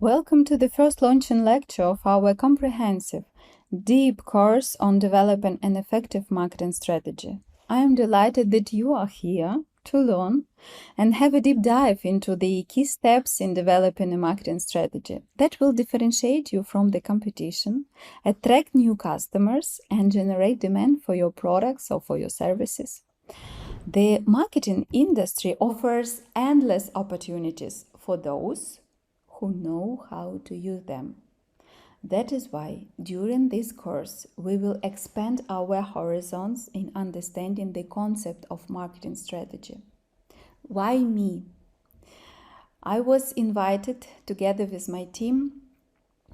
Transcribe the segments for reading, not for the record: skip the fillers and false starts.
Welcome to the first launching lecture of our comprehensive, deep course on developing an effective marketing strategy. I am delighted that you are here to learn and have a deep dive into the key steps in developing a marketing strategy that will differentiate you from the competition, attract new customers, and generate demand for your products or for your services. The marketing industry offers endless opportunities for those who know how to use them. That is why during this course we will expand our horizons in understanding the concept of marketing strategy. Why me? I was invited together with my team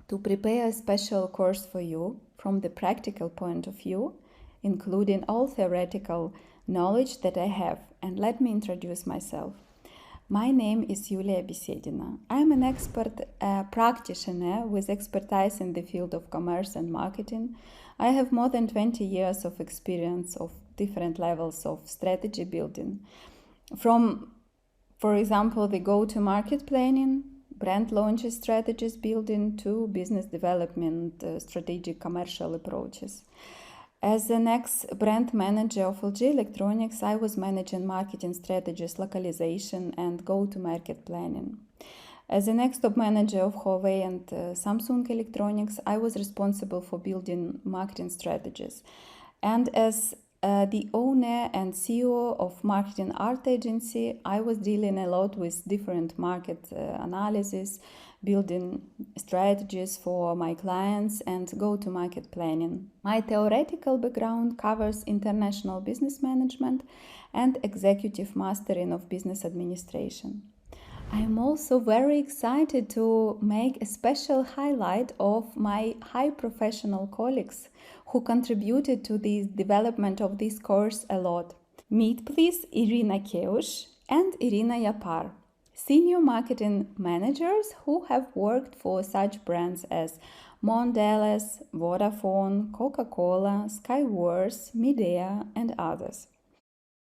to prepare a special course for you from the practical point of view, including all theoretical knowledge that I have. And let me introduce myself. My name is Yulia Besedina. I am an expert practitioner with expertise in the field of commerce and marketing. I have more than 20 years of experience of different levels of strategy building. From, for example, the go-to-market planning, brand launches strategies building to business development, strategic commercial approaches. As an ex-brand manager of LG Electronics, I was managing marketing strategies, localization, and go-to-market planning. As an ex-top manager of Huawei and Samsung Electronics, I was responsible for building marketing strategies. And as the owner and CEO of Marketing Art Agency, I was dealing a lot with different market analysis, building strategies for my clients, and go-to-market planning. My theoretical background covers international business management and executive mastering of business administration. I am also very excited to make a special highlight of my high professional colleagues who contributed to the development of this course a lot. Meet please Irina Keush and Irina Yapar, senior marketing managers who have worked for such brands as Mondelez, Vodafone, Coca-Cola, Skyworth, Midea, and others.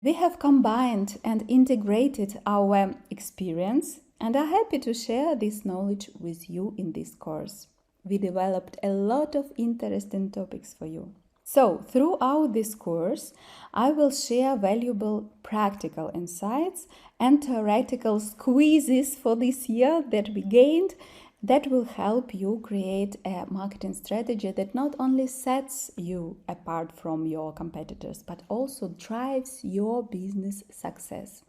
We have combined and integrated our experience and are happy to share this knowledge with you in this course. We developed a lot of interesting topics for you. So, throughout this course, I will share valuable practical insights and theoretical squeezes for this year that we gained that will help you create a marketing strategy that not only sets you apart from your competitors, but also drives your business success.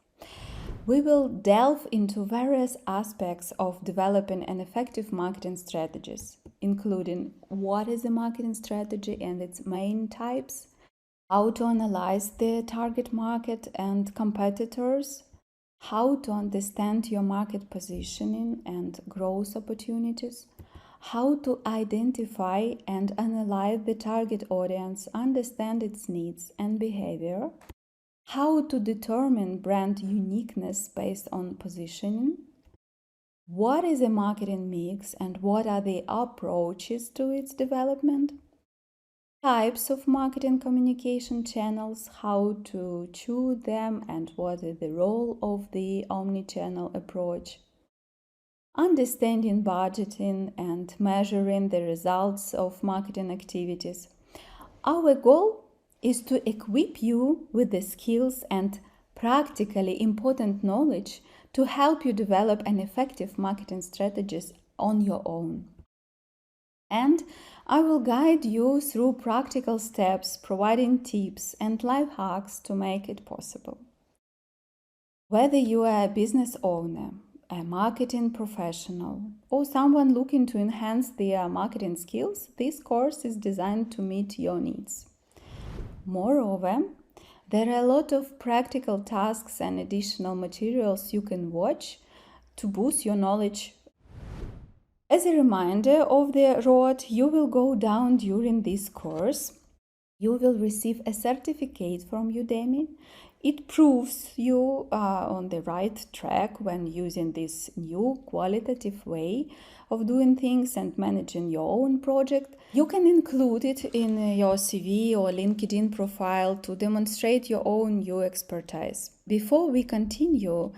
We will delve into various aspects of developing an effective marketing strategies, including what is a marketing strategy and its main types, how to analyze the target market and competitors, how to understand your market positioning and growth opportunities, how to identify and analyze the target audience, understand its needs and behavior, how to determine brand uniqueness based on positioning, what is a marketing mix and what are the approaches to its development, types of marketing communication channels, how to choose them and what is the role of the omni-channel approach, understanding budgeting and measuring the results of marketing activities. Our goal is to equip you with the skills and practically important knowledge to help you develop an effective marketing strategies on your own. And I will guide you through practical steps, providing tips and life hacks to make it possible. Whether you are a business owner, a marketing professional, or someone looking to enhance their marketing skills, this course is designed to meet your needs. Moreover, there are a lot of practical tasks and additional materials you can watch to boost your knowledge. As a reminder of the road you will go down during this course, you will receive a certificate from Udemy. It proves you are on the right track when using this new qualitative way of doing things and managing your own project. You can include it in your CV or LinkedIn profile to demonstrate your own new expertise. Before we continue,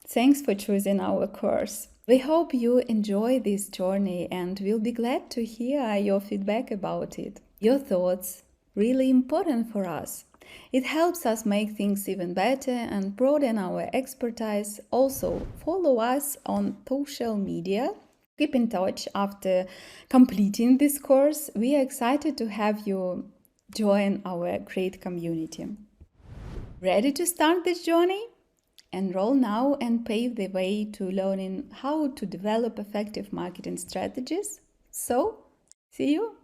thanks for choosing our course. We hope you enjoy this journey and we'll be glad to hear your feedback about it. Your thoughts, really important for us. It helps us make things even better and broaden our expertise. Also, follow us on social media. Keep in touch after completing this course. We are excited to have you join our great community. Ready to start this journey? Enroll now and pave the way to learning how to develop effective marketing strategies. So, see you!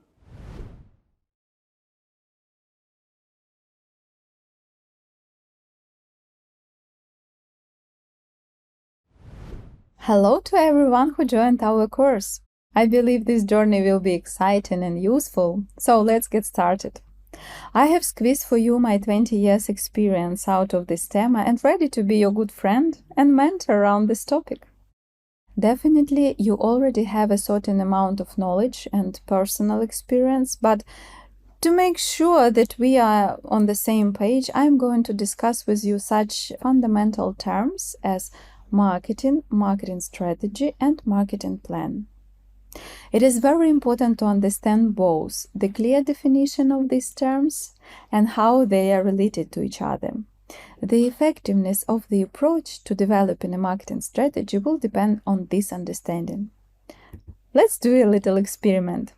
Hello to everyone who joined our course. I believe this journey will be exciting and useful, so let's get started. I have squeezed for you my 20 years experience out of this tema and ready to be your good friend and mentor around this topic. Definitely, you already have a certain amount of knowledge and personal experience, but to make sure that we are on the same page, I'm going to discuss with you such fundamental terms as marketing, marketing strategy, and marketing plan. It is very important to understand both the clear definition of these terms and how they are related to each other. The effectiveness of the approach to developing a marketing strategy will depend on this understanding. Let's do a little experiment.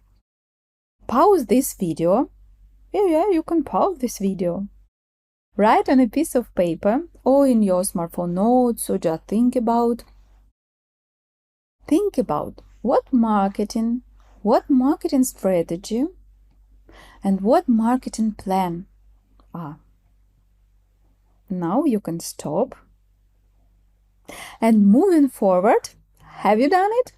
Pause this video. Yeah, you can pause this video. Write on a piece of paper or in your smartphone notes or just think about what marketing strategy, and what marketing plan are. Now you can stop. And moving forward, have you done it?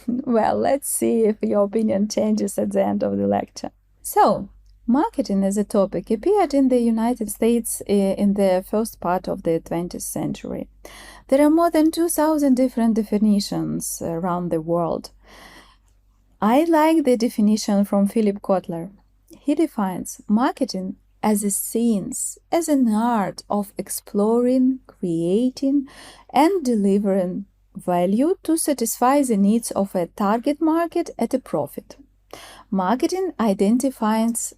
Well, let's see if your opinion changes at the end of the lecture. So, marketing as a topic appeared in the United States in the first part of the 20th century. There are more than 2,000 different definitions around the world. I like the definition from Philip Kotler. He defines marketing as a science, as an art of exploring, creating, and delivering value to satisfy the needs of a target market at a profit. Marketing identifies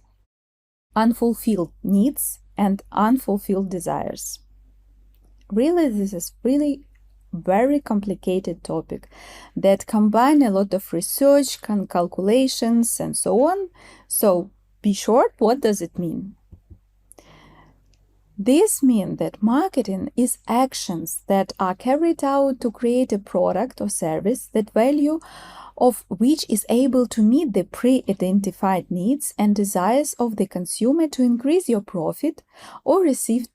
unfulfilled needs and unfulfilled desires. Really, this is really very complicated topic that combine a lot of research, calculations, and so on. So, be short, what does it mean? This means that marketing is actions that are carried out to create a product or service that value of which is able to meet the pre-identified needs and desires of the consumer to increase your profit or receive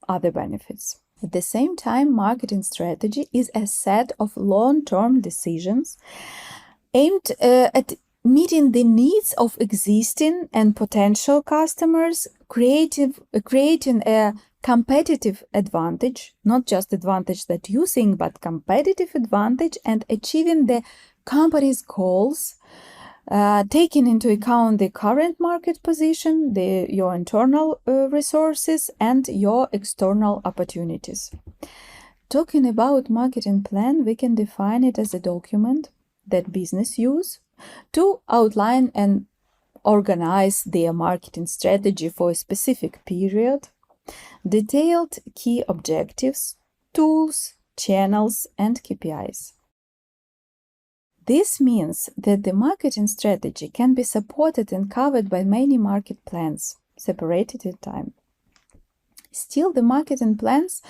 other benefits. At the same time, marketing strategy is a set of long-term decisions aimed at meeting the needs of existing and potential customers, creating a competitive advantage, not just advantage that you think, but competitive advantage, and achieving the company's goals, taking into account the current market position, your internal resources, and your external opportunities. Talking about marketing plan, we can define it as a document that business use to outline and organize their marketing strategy for a specific period, detailed key objectives, tools, channels, and KPIs. This means that the marketing strategy can be supported and covered by many market plans, separated in time. Still, the marketing plans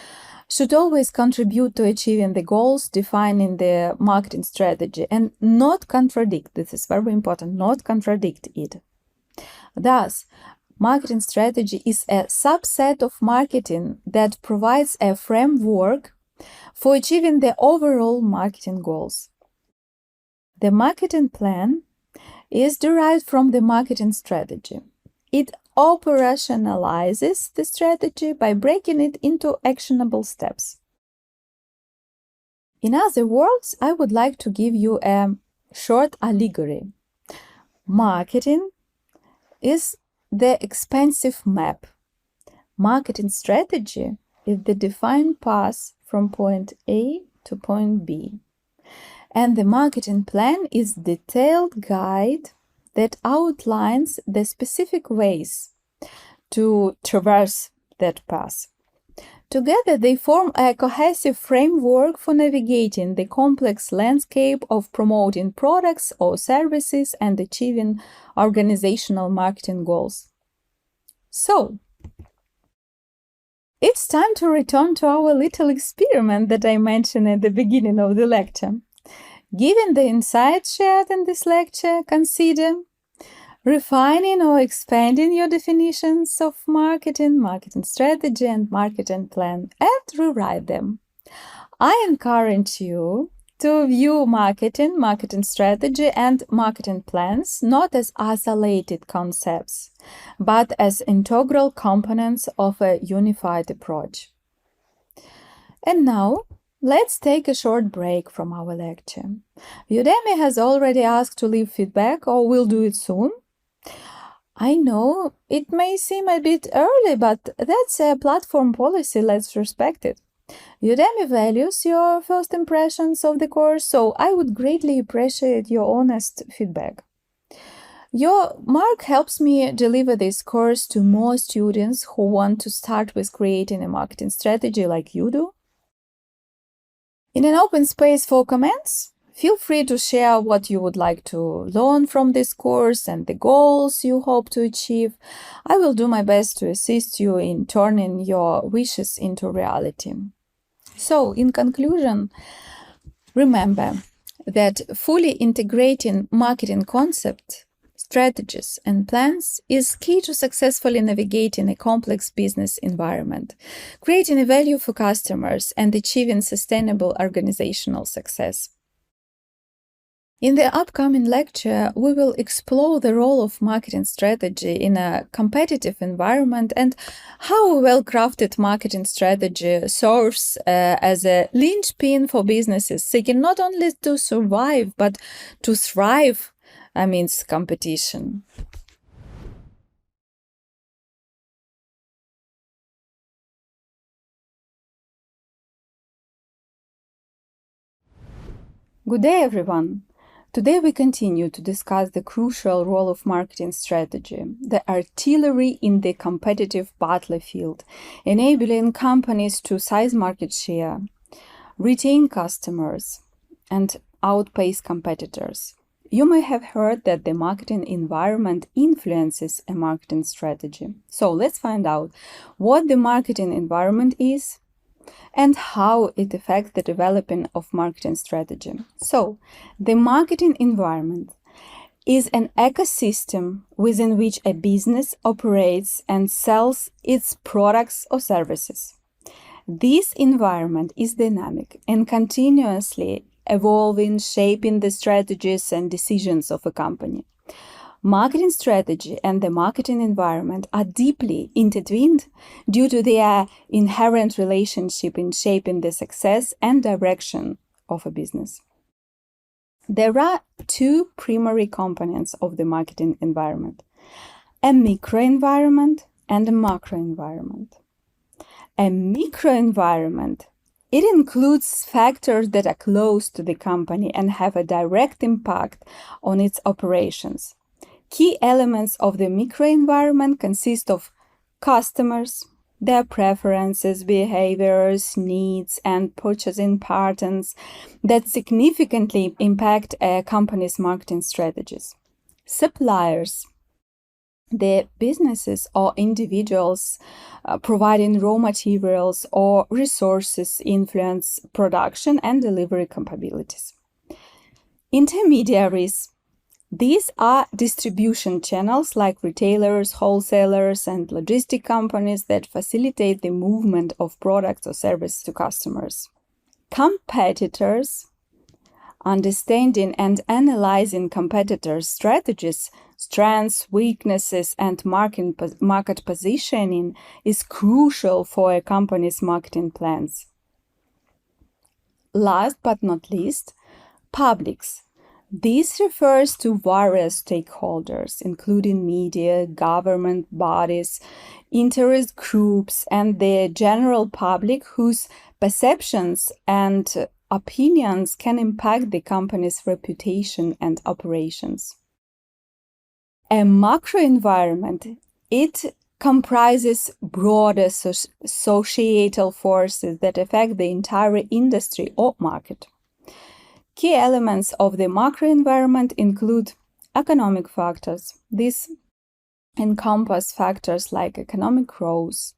should always contribute to achieving the goals defined in the marketing strategy and not contradict. This is very important, not contradict it. Thus, marketing strategy is a subset of marketing that provides a framework for achieving the overall marketing goals. The marketing plan is derived from the marketing strategy. It operationalizes the strategy by breaking it into actionable steps. In other words, I would like to give you a short allegory. Marketing is the expensive map. Marketing strategy is the defined path from point A to point B. And the marketing plan is a detailed guide that outlines the specific ways to traverse that path. Together, they form a cohesive framework for navigating the complex landscape of promoting products or services and achieving organizational marketing goals. So, it's time to return to our little experiment that I mentioned at the beginning of the lecture. Given the insights shared in this lecture, consider refining or expanding your definitions of marketing strategy, and marketing plan, and rewrite them. I encourage you to view marketing strategy, and marketing plans not as isolated concepts, but as integral components of a unified approach. And now, let's take a short break from our lecture. Udemy has already asked to leave feedback, or will do it soon. I know it may seem a bit early, but that's a platform policy. Let's respect it. Udemy values your first impressions of the course, so I would greatly appreciate your honest feedback. Your mark helps me deliver this course to more students who want to start with creating a marketing strategy like you do. In an open space for comments, feel free to share what you would like to learn from this course and the goals you hope to achieve. I will do my best to assist you in turning your wishes into reality. So, in conclusion, remember that fully integrating marketing concepts, strategies, and plans is key to successfully navigating a complex business environment, creating a value for customers, and achieving sustainable organizational success. In the upcoming lecture, we will explore the role of marketing strategy in a competitive environment and how a well-crafted marketing strategy serves as a linchpin for businesses seeking not only to survive, but to thrive amidst competition. Good day, everyone. Today we continue to discuss the crucial role of marketing strategy, the artillery in the competitive battlefield, enabling companies to seize market share, retain customers, and outpace competitors. You may have heard that the marketing environment influences a marketing strategy. So let's find out what the marketing environment is and how it affects the development of marketing strategy. So, the marketing environment is an ecosystem within which a business operates and sells its products or services. This environment is dynamic and continuously evolving, shaping the strategies and decisions of a company. Marketing strategy and the marketing environment are deeply intertwined due to their inherent relationship in shaping the success and direction of a business. There are two primary components of the marketing environment: a microenvironment and a macroenvironment. A microenvironment, it includes factors that are close to the company and have a direct impact on its operations. Key elements of the microenvironment consist of customers, their preferences, behaviors, needs, and purchasing patterns that significantly impact a company's marketing strategies. Suppliers, the businesses or individuals providing raw materials or resources influence production and delivery capabilities. Intermediaries, these are distribution channels like retailers, wholesalers, and logistic companies that facilitate the movement of products or services to customers. Competitors, understanding and analyzing competitors' strategies, strengths, weaknesses, and market positioning is crucial for a company's marketing plans. Last but not least, publics. This refers to various stakeholders, including media, government bodies, interest groups, and the general public whose perceptions and opinions can impact the company's reputation and operations. A macro environment, it comprises broader societal forces that affect the entire industry or market. Key elements of the macro environment include economic factors. These encompass factors like economic growth,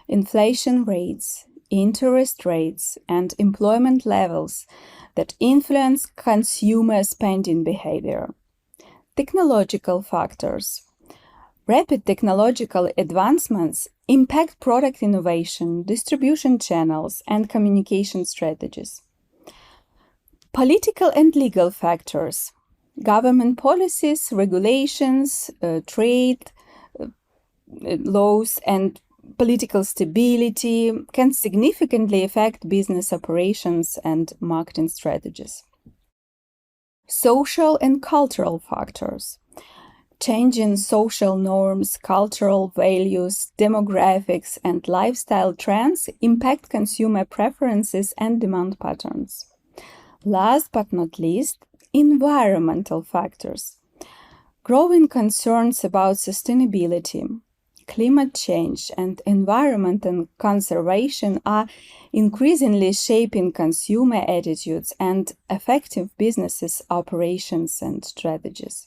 inflation rates, interest rates, and employment levels that influence consumer spending behavior. Technological factors. Rapid technological advancements impact product innovation, distribution channels, and communication strategies. Political and legal factors. Government policies, regulations, trade laws, and political stability can significantly affect business operations and marketing strategies. Social and cultural factors. Changing social norms, cultural values, demographics, and lifestyle trends impact consumer preferences and demand patterns. Last but not least, environmental factors. Growing concerns about sustainability, climate change, and environmental conservation are increasingly shaping consumer attitudes and affecting businesses' operations and strategies.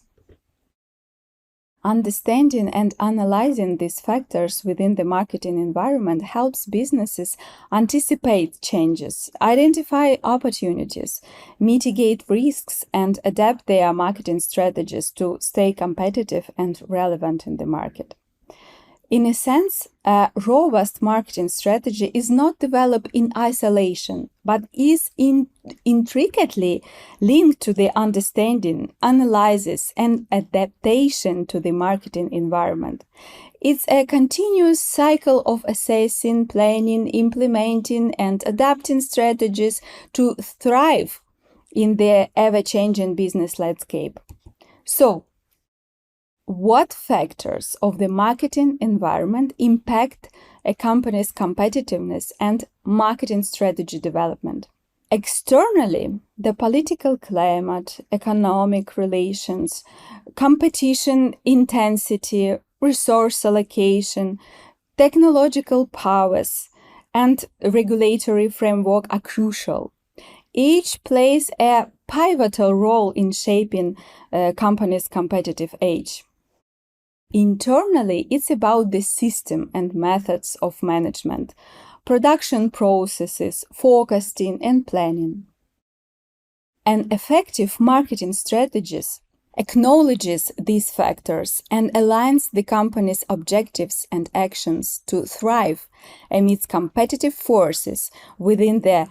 Understanding and analyzing these factors within the marketing environment helps businesses anticipate changes, identify opportunities, mitigate risks, and adapt their marketing strategies to stay competitive and relevant in the market. In a sense, a robust marketing strategy is not developed in isolation, but is intricately linked to the understanding, analysis, and adaptation to the marketing environment. It's a continuous cycle of assessing, planning, implementing, and adapting strategies to thrive in the ever-changing business landscape. So, what factors of the marketing environment impact a company's competitiveness and marketing strategy development? Externally, the political climate, economic relations, competition intensity, resource allocation, technological powers, and regulatory framework are crucial. Each plays a pivotal role in shaping a company's competitive edge. Internally, it's about the system and methods of management, production processes, forecasting, and planning. An effective marketing strategist acknowledges these factors and aligns the company's objectives and actions to thrive amidst competitive forces within the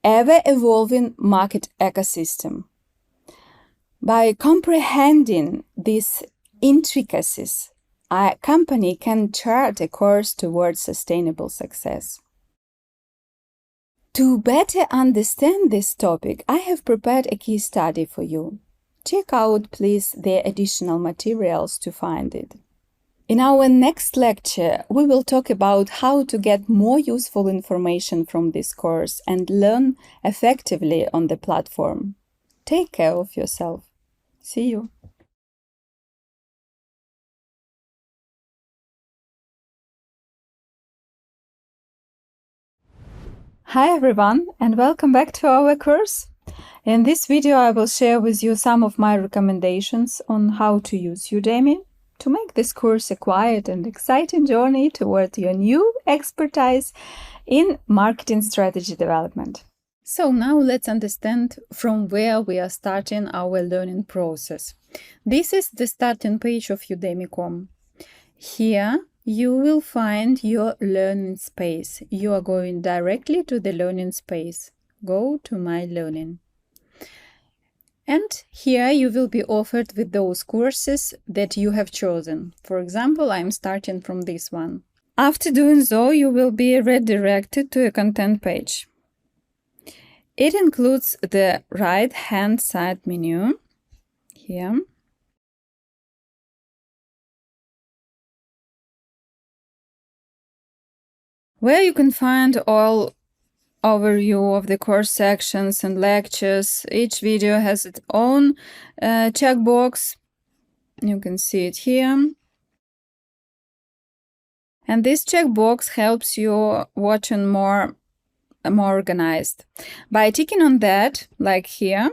ever-evolving market ecosystem. By comprehending these intricacies, a company can chart a course towards sustainable success. To better understand this topic, I have prepared a case study for you. Check out, please, the additional materials to find it. In our next lecture, we will talk about how to get more useful information from this course and learn effectively on the platform. Take care of yourself. See you. Hi everyone, and welcome back to our course. In this video, I will share with you some of my recommendations on how to use Udemy to make this course a quiet and exciting journey toward your new expertise in marketing strategy development. So now let's understand from where we are starting our learning process. This is the starting page of Udemy.com. Here, you will find your learning space. You are going directly to the learning space. Go to My Learning. And here you will be offered with those courses that you have chosen. For example, I'm starting from this one. After doing so, you will be redirected to a content page. It includes the right-hand side menu here. Where you can find all overview of the course sections and lectures. Each video has its own checkbox. You can see it here. And this checkbox helps you watching more organized. By ticking on that, like here,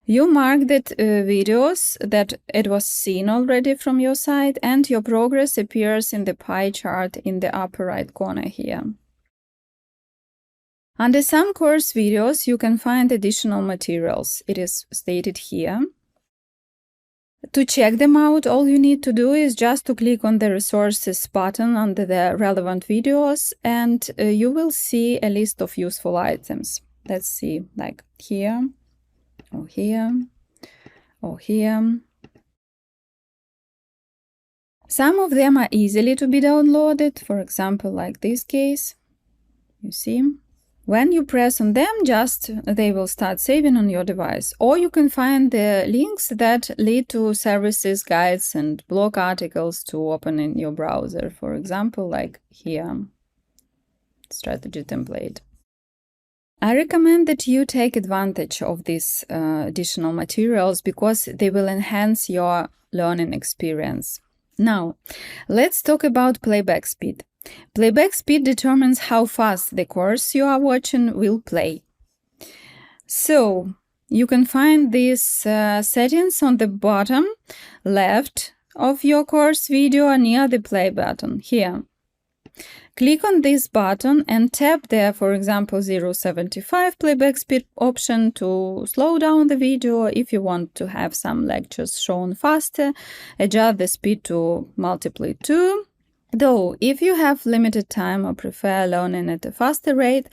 you mark that videos that it was seen already from your side, and your progress appears in the pie chart in the upper right corner here. Under some course videos, you can find additional materials. It is stated here. To check them out, all you need to do is just to click on the resources button under the relevant videos, and you will see a list of useful items. Let's see, like here, or here, or here. Some of them are easily to be downloaded, for example, like this case. You see? When you press on them, they will start saving on your device. Or you can find the links that lead to services, guides, and blog articles to open in your browser. For example, like here, strategy template. I recommend that you take advantage of these additional materials because they will enhance your learning experience. Now, let's talk about playback speed. Playback speed determines how fast the course you are watching will play. So, you can find these settings on the bottom left of your course video near the play button here. Click on this button and tap the, for example, 0.75 playback speed option to slow down the video. If you want to have some lectures shown faster, adjust the speed to multiply 2. Though, if you have limited time or prefer learning at a faster rate,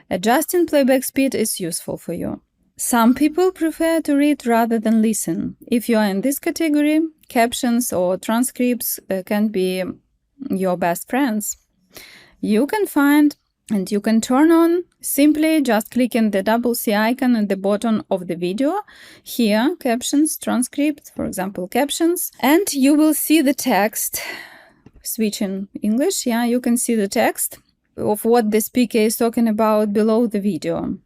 adjusting playback speed is useful for you. Some people prefer to read rather than listen. If you are in this category, captions or transcripts can be your best friends. You can find and you can turn on simply just clicking the double C icon at the bottom of the video. Here, captions, transcripts, for example, captions, and you will see the text. Switch in English, yeah, you can see the text of what the speaker is talking about below the video.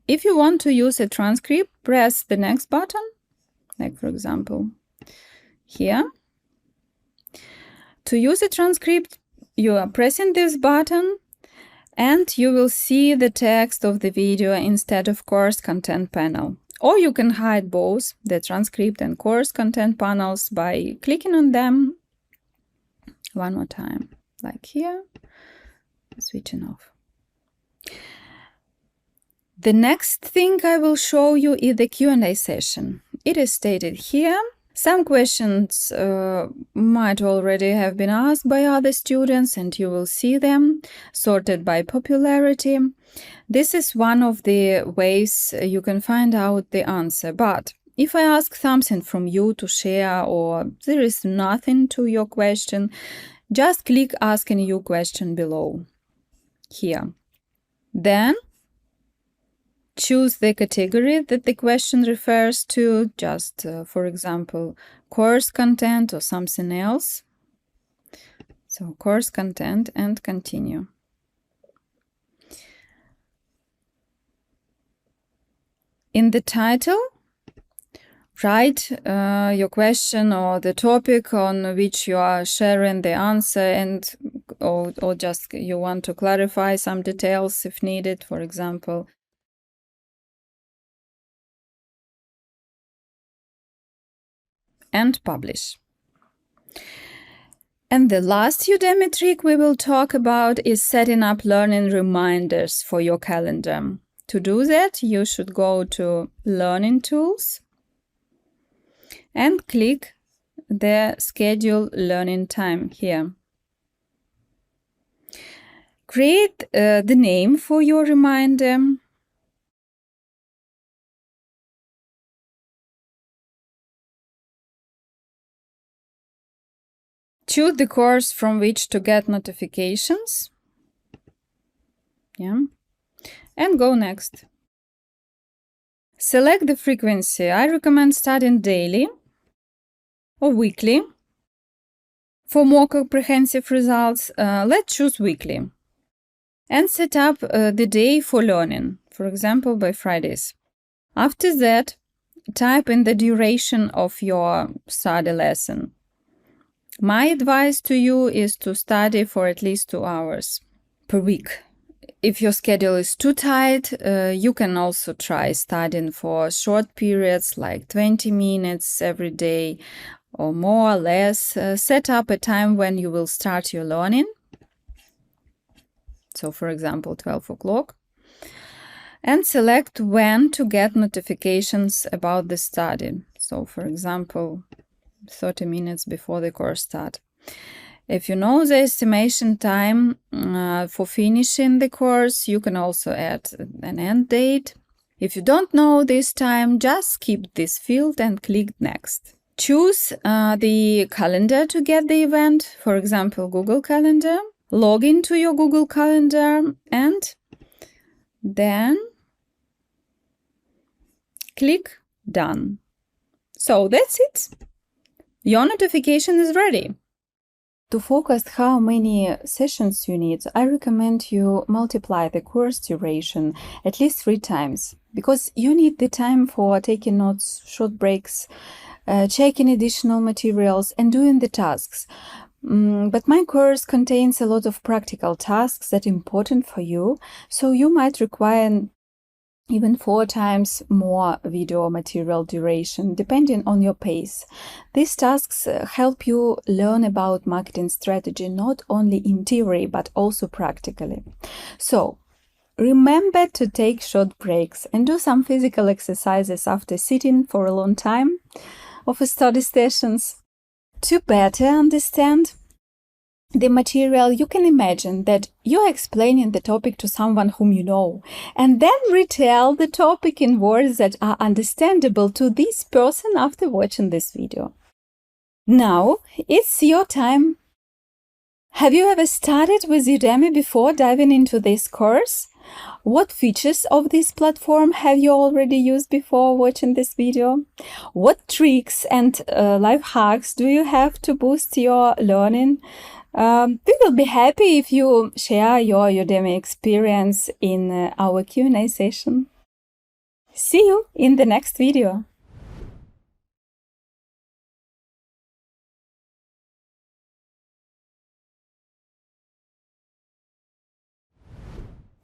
If you want to use a transcript, press the next button, like for example, here. To use a transcript, you are pressing this button and you will see the text of the video instead of course content panel. Or you can hide both the transcript and course content panels by clicking on them one more time, like here, switching off. The next thing I will show you is the Q&A session. It is stated here. Some questions might already have been asked by other students, and you will see them sorted by popularity. This is one of the ways you can find out the answer. But if I ask something from you to share or there is nothing to your question, just click Ask a New Question below, here. Then choose the category that the question refers to, just for example, course content or something else. So course content and continue. In the title, write your question or the topic on which you are sharing the answer, and or just you want to clarify some details if needed, for example. And publish. And the last Udemy trick we will talk about is setting up learning reminders for your calendar. To do that, you should go to Learning Tools and click the Schedule Learning Time here. Create the name for your reminder. Choose the course from which to get notifications. Yeah. And go next. Select the frequency. I recommend studying daily or weekly. For more comprehensive results, let's choose weekly. and set up the day for learning, for example, by Fridays. After that, type in the duration of your study lesson. My advice to you is to study for at least 2 hours per week. If your schedule is too tight, you can also try studying for short periods like 20 minutes every day or more or less. Set up a time when you will start your learning. So, for example, 12 o'clock. And select when to get notifications about the study. So, for example, 30 minutes before the course start. If you know the estimation time for finishing the course, you can also add an end date. If you don't know this time, just skip this field and click Next. Choose the calendar to get the event, for example, Google Calendar. Log into your Google Calendar and then click Done. So that's it. Your notification is ready. To forecast how many sessions you need, I recommend you multiply the course duration at least 3 times, because you need the time for taking notes, short breaks, checking additional materials, and doing the tasks. But my course contains a lot of practical tasks that are important for you, so you might require even 4 times more video material duration, depending on your pace. These tasks help you learn about marketing strategy, not only in theory, but also practically. So, remember to take short breaks and do some physical exercises after sitting for a long time of study sessions. To better understand the material, you can imagine that you're explaining the topic to someone whom you know, and then retell the topic in words that are understandable to this person after watching this video. Now, it's your time. Have you ever studied with Udemy before diving into this course? What features of this platform have you already used before watching this video? What tricks and life hacks do you have to boost your learning? We will be happy if you share your Udemy experience in our Q&A session. See you in the next video.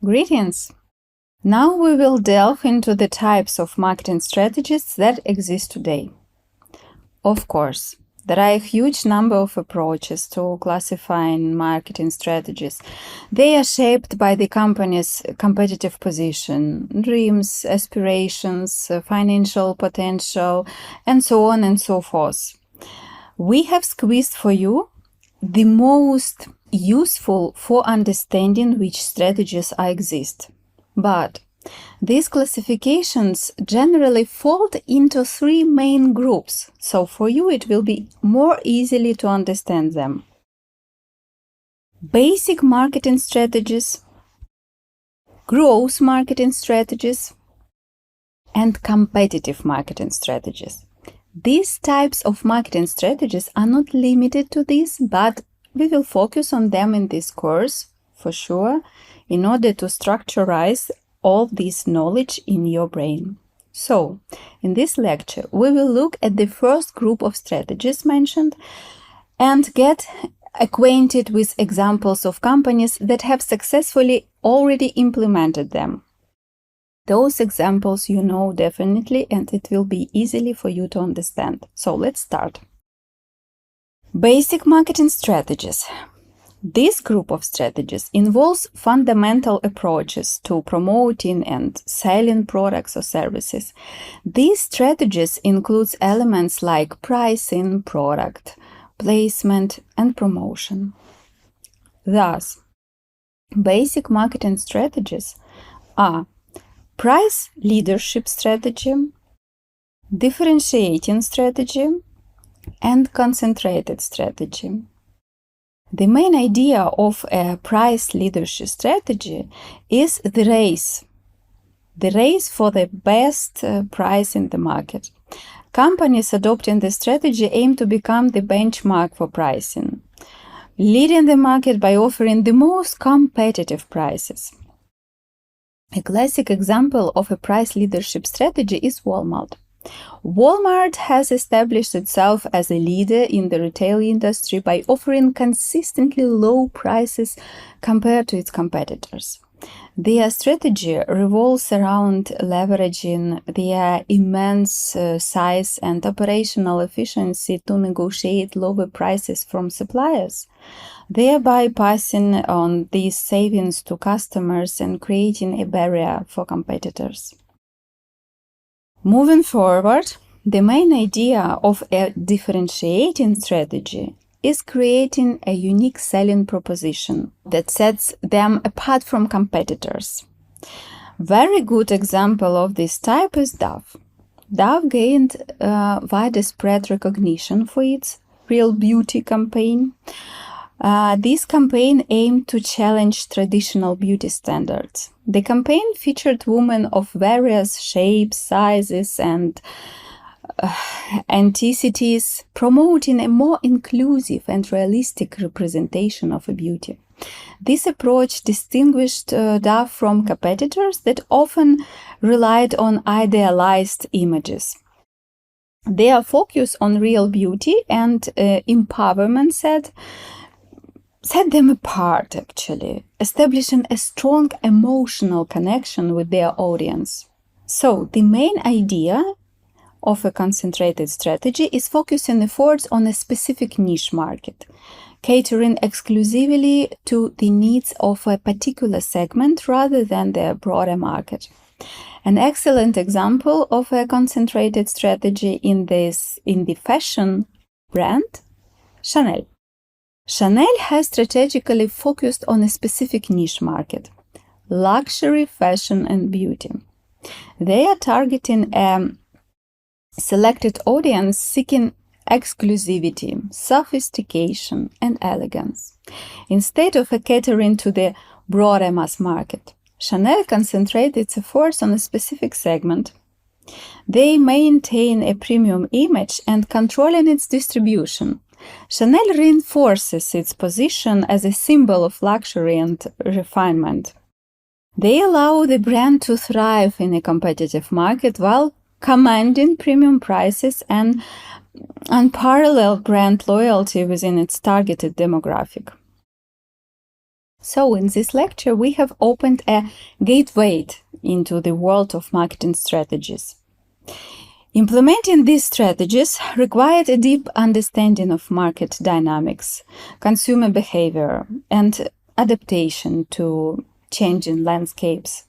Greetings! Now we will delve into the types of marketing strategies that exist today. Of course, there are a huge number of approaches to classifying marketing strategies. They are shaped by the company's competitive position, dreams, aspirations, financial potential, and so on and so forth. We have squeezed for you the most useful for understanding which strategies exist. But these classifications generally fall into 3 main groups, so for you it will be more easily to understand them. Basic marketing strategies, growth marketing strategies, and competitive marketing strategies. These types of marketing strategies are not limited to this, but we will focus on them in this course, for sure, in order to structurize all this knowledge in your brain. So, in this lecture, we will look at the first group of strategies mentioned and get acquainted with examples of companies that have successfully already implemented them. Those examples you know definitely, and it will be easily for you to understand. So, let's start. Basic marketing strategies. This group of strategies involves fundamental approaches to promoting and selling products or services. These strategies include elements like pricing, product placement, and promotion. Thus, basic marketing strategies are price leadership strategy, differentiating strategy, and concentrated strategy. The main idea of a price leadership strategy is the race for the best price in the market. Companies adopting this strategy aim to become the benchmark for pricing. leading the market by offering the most competitive prices. A classic example of a price leadership strategy is Walmart. Walmart has established itself as a leader in the retail industry by offering consistently low prices compared to its competitors. Their strategy revolves around leveraging their immense size and operational efficiency to negotiate lower prices from suppliers, thereby passing on these savings to customers and creating a barrier for competitors. Moving forward, the main idea of a differentiating strategy is creating a unique selling proposition that sets them apart from competitors. Very good example of this type is Dove. Dove gained widespread recognition for its Real Beauty campaign. This campaign aimed to challenge traditional beauty standards. The campaign featured women of various shapes, sizes, and ethnicities, promoting a more inclusive and realistic representation of beauty. This approach distinguished Dove from competitors that often relied on idealized images. Their focus on real beauty and empowerment set them apart, actually, establishing a strong emotional connection with their audience. So, the main idea of a concentrated strategy is focusing efforts on a specific niche market, catering exclusively to the needs of a particular segment rather than the broader market. An excellent example of a concentrated strategy in the fashion brand, Chanel. Chanel has strategically focused on a specific niche market, luxury, fashion, and beauty. They are targeting a selected audience seeking exclusivity, sophistication, and elegance. Instead of catering to the broader mass market, Chanel concentrates its efforts on a specific segment. They maintain a premium image and controlling its distribution. Chanel reinforces its position as a symbol of luxury and refinement. They allow the brand to thrive in a competitive market while commanding premium prices and unparalleled brand loyalty within its targeted demographic. So in this lecture, we have opened a gateway into the world of marketing strategies. Implementing these strategies required a deep understanding of market dynamics, consumer behavior, and adaptation to changing landscapes.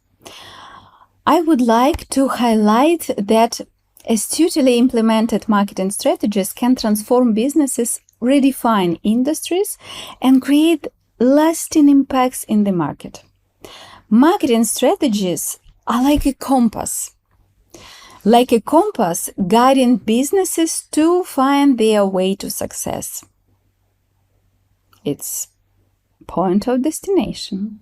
I would like to highlight that astutely implemented marketing strategies can transform businesses, redefine industries, and create lasting impacts in the market. Marketing strategies are like a compass guiding businesses to find their way to success. Its point of destination.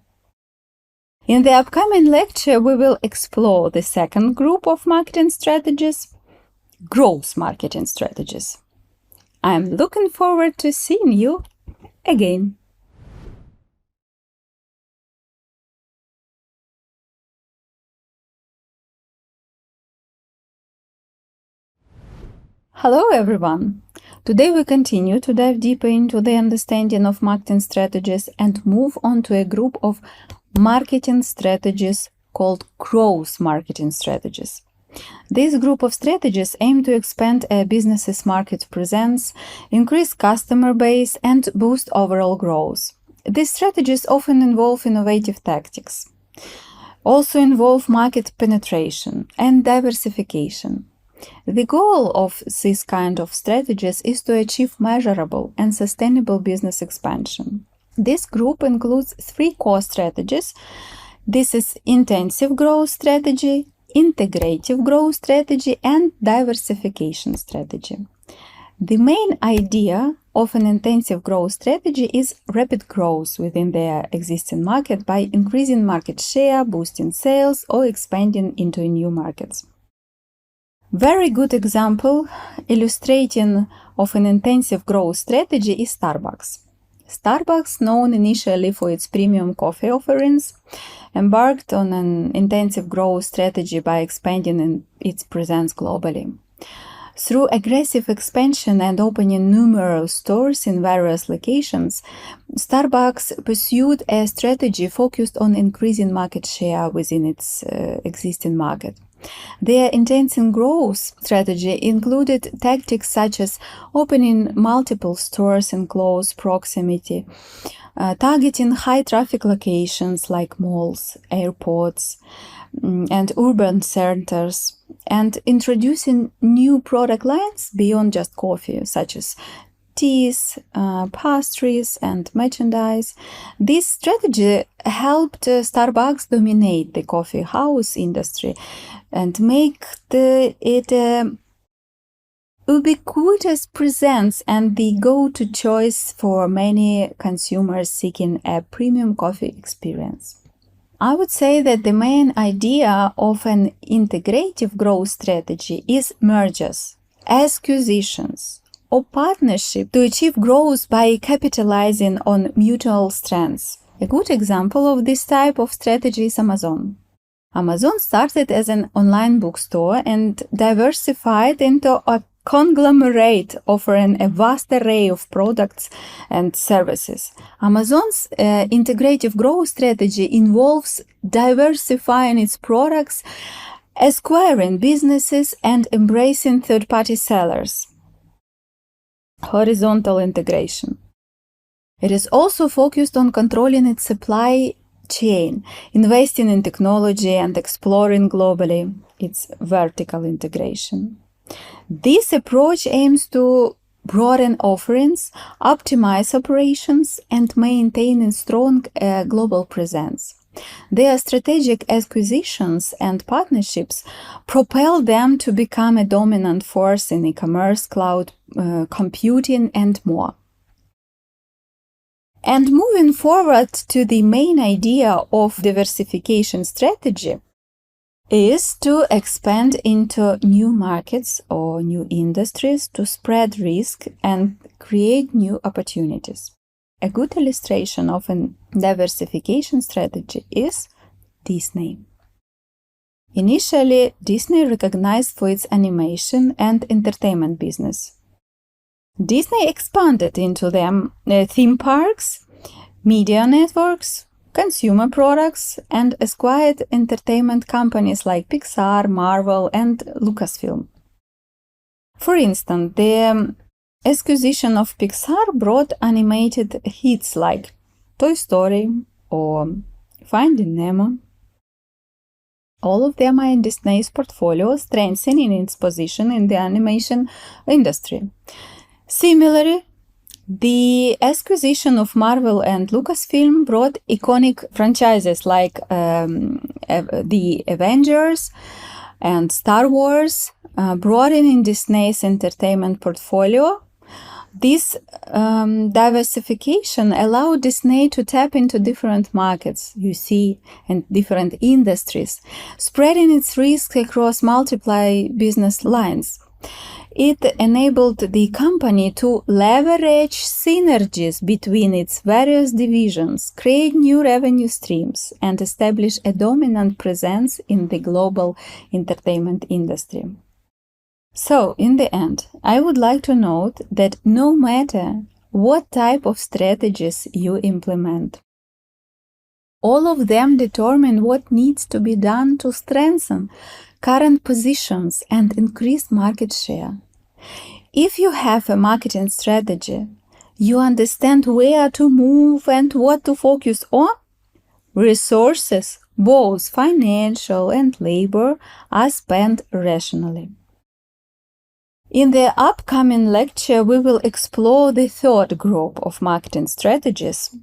In the upcoming lecture, we will explore the second group of marketing strategies, growth marketing strategies. I'm looking forward to seeing you again. Hello everyone! Today we continue to dive deeper into the understanding of marketing strategies and move on to a group of marketing strategies called growth marketing strategies. This group of strategies aim to expand a business's market presence, increase customer base, and boost overall growth. These strategies often involve innovative tactics, also involve market penetration and diversification. The goal of this kind of strategies is to achieve measurable and sustainable business expansion. This group includes three core strategies. This is intensive growth strategy, integrative growth strategy, and diversification strategy. The main idea of an intensive growth strategy is rapid growth within their existing market by increasing market share, boosting sales, or expanding into new markets. Very good example illustrating of an intensive growth strategy is Starbucks. Starbucks, known initially for its premium coffee offerings, embarked on an intensive growth strategy by expanding its presence globally. Through aggressive expansion and opening numerous stores in various locations, Starbucks pursued a strategy focused on increasing market share within its existing market. Their intense growth strategy included tactics such as opening multiple stores in close proximity, targeting high-traffic locations like malls, airports, and urban centers, and introducing new product lines beyond just coffee, such as teas, pastries, and merchandise. This strategy helped Starbucks dominate the coffee house industry and make it a ubiquitous presence and the go-to choice for many consumers seeking a premium coffee experience. I would say that the main idea of an integrative growth strategy is mergers, acquisitions, or partnership to achieve growth by capitalizing on mutual strengths. A good example of this type of strategy is Amazon. Amazon started as an online bookstore and diversified into a conglomerate offering a vast array of products and services. Amazon's integrative growth strategy involves diversifying its products, acquiring businesses, and embracing third-party sellers. Horizontal integration. It is also focused on controlling its supply chain, investing in technology, and exploring globally its vertical integration. This approach aims to broaden offerings, optimize operations, and maintain a strong global presence. Their strategic acquisitions and partnerships propel them to become a dominant force in e-commerce, cloud computing, and more. And moving forward to the main idea of diversification strategy is to expand into new markets or new industries to spread risk and create new opportunities. A good illustration of a diversification strategy is Disney. Initially, Disney recognized for its animation and entertainment business. Disney expanded into them theme parks, media networks, consumer products, and acquired entertainment companies like Pixar, Marvel, and Lucasfilm. For instance, the acquisition of Pixar brought animated hits like Toy Story or Finding Nemo. All of them are in Disney's portfolio, strengthening its position in the animation industry. Similarly, the acquisition of Marvel and Lucasfilm brought iconic franchises like the Avengers and Star Wars, broadening Disney's entertainment portfolio. This diversification allowed Disney to tap into different markets, and different industries, spreading its risk across multiple business lines. It enabled the company to leverage synergies between its various divisions, create new revenue streams, and establish a dominant presence in the global entertainment industry. So, in the end, I would like to note that no matter what type of strategies you implement, all of them determine what needs to be done to strengthen current positions and increase market share. If you have a marketing strategy, you understand where to move and what to focus on. Resources, both financial and labor, are spent rationally. In the upcoming lecture, we will explore the third group of marketing strategies,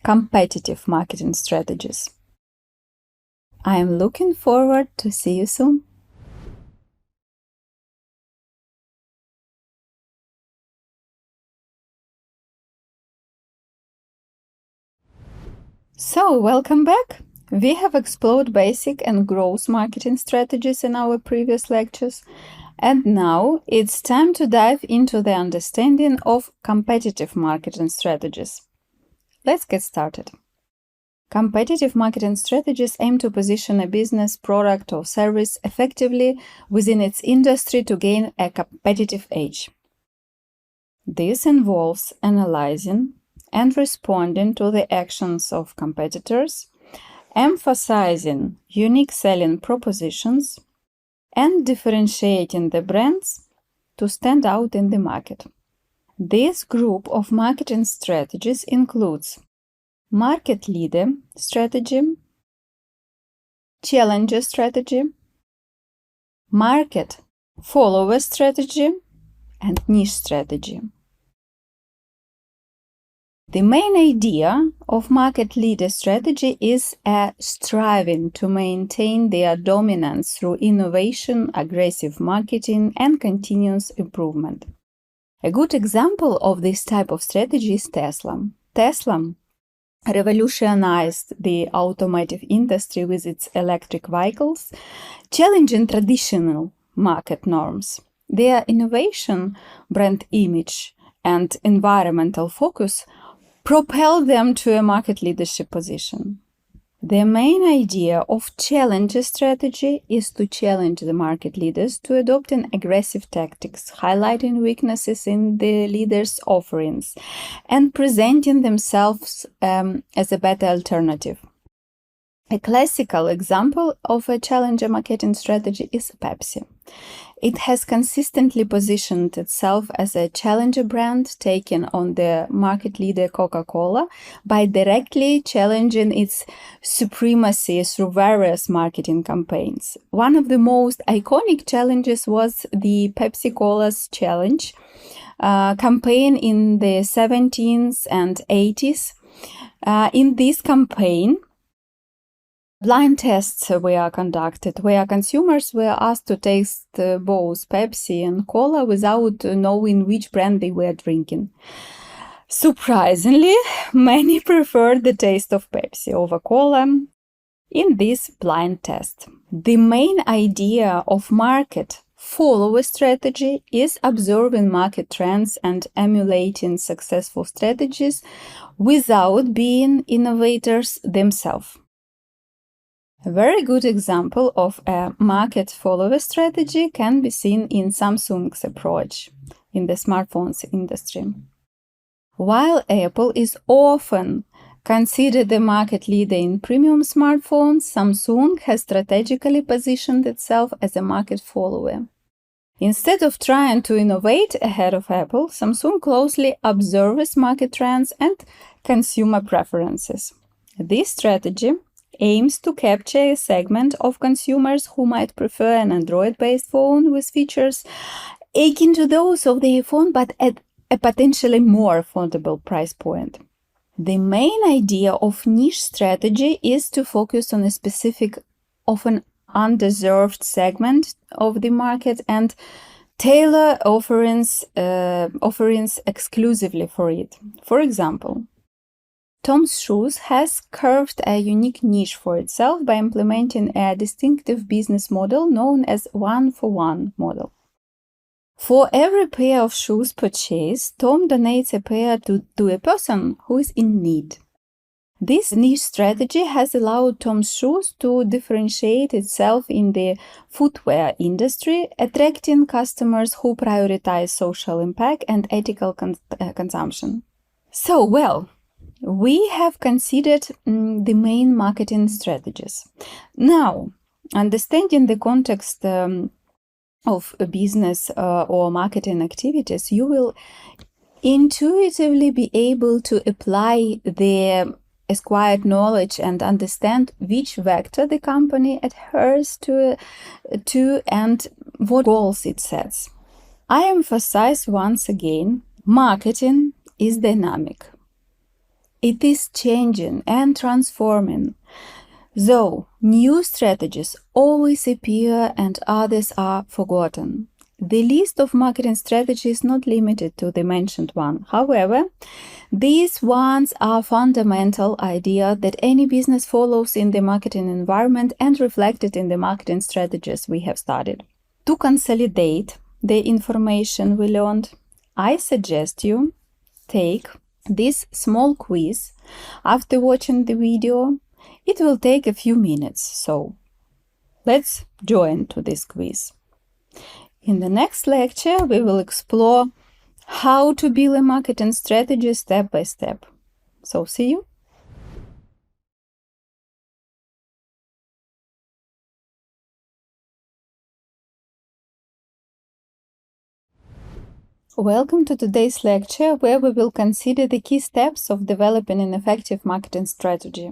competitive marketing strategies. I am looking forward to see you soon. So, welcome back. We have explored basic and growth marketing strategies in our previous lectures, and now it's time to dive into the understanding of competitive marketing strategies. Let's get started. Competitive marketing strategies aim to position a business, product, or service effectively within its industry to gain a competitive edge. This involves analyzing and responding to the actions of competitors, emphasizing unique selling propositions, and differentiating the brands to stand out in the market. This group of marketing strategies includes market leader strategy, challenger strategy, market follower strategy, and niche strategy. The main idea of market leader strategy is a striving to maintain their dominance through innovation, aggressive marketing, and continuous improvement. A good example of this type of strategy is Tesla. Tesla revolutionized the automotive industry with its electric vehicles, challenging traditional market norms. Their innovation, brand image, and environmental focus propelled them to a market leadership position. The main idea of challenger strategy is to challenge the market leaders to adopting aggressive tactics, highlighting weaknesses in the leaders' offerings, and presenting themselves as a better alternative. A classical example of a challenger marketing strategy is Pepsi. It has consistently positioned itself as a challenger brand, taking on the market leader Coca-Cola by directly challenging its supremacy through various marketing campaigns. One of the most iconic challenges was the Pepsi-Cola's Challenge campaign in the 70s and 80s. In this campaign, blind tests were conducted where consumers were asked to taste both Pepsi and cola without knowing which brand they were drinking. Surprisingly, many preferred the taste of Pepsi over cola in this blind test. The main idea of market follower strategy is observing market trends and emulating successful strategies without being innovators themselves. A very good example of a market follower strategy can be seen in Samsung's approach in the smartphones industry. While Apple is often considered the market leader in premium smartphones, Samsung has strategically positioned itself as a market follower. Instead of trying to innovate ahead of Apple, Samsung closely observes market trends and consumer preferences. This strategy aims to capture a segment of consumers who might prefer an Android-based phone with features akin to those of the iPhone but at a potentially more affordable price point. The main idea of niche strategy is to focus on a specific, often underserved segment of the market and tailor offerings exclusively for it. For example, Tom's Shoes has carved a unique niche for itself by implementing a distinctive business model known as one-for-one model. For every pair of shoes purchased, Tom donates a pair to a person who is in need. This niche strategy has allowed Tom's Shoes to differentiate itself in the footwear industry, attracting customers who prioritize social impact and ethical consumption. We have considered the main marketing strategies. Now, understanding the context of a business or marketing activities, you will intuitively be able to apply the acquired knowledge and understand which vector the company adheres to and what goals it sets. I emphasize once again, marketing is dynamic. It is changing and transforming. Though new strategies always appear and others are forgotten. The list of marketing strategies is not limited to the mentioned one. However, these ones are fundamental idea that any business follows in the marketing environment and reflected in the marketing strategies we have studied. To consolidate the information we learned, I suggest you take this small quiz after watching the video. It will take a few minutes, so let's join to this quiz. In the next lecture, we will explore how to build a marketing strategy step by step. So see you. Welcome to today's lecture, where we will consider the key steps of developing an effective marketing strategy.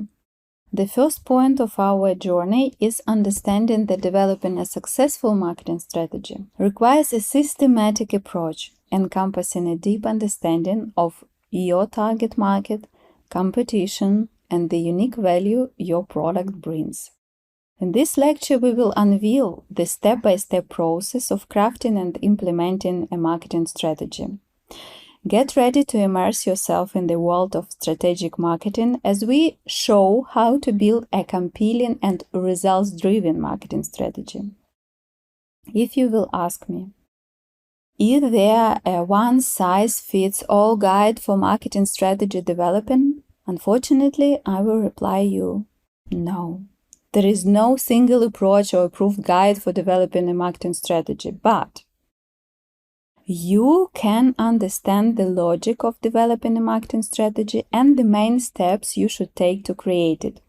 The first point of our journey is understanding that developing a successful marketing strategy requires a systematic approach encompassing a deep understanding of your target market, competition, and the unique value your product brings. In this lecture, we will unveil the step-by-step process of crafting and implementing a marketing strategy. Get ready to immerse yourself in the world of strategic marketing as we show how to build a compelling and results-driven marketing strategy. If you will ask me, is there a one-size-fits-all guide for marketing strategy development? Unfortunately, I will reply you, no. There is no single approach or approved guide for developing a marketing strategy, but you can understand the logic of developing a marketing strategy and the main steps you should take to create it.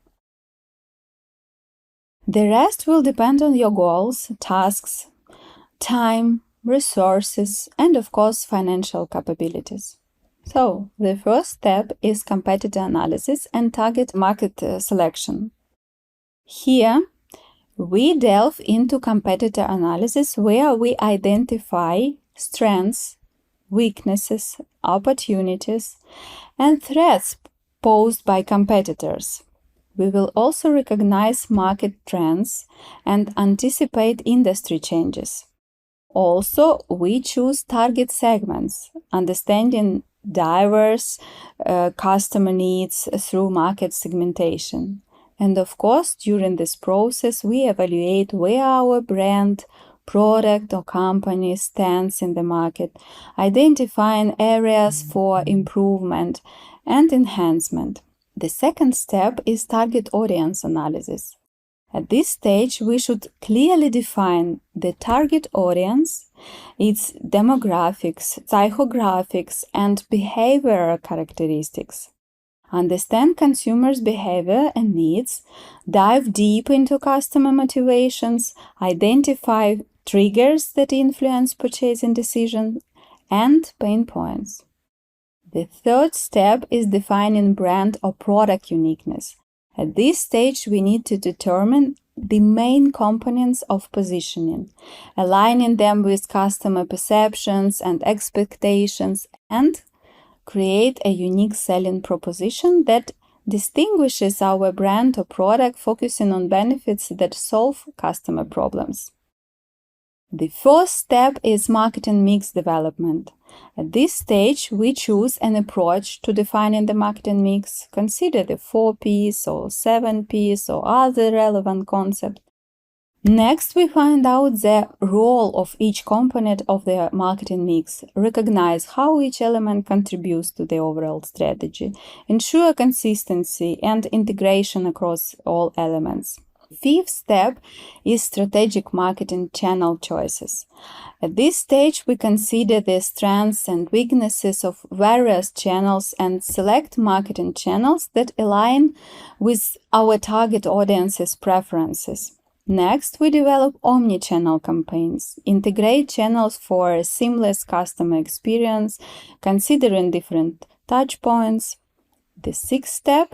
The rest will depend on your goals, tasks, time, resources, and of course, financial capabilities. So, the first step is competitor analysis and target market selection. Here, we delve into competitor analysis where we identify strengths, weaknesses, opportunities, and threats posed by competitors. We will also recognize market trends and anticipate industry changes. Also, we choose target segments, understanding diverse customer needs through market segmentation. And of course, during this process, we evaluate where our brand, product, or company stands in the market, identifying areas for improvement and enhancement. The second step is target audience analysis. At this stage, we should clearly define the target audience, its demographics, psychographics, and behavioral characteristics. Understand consumers' behavior and needs, dive deep into customer motivations, identify triggers that influence purchasing decisions, and pain points. The third step is defining brand or product uniqueness. At this stage, we need to determine the main components of positioning, aligning them with customer perceptions and expectations, and create a unique selling proposition that distinguishes our brand or product, focusing on benefits that solve customer problems. The fourth step is marketing mix development. At this stage, we choose an approach to defining the marketing mix, consider the 4 Ps or 7 Ps or other relevant concepts. Next, we find out the role of each component of the marketing mix, recognize how each element contributes to the overall strategy, ensure consistency and integration across all elements. Fifth step is strategic marketing channel choices. At this stage, we consider the strengths and weaknesses of various channels and select marketing channels that align with our target audience's preferences. Next, we develop omni-channel campaigns, integrate channels for a seamless customer experience, considering different touchpoints. The sixth step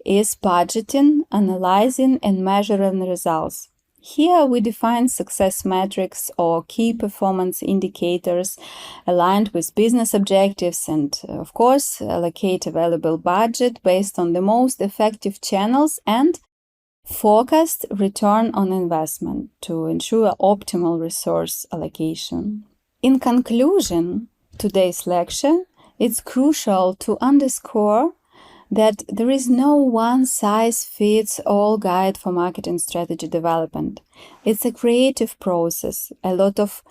is budgeting, analyzing, and measuring results. Here we define success metrics or key performance indicators aligned with business objectives and, of course, allocate available budget based on the most effective channels and forecast return on investment to ensure optimal resource allocation. In conclusion, today's lecture, it's crucial to underscore that there is no one-size-fits-all guide for marketing strategy development. It's a creative process, a lot of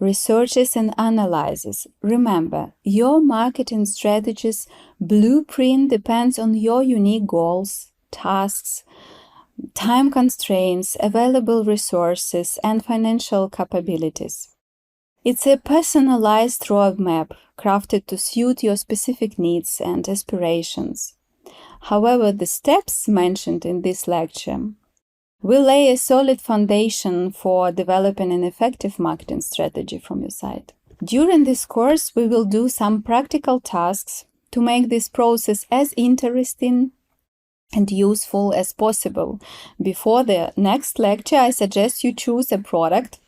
researches and analyses. Remember, your marketing strategy's blueprint depends on your unique goals, tasks, time constraints, available resources, and financial capabilities. It's a personalized roadmap crafted to suit your specific needs and aspirations. However, the steps mentioned in this lecture will lay a solid foundation for developing an effective marketing strategy from your side. During this course, we will do some practical tasks to make this process as interesting and useful as possible. Before the next lecture, I suggest you choose a product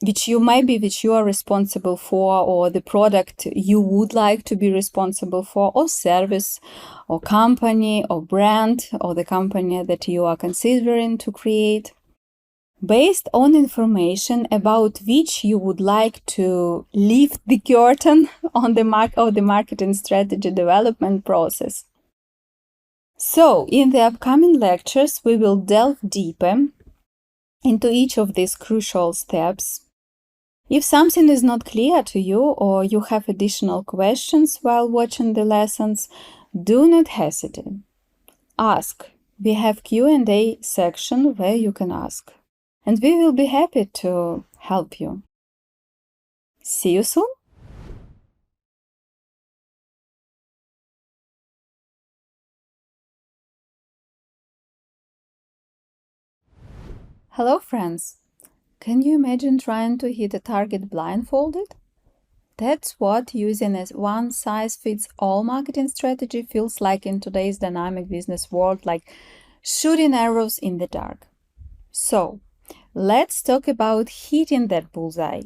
which you are responsible for, or the product you would like to be responsible for, or service, or company, or brand, or the company that you are considering to create. Based on information about which you would like to lift the curtain on the marketing strategy development process. So, in the upcoming lectures, we will delve deeper into each of these crucial steps. If something is not clear to you or you have additional questions while watching the lessons, do not hesitate. Ask. We have Q&A section where you can ask, and we will be happy to help you. See you soon! Hello friends! Can you imagine trying to hit a target blindfolded? That's what using a one-size-fits-all marketing strategy feels like in today's dynamic business world, like shooting arrows in the dark. So, let's talk about hitting that bullseye.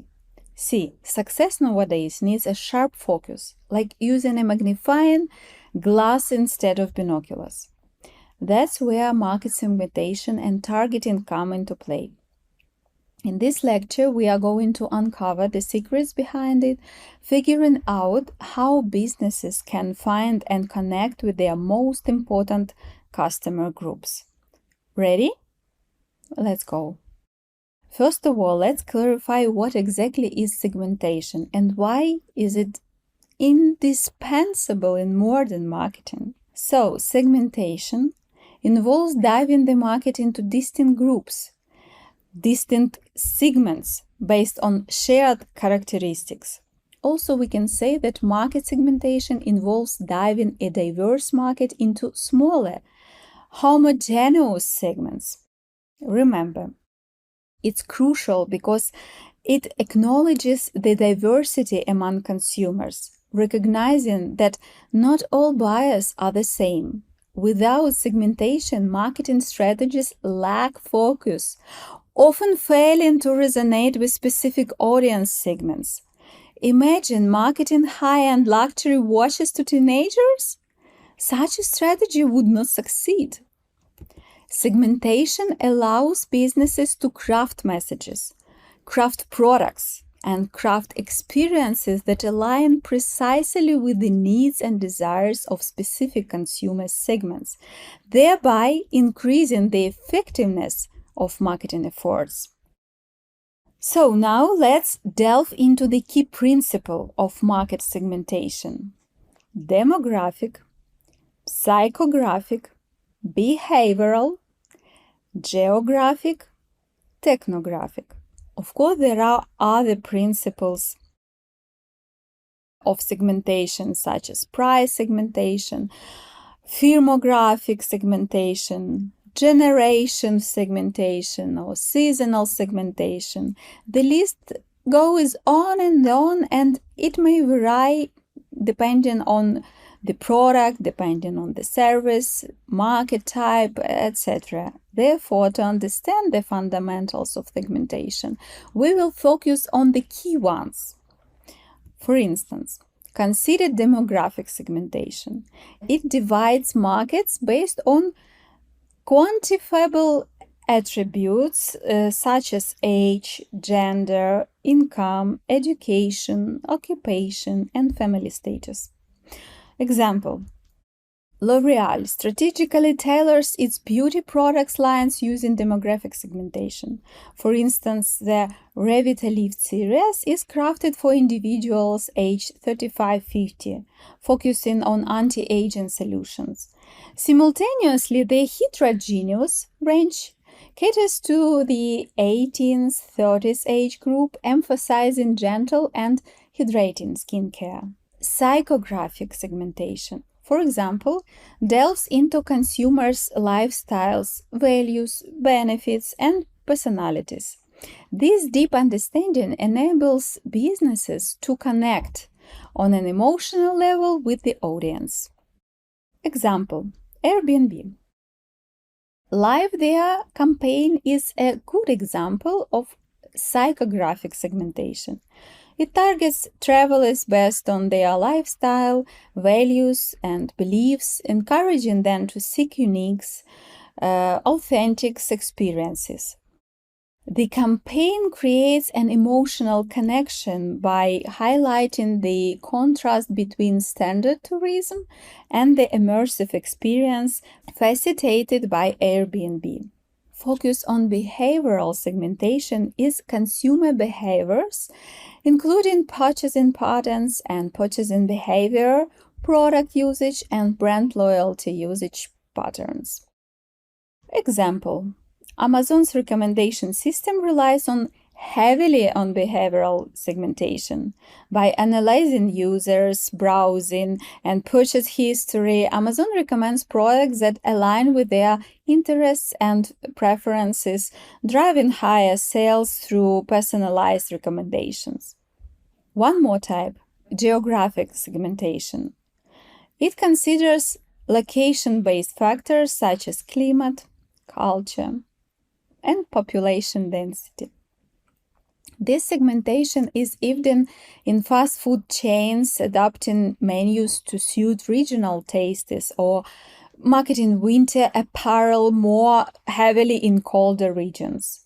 See, success nowadays needs a sharp focus, like using a magnifying glass instead of binoculars. That's where market segmentation and targeting come into play. In this lecture, we are going to uncover the secrets behind it, figuring out how businesses can find and connect with their most important customer groups. Ready? Let's go. First of all, let's clarify what exactly is segmentation and why is it indispensable in modern marketing. So, segmentation involves diving the market into distinct groups, distinct segments based on shared characteristics. Also, we can say that market segmentation involves diving a diverse market into smaller, homogeneous segments. Remember, it's crucial because it acknowledges the diversity among consumers, recognizing that not all buyers are the same. Without segmentation, marketing strategies lack focus, often failing to resonate with specific audience segments. Imagine marketing high-end luxury watches to teenagers? Such a strategy would not succeed. Segmentation allows businesses to craft messages, craft products, and craft experiences that align precisely with the needs and desires of specific consumer segments, thereby increasing the effectiveness of marketing efforts. So now let's delve into the key principle of market segmentation: demographic, psychographic, behavioral, geographic, technographic. Of course, there are other principles of segmentation, such as price segmentation, firmographic segmentation, generation segmentation, or seasonal segmentation. The list goes on, and it may vary depending on the product, depending on the service, market type, etc. Therefore, to understand the fundamentals of segmentation, we will focus on the key ones. For instance, consider demographic segmentation. It divides markets based on quantifiable attributes such as age, gender, income, education, occupation, and family status. Example: L'Oreal strategically tailors its beauty products lines using demographic segmentation. For instance, the Revitalift series is crafted for individuals aged 35-50, focusing on anti-aging solutions. Simultaneously, the Heterogeneous range caters to the 18s, 30s age group, emphasizing gentle and hydrating skincare. Psychographic segmentation, for example, delves into consumers' lifestyles, values, benefits, and personalities. This deep understanding enables businesses to connect on an emotional level with the audience. Example: Airbnb. Live There campaign is a good example of psychographic segmentation. It targets travelers based on their lifestyle, values, and beliefs, encouraging them to seek unique, authentic experiences. The campaign creates an emotional connection by highlighting the contrast between standard tourism and the immersive experience facilitated by Airbnb. Focus on behavioral segmentation is consumer behaviors, including purchasing patterns and purchasing behavior, product usage, and brand loyalty usage patterns. Example: Amazon's recommendation system relies heavily on behavioral segmentation. By analyzing users, browsing, and purchase history, Amazon recommends products that align with their interests and preferences, driving higher sales through personalized recommendations. One more type: geographic segmentation. It considers location-based factors such as climate, culture, and population density. This segmentation is evident in fast food chains adapting menus to suit regional tastes or marketing winter apparel more heavily in colder regions.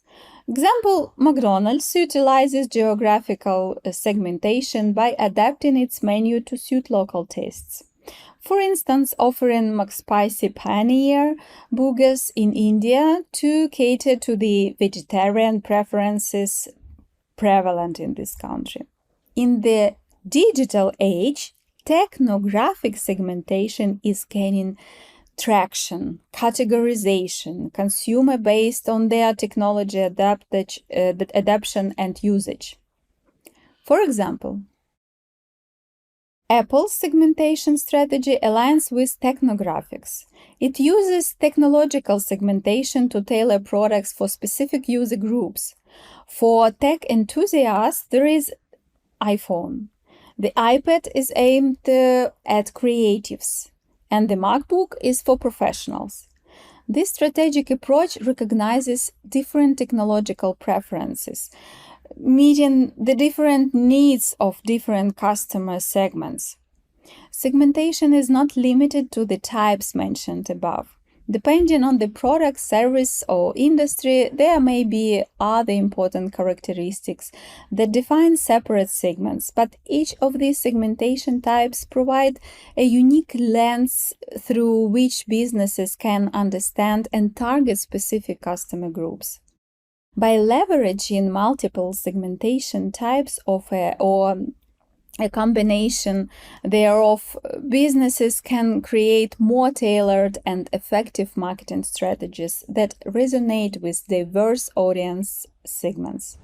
Example: McDonald's utilizes geographical segmentation by adapting its menu to suit local tastes. For instance, offering McSpicy Paneer burgers in India to cater to the vegetarian preferences prevalent in this country. In the digital age, technographic segmentation is gaining traction, categorization, consumer based on their technology adaptation and usage. For example, Apple's segmentation strategy aligns with technographics. It uses technological segmentation to tailor products for specific user groups. For tech enthusiasts, there is iPhone. The iPad is aimed at creatives, and the MacBook is for professionals. This strategic approach recognizes different technological preferences, meeting the different needs of different customer segments. Segmentation is not limited to the types mentioned above. Depending on the product, service, or industry, there may be other important characteristics that define separate segments, but each of these segmentation types provide a unique lens through which businesses can understand and target specific customer groups. By leveraging multiple segmentation types or a combination thereof, businesses can create more tailored and effective marketing strategies that resonate with diverse audience segments.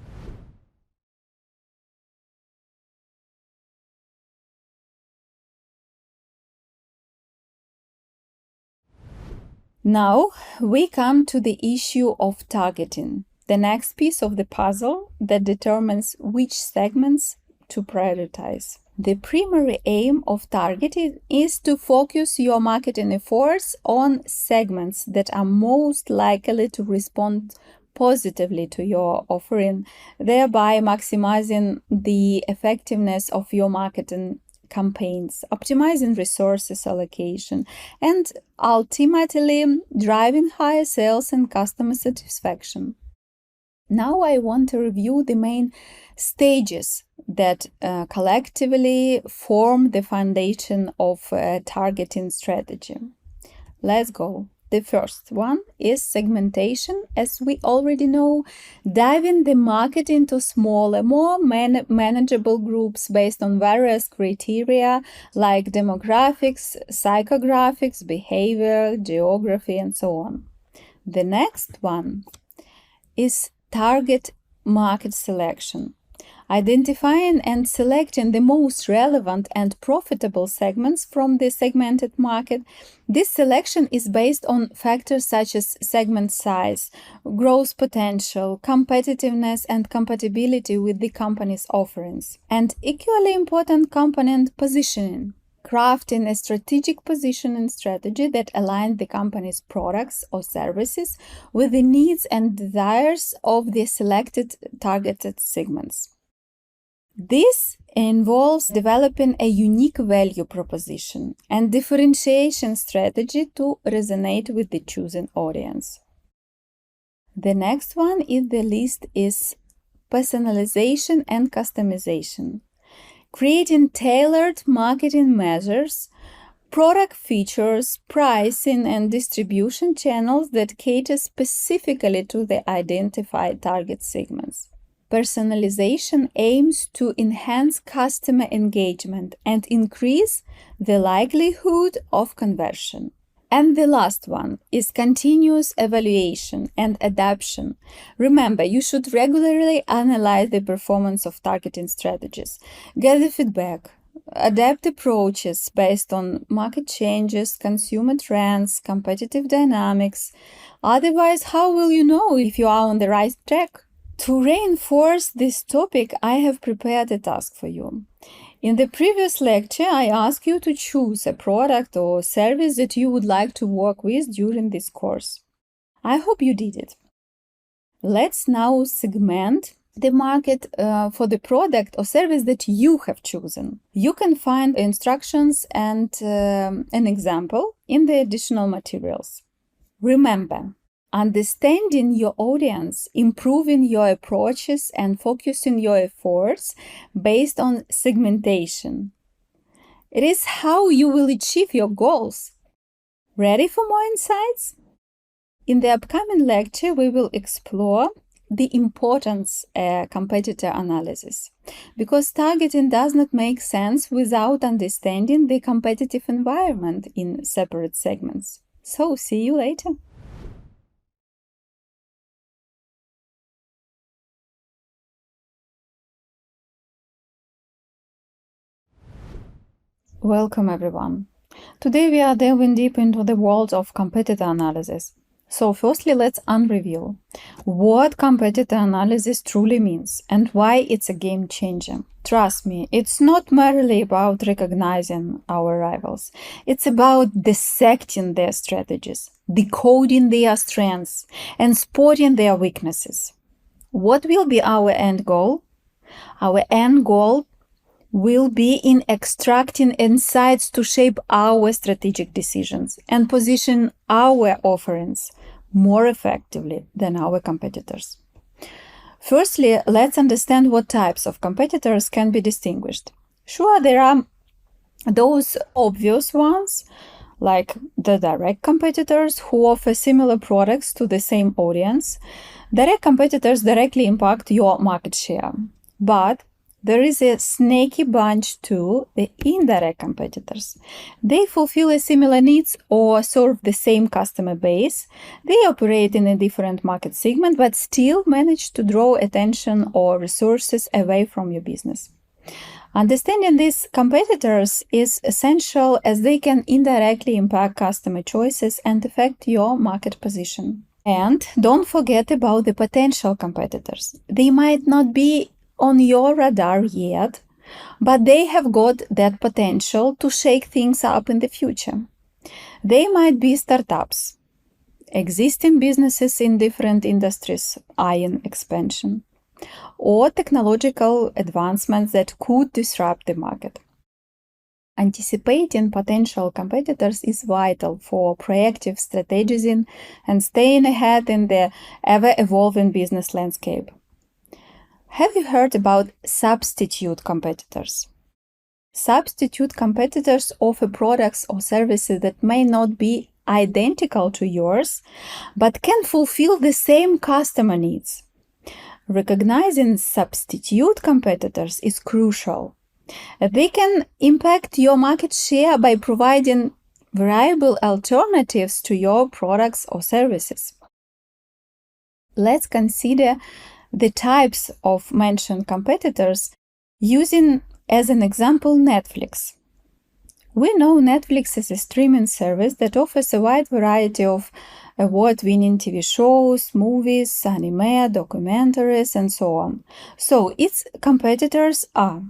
Now we come to the issue of targeting, the next piece of the puzzle that determines which segments to prioritize. The primary aim of targeting is to focus your marketing efforts on segments that are most likely to respond positively to your offering, thereby maximizing the effectiveness of your marketing campaigns, optimizing resources allocation, and ultimately driving higher sales and customer satisfaction. Now I want to review the main stages that collectively form the foundation of a targeting strategy. Let's go. The first one is segmentation. As we already know, diving the market into smaller, more manageable groups based on various criteria like demographics, psychographics, behavior, geography, and so on. The next one is target market selection. Identifying and selecting the most relevant and profitable segments from the segmented market. This selection is based on factors such as segment size, growth potential, competitiveness, and compatibility with the company's offerings. And equally important component, positioning. Crafting a strategic positioning strategy that aligns the company's products or services with the needs and desires of the selected targeted segments. This involves developing a unique value proposition and differentiation strategy to resonate with the chosen audience. The next one in the list is personalization and customization. Creating tailored marketing measures, product features, pricing, and distribution channels that cater specifically to the identified target segments. Personalization aims to enhance customer engagement and increase the likelihood of conversion. And the last one is continuous evaluation and adaptation. Remember, you should regularly analyze the performance of targeting strategies, gather feedback, adapt approaches based on market changes, consumer trends, competitive dynamics. Otherwise, how will you know if you are on the right track? To reinforce this topic, I have prepared a task for you. In the previous lecture, I asked you to choose a product or service that you would like to work with during this course. I hope you did it. Let's now segment the market for the product or service that you have chosen. You can find instructions and an example in the additional materials. Remember, understanding your audience, improving your approaches, and focusing your efforts based on segmentation. It is how you will achieve your goals. Ready for more insights? In the upcoming lecture, we will explore the importance of competitor analysis, because targeting does not make sense without understanding the competitive environment in separate segments. So, see you later. Welcome everyone. Today we are delving deep into the world of competitor analysis. So firstly, let's unreveal what competitor analysis truly means and why it's a game changer. Trust me, it's not merely about recognizing our rivals. It's about dissecting their strategies, decoding their strengths, and spotting their weaknesses. What will be our end goal? Our end goal will be in extracting insights to shape our strategic decisions and position our offerings more effectively than our competitors. Firstly, let's understand what types of competitors can be distinguished. Sure, there are those obvious ones, like the direct competitors who offer similar products to the same audience. Direct competitors directly impact your market share. But there is a snaky bunch too, the indirect competitors. They fulfill similar needs or serve the same customer base. They operate in a different market segment, but still manage to draw attention or resources away from your business. Understanding these competitors is essential, as they can indirectly impact customer choices and affect your market position. And don't forget about the potential competitors. They might not be on your radar yet, but they have got that potential to shake things up in the future. They might be startups, existing businesses in different industries eyeing expansion, or technological advancements that could disrupt the market. Anticipating potential competitors is vital for proactive strategizing and staying ahead in the ever-evolving business landscape. Have you heard about substitute competitors? Substitute competitors offer products or services that may not be identical to yours, but can fulfill the same customer needs. Recognizing substitute competitors is crucial. They can impact your market share by providing viable alternatives to your products or services. Let's consider the types of mentioned competitors using as an example Netflix. We know Netflix is a streaming service that offers a wide variety of award-winning TV shows, movies, anime, documentaries, and so on. So its competitors are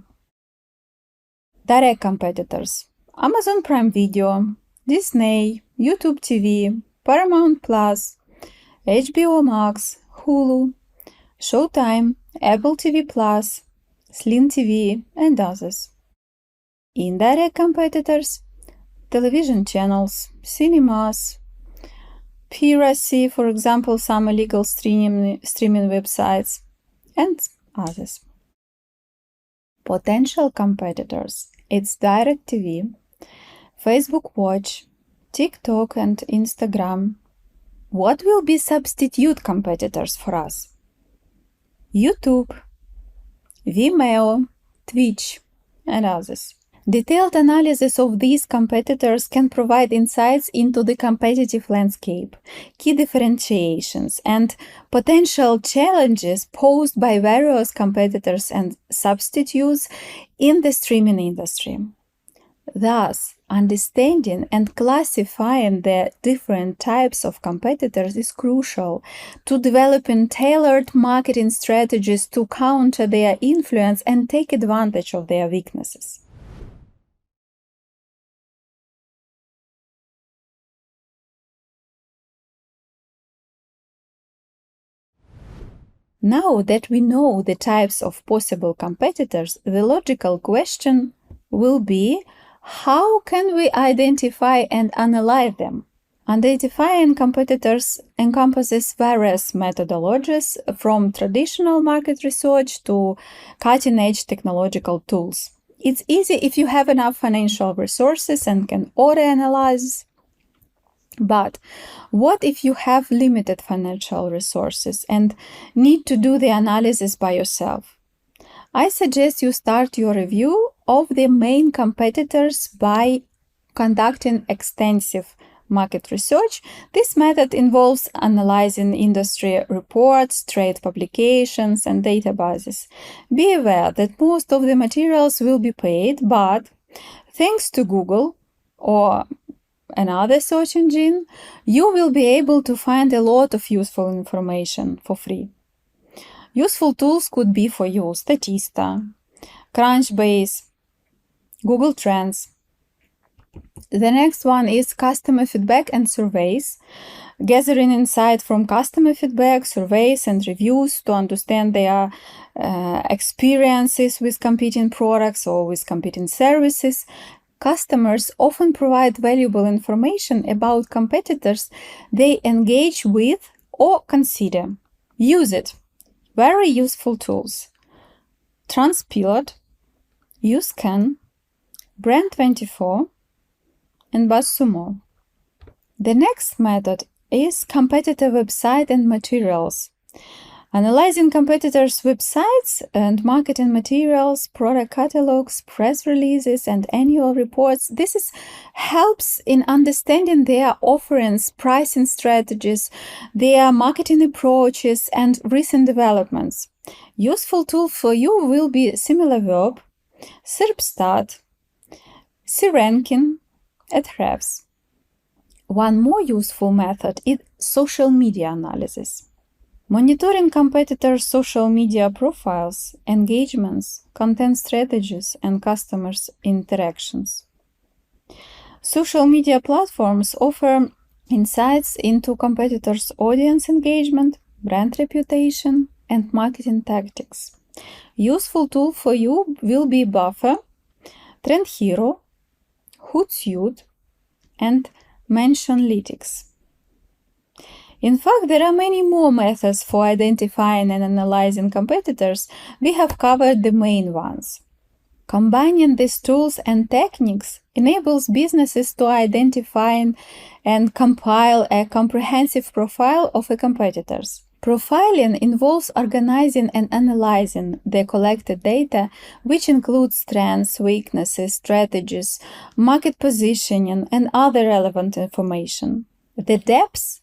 direct competitors: Amazon Prime Video, Disney, YouTube TV, Paramount Plus, HBO Max, Hulu, Showtime, Apple TV Plus, Sling TV, and others. Indirect competitors: television channels, cinemas, piracy, for example, some illegal streaming websites, and others. Potential competitors: it's DirecTV, Facebook Watch, TikTok, and Instagram. What will be substitute competitors for us? YouTube, Vimeo, Twitch, and others. Detailed analysis of these competitors can provide insights into the competitive landscape, key differentiations, and potential challenges posed by various competitors and substitutes in the streaming industry. Thus, understanding and classifying the different types of competitors is crucial to developing tailored marketing strategies to counter their influence and take advantage of their weaknesses. Now that we know the types of possible competitors, the logical question will be: how can we identify and analyze them? Identifying competitors encompasses various methodologies, from traditional market research to cutting-edge technological tools. It's easy if you have enough financial resources and can auto-analyze. But what if you have limited financial resources and need to do the analysis by yourself? I suggest you start your review of the main competitors by conducting extensive market research. This method involves analyzing industry reports, trade publications, and databases. Be aware that most of the materials will be paid, but thanks to Google or another search engine, you will be able to find a lot of useful information for free. Useful tools could be for you Statista, Crunchbase, Google Trends. The next one is customer feedback and surveys. Gathering insight from customer feedback, surveys, and reviews to understand their experiences with competing products or with competing services. Customers often provide valuable information about competitors they engage with or consider. Use it. Very useful tools: Transpilot, UScan, Brand24, and BuzzSumo. The next method is competitor website and materials. Analyzing competitors' websites and marketing materials, product catalogs, press releases, and annual reports. This helps in understanding their offerings, pricing strategies, their marketing approaches, and recent developments. Useful tool for you will be SimilarWeb, SERPstat, C-Ranking, and Hrefs. One more useful method is social media analysis. Monitoring competitors' social media profiles, engagements, content strategies, and customers' interactions. Social media platforms offer insights into competitors' audience engagement, brand reputation, and marketing tactics. Useful tool for you will be Buffer, Trend Hero, Hootsuite, and Mentionlytics. In fact, there are many more methods for identifying and analyzing competitors. We have covered the main ones. Combining these tools and techniques enables businesses to identify and compile a comprehensive profile of the competitors. Profiling involves organizing and analyzing the collected data, which includes strengths, weaknesses, strategies, market positioning, and other relevant information. The depth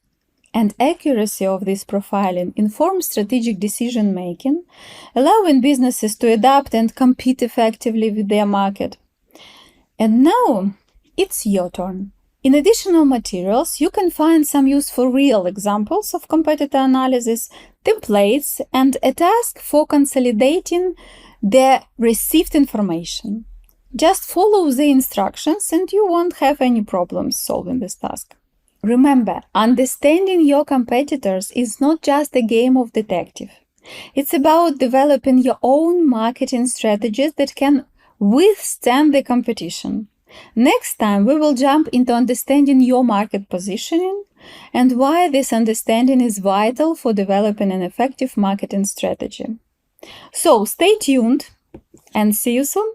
and accuracy of this profiling informs strategic decision-making, allowing businesses to adapt and compete effectively with their market. And now, it's your turn. In additional materials, you can find some useful real examples of competitor analysis, templates, and a task for consolidating the received information. Just follow the instructions and you won't have any problems solving this task. Remember, understanding your competitors is not just a game of detective. It's about developing your own marketing strategies that can withstand the competition. Next time, we will jump into understanding your market positioning and why this understanding is vital for developing an effective marketing strategy. So, stay tuned and see you soon!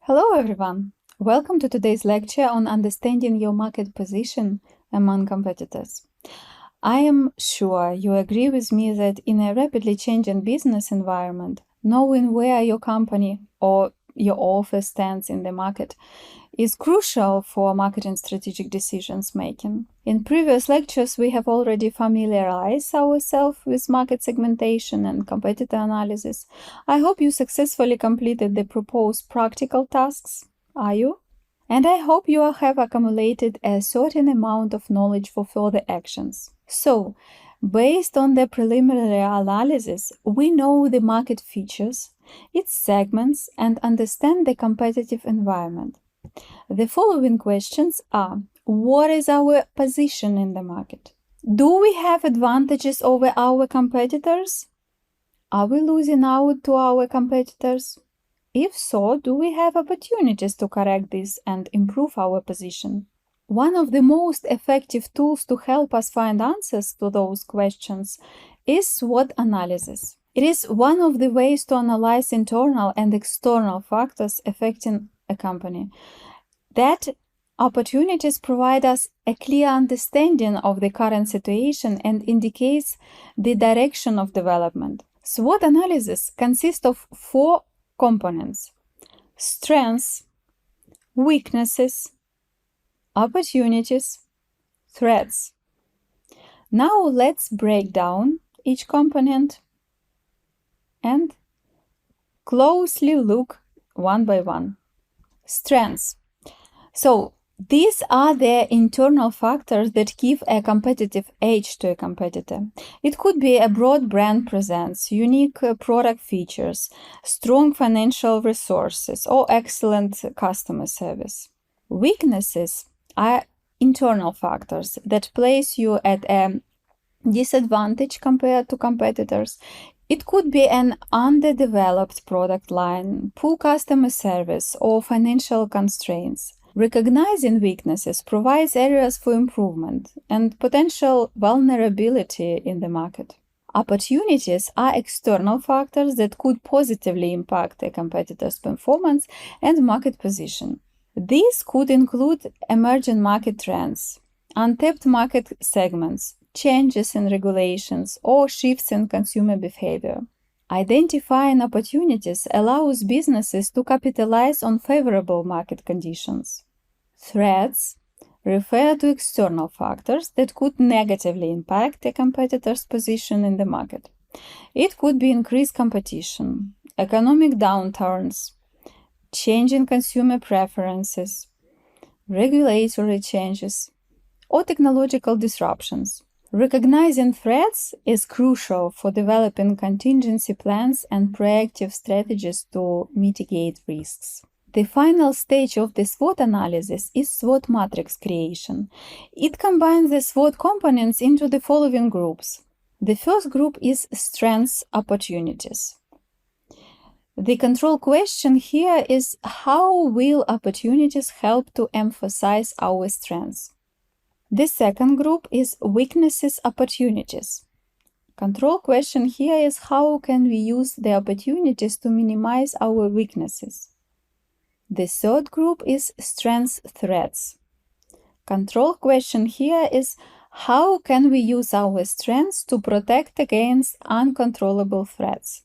Hello everyone! Welcome to today's lecture on understanding your market position among competitors. I am sure you agree with me that in a rapidly changing business environment, knowing where your company or your offer stands in the market is crucial for marketing strategic decisions making. In previous lectures, we have already familiarized ourselves with market segmentation and competitor analysis. I hope you successfully completed the proposed practical tasks. Are you? And I hope you have accumulated a certain amount of knowledge for further actions. So, based on the preliminary analysis, we know the market features, its segments, and understand the competitive environment. The following questions are: what is our position in the market? Do we have advantages over our competitors? Are we losing out to our competitors? If so, do we have opportunities to correct this and improve our position? One of the most effective tools to help us find answers to those questions is SWOT analysis. It is one of the ways to analyze internal and external factors affecting a company. That opportunities provide us a clear understanding of the current situation and indicates the direction of development. SWOT analysis consists of 4 components: strengths, weaknesses, opportunities, threats. Now let's break down each component and closely look one by one. Strengths. So, these are the internal factors that give a competitive edge to a competitor. It could be a broad brand presence, unique product features, strong financial resources, or excellent customer service. Weaknesses are internal factors that place you at a disadvantage compared to competitors. It could be an underdeveloped product line, poor customer service, or financial constraints. Recognizing weaknesses provides areas for improvement and potential vulnerability in the market. Opportunities are external factors that could positively impact a competitor's performance and market position. These could include emerging market trends, untapped market segments, changes in regulations, or shifts in consumer behavior. Identifying opportunities allows businesses to capitalize on favorable market conditions. Threats refer to external factors that could negatively impact a competitor's position in the market. It could be increased competition, economic downturns, changing consumer preferences, regulatory changes, or technological disruptions. Recognizing threats is crucial for developing contingency plans and proactive strategies to mitigate risks. The final stage of the SWOT analysis is SWOT matrix creation. It combines the SWOT components into the following groups. The first group is strengths opportunities. The control question here is: how will opportunities help to emphasize our strengths? The second group is weaknesses, opportunities. Control question here is how can we use the opportunities to minimize our weaknesses. The third group is strengths, threats. Control question here is how can we use our strengths to protect against uncontrollable threats.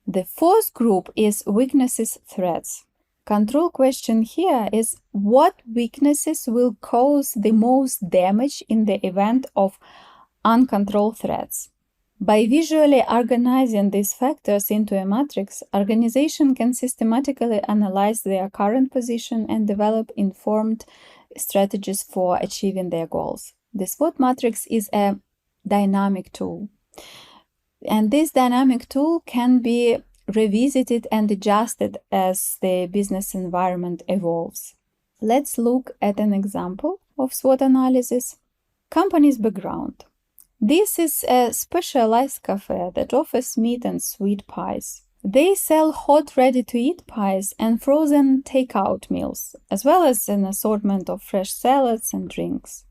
The fourth group is weaknesses, threats. Control question here is what weaknesses will cause the most damage in the event of uncontrolled threats. By visually organizing these factors into a matrix, organization can systematically analyze their current position and develop informed strategies for achieving their goals. The SWOT matrix is a dynamic tool, and this dynamic tool can be revisited and adjusted as the business environment evolves. Let's look at an example of SWOT analysis. Company's background. This is a specialized cafe that offers meat and sweet pies. They sell hot ready-to-eat pies and frozen takeout meals, as well as an assortment of fresh salads and drinks.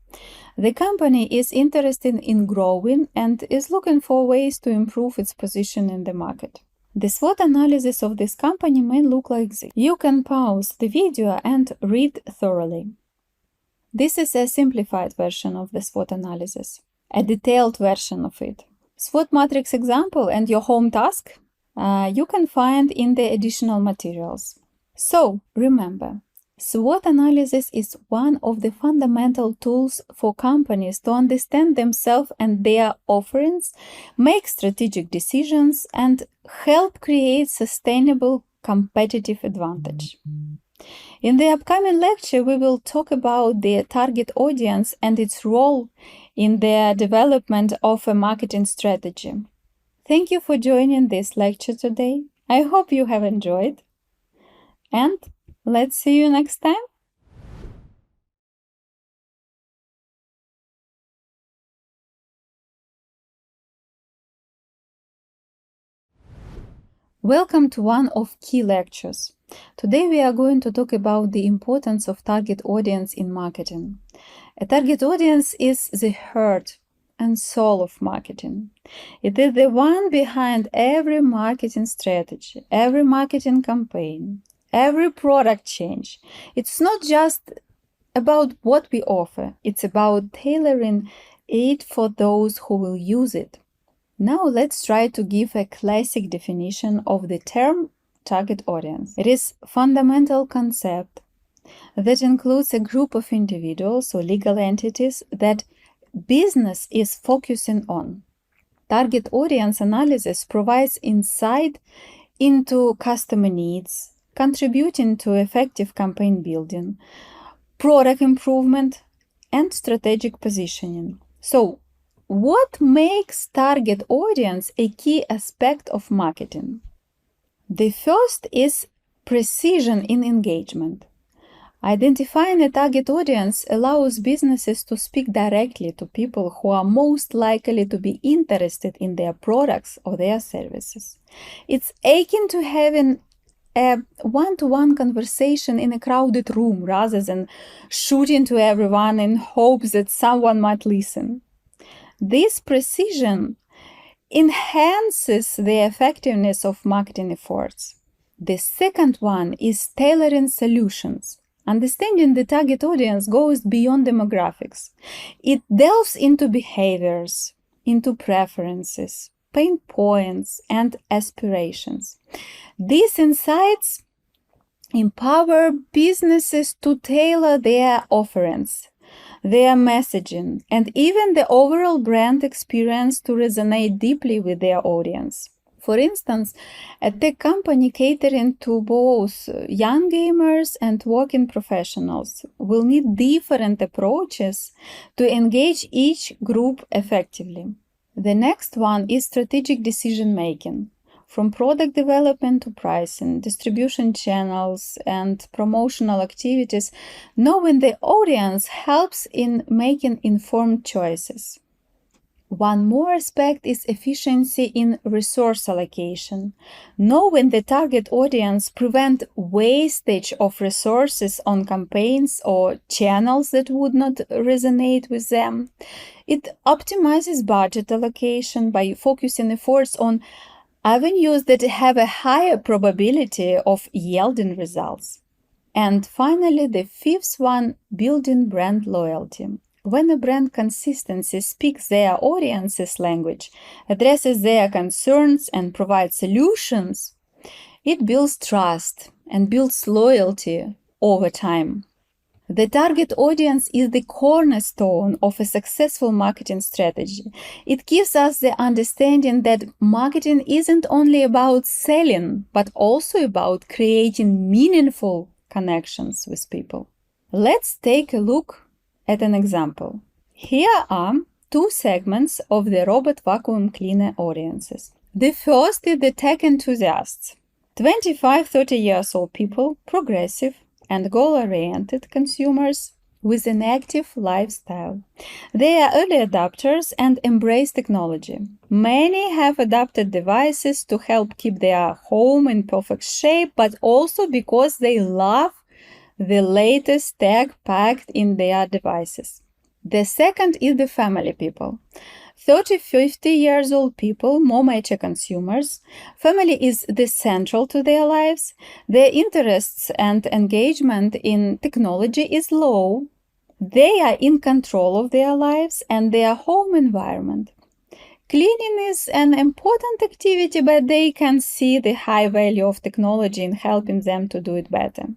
The company is interested in growing and is looking for ways to improve its position in the market. The SWOT analysis of this company may look like this. You can pause the video and read thoroughly. This is a simplified version of the SWOT analysis, a detailed version of it. SWOT matrix example and your home task you can find in the additional materials. So, remember, SWOT analysis is one of the fundamental tools for companies to understand themselves and their offerings, make strategic decisions, and help create sustainable competitive advantage. In the upcoming lecture, we will talk about the target audience and its role in the development of a marketing strategy. Thank you for joining this lecture today. I hope you have enjoyed, and let's see you next time. Welcome to one of key lectures. Today we are going to talk about the importance of target audience in marketing. A target audience is the heart and soul of marketing. It is the one behind every marketing strategy, every marketing campaign, every product change. It's not just about what we offer, it's about tailoring it for those who will use it. Now let's try to give a classic definition of the term target audience. It is a fundamental concept that includes a group of individuals or legal entities that business is focusing on. Target audience analysis provides insight into customer needs, contributing to effective campaign building, product improvement, and strategic positioning. So, what makes target audience a key aspect of marketing? The first is precision in engagement. Identifying a target audience allows businesses to speak directly to people who are most likely to be interested in their products or their services. It's akin to having a one-to-one conversation in a crowded room rather than shooting to everyone in hopes that someone might listen. This precision enhances the effectiveness of marketing efforts. The second one is tailoring solutions. Understanding the target audience goes beyond demographics. It delves into behaviors, into preferences, pain points, and aspirations. These insights empower businesses to tailor their offerings, their messaging, and even the overall brand experience to resonate deeply with their audience. For instance, a tech company catering to both young gamers and working professionals will need different approaches to engage each group effectively. The next one is strategic decision-making. From product development to pricing, distribution channels, and promotional activities, knowing the audience helps in making informed choices. One more aspect is efficiency in resource allocation. Knowing the target audience prevents wastage of resources on campaigns or channels that would not resonate with them. It optimizes budget allocation by focusing efforts on avenues that have a higher probability of yielding results. And finally, the fifth one, building brand loyalty. When a brand consistently speaks their audience's language, addresses their concerns, and provides solutions, it builds trust and builds loyalty over time. The target audience is the cornerstone of a successful marketing strategy. It gives us the understanding that marketing isn't only about selling, but also about creating meaningful connections with people. Let's take a look at an example. Here are two segments of the robot vacuum cleaner audiences. The first is the tech enthusiasts, 25-30 years old people, progressive and goal-oriented consumers with an active lifestyle. They are early adopters and embrace technology. Many have adapted devices to help keep their home in perfect shape, but also because they love the latest tech packed in their devices. The second is the family people. 30-50 years old people, more mature consumers. Family is the central to their lives. Their interests and engagement in technology is low. They are in control of their lives and their home environment. Cleaning is an important activity, but they can see the high value of technology in helping them to do it better.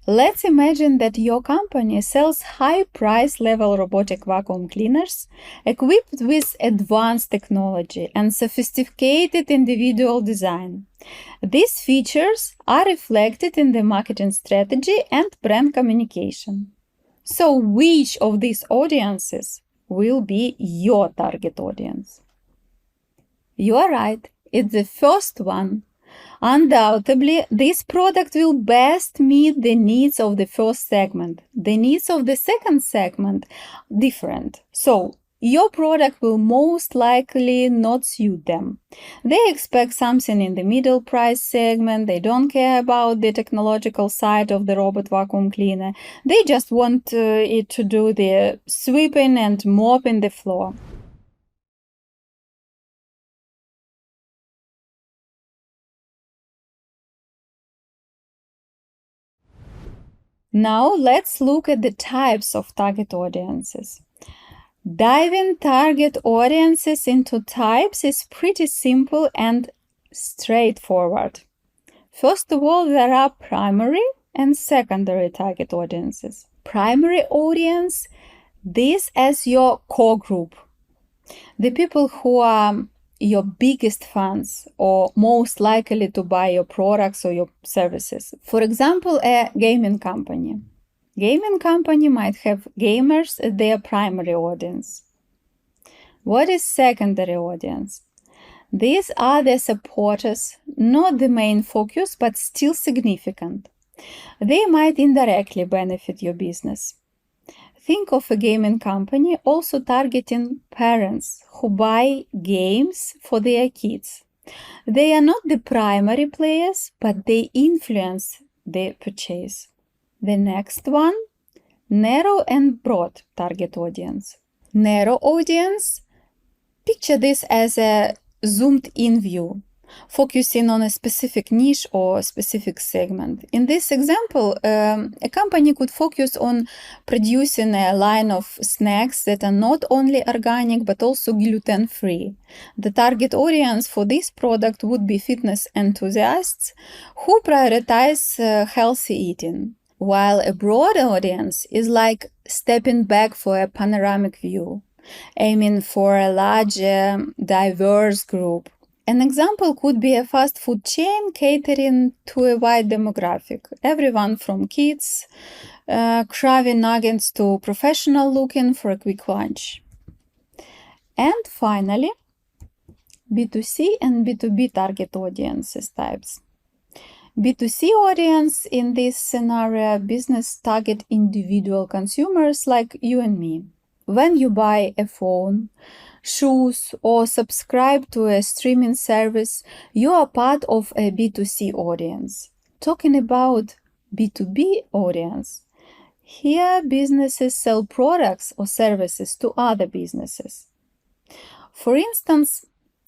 Let's imagine that your company sells high price level robotic vacuum cleaners equipped with advanced technology and sophisticated individual design. These features are reflected in the marketing strategy and brand communication. So, which of these audiences will be your target audience? You are right, it's the first one. Undoubtedly, this product will best meet the needs of the first segment. The needs of the second segment different. So, your product will most likely not suit them. They expect something in the middle price segment. They don't care about the technological side of the robot vacuum cleaner. They just want it to do the sweeping and mopping the floor. Now let's look at the types of target audiences. Diving target audiences into types is pretty simple and straightforward. First of all, there are primary and secondary target audiences. Primary audience, this as your core group. The people who are your biggest fans or most likely to buy your products or your services. For example, a gaming company. Gaming company might have gamers as their primary audience. What is secondary audience? These are the supporters, not the main focus, but still significant. They might indirectly benefit your business. Think of a gaming company also targeting parents who buy games for their kids. They are not the primary players, but they influence the purchase. The next one, narrow and broad target audience. Narrow audience, picture this as a zoomed-in view, focusing on a specific niche or specific segment. In this example, a company could focus on producing a line of snacks that are not only organic but also gluten-free. The target audience for this product would be fitness enthusiasts who prioritize healthy eating, while a broad audience is like stepping back for a panoramic view, aiming for a larger, diverse group. An example could be a fast food chain catering to a wide demographic, everyone from kids craving nuggets to professional looking for a quick lunch. And finally, B2C and B2B target audiences types. B2C audience in this scenario, business target individual consumers like you and me. When you buy a phone, shoes, or subscribe to a streaming service, you are part of a B2C audience. Talking about B2B audience, here businesses sell products or services to other businesses. For instance,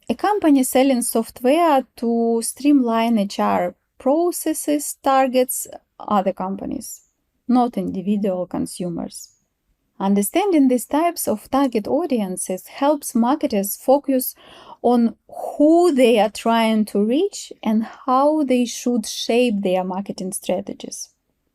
a company selling software to streamline HR processes targets other companies, not individual consumers. Understanding these types of target audiences helps marketers focus on who they are trying to reach and how they should shape their marketing strategies.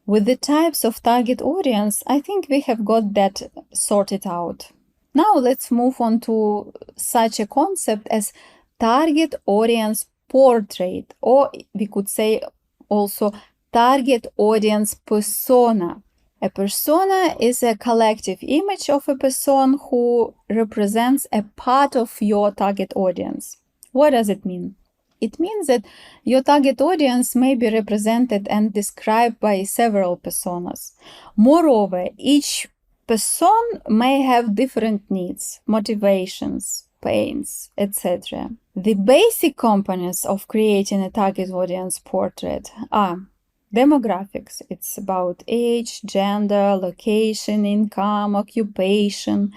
With the types of target audience, I think we have got that sorted out. Now let's move on to such a concept as target audience portrait, or we could say also target audience persona. A persona is a collective image of a person who represents a part of your target audience. What does it mean? It means that your target audience may be represented and described by several personas. Moreover, each person may have different needs, motivations, pains, etc. The basic components of creating a target audience portrait are demographics. It's about age, gender, location, income, occupation.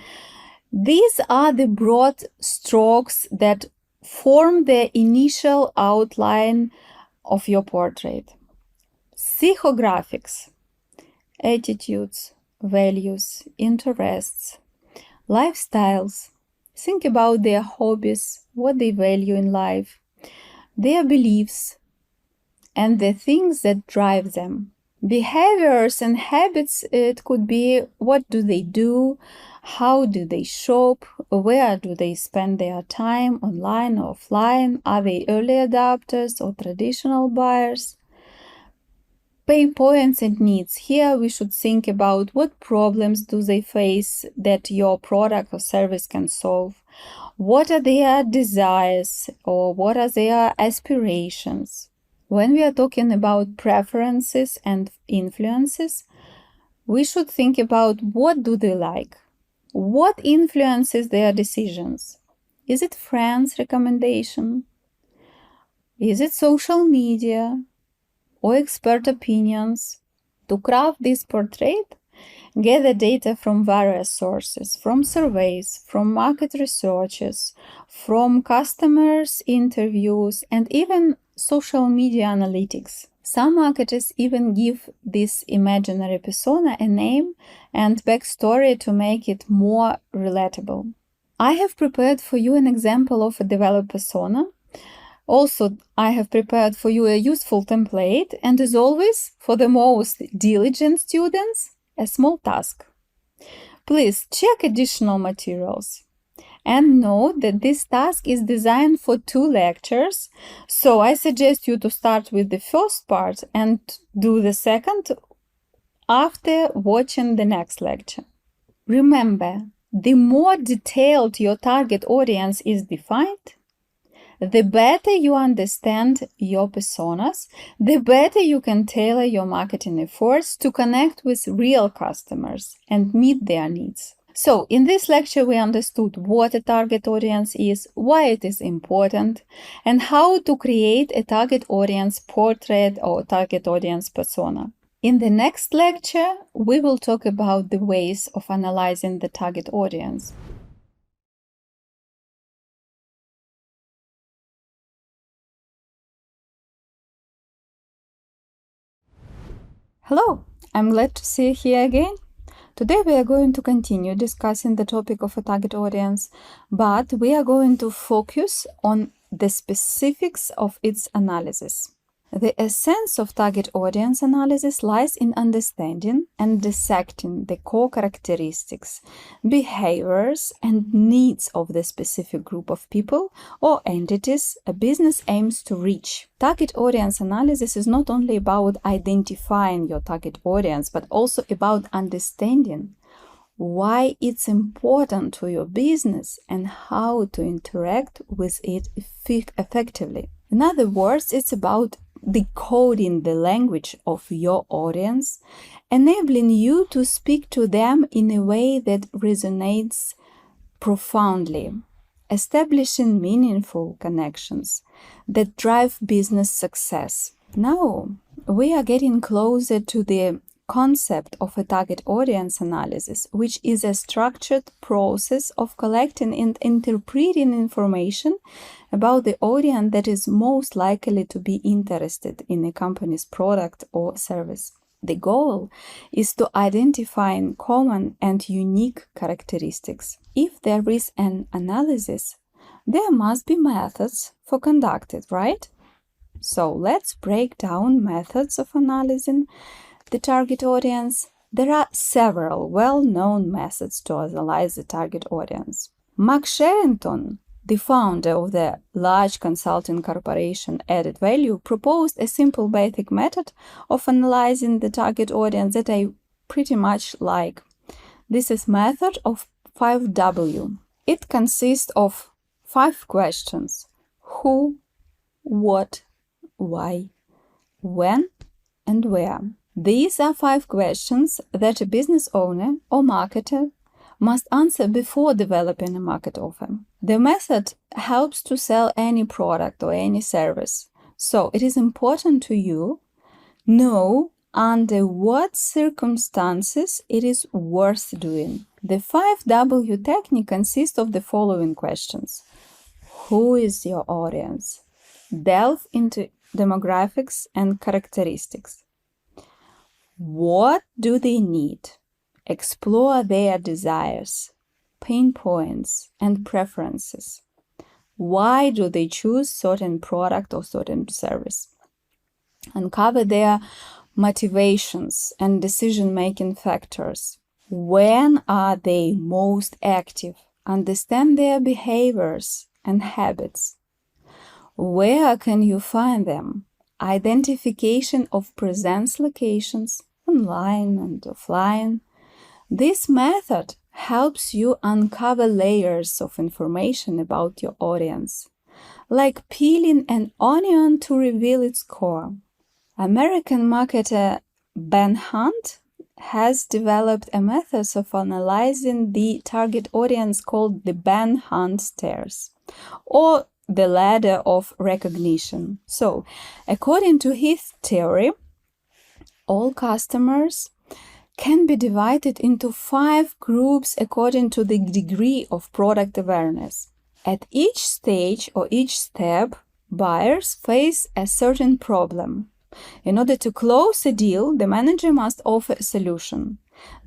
These are the broad strokes that form the initial outline of your portrait. Psychographics, attitudes, values, interests, lifestyles. Think about their hobbies, what they value in life, their beliefs, and the things that drive them. Behaviors and habits, it could be what do they do, how do they shop, where do they spend their time, online or offline, are they early adopters or traditional buyers. Pain points and needs. Here we should think about what problems do they face that your product or service can solve. What are their desires or what are their aspirations? When we are talking about preferences and influences, we should think about what do they like? What influences their decisions? Is it friends' recommendation? Is it social media or expert opinions? To craft this portrait, gather data from various sources, from surveys, from market researches, from customers' interviews, and even social media analytics. Some marketers even give this imaginary persona a name and backstory to make it more relatable. I have prepared for you an example of a developed persona. Also, I have prepared for you a useful template, and as always, for the most diligent students, a small task. Please check additional materials. And note that this task is designed for 2 lectures, so I suggest you to start with the first part and do the second after watching the next lecture. Remember, the more detailed your target audience is defined, the better you understand your personas, the better you can tailor your marketing efforts to connect with real customers and meet their needs. So, in this lecture, we understood what a target audience is, why it is important, and how to create a target audience portrait or target audience persona. In the next lecture, we will talk about the ways of analyzing the target audience. Hello, I'm glad to see you here again. Today we are going to continue discussing the topic of a target audience, but we are going to focus on the specifics of its analysis. The essence of target audience analysis lies in understanding and dissecting the core characteristics, behaviors, and needs of the specific group of people or entities a business aims to reach. Target audience analysis is not only about identifying your target audience, but also about understanding why it's important to your business and how to interact with it effectively. In other words, it's about decoding the language of your audience, enabling you to speak to them in a way that resonates profoundly, establishing meaningful connections that drive business success. Now, we are getting closer to the concept of a target audience analysis, which is a structured process of collecting and interpreting information about the audience that is most likely to be interested in a company's product or service. The goal is to identify common and unique characteristics. If there is an analysis, there must be methods for conducting, right? So let's break down methods of analyzing the target audience. There are several well-known methods to analyze the target audience. Mark Sherrington, the founder of the large consulting corporation Added Value, proposed a simple basic method of analyzing the target audience that I pretty much like. This is method of 5W. It consists of 5 questions: who, what, why, when, and where. These are 5 questions that a business owner or marketer must answer before developing a market offer. The method helps to sell any product or any service, so it is important to you know under what circumstances it is worth doing. The 5W technique consists of the following questions: who is your audience? Delve into demographics and characteristics. What do they need? Explore their desires, pain points, and preferences. Why do they choose certain product or certain service? Uncover their motivations and decision-making factors. When are they most active? Understand their behaviors and habits. Where can you find them? Identification of presence locations, online and offline. This method helps you uncover layers of information about your audience, like peeling an onion to reveal its core. American marketer Ben Hunt has developed a method of analyzing the target audience called the Ben Hunt stairs, or the ladder of recognition. So, according to his theory, all customers can be divided into 5 groups according to the degree of product awareness. At each stage or each step, buyers face a certain problem. In order to close a deal, the manager must offer a solution.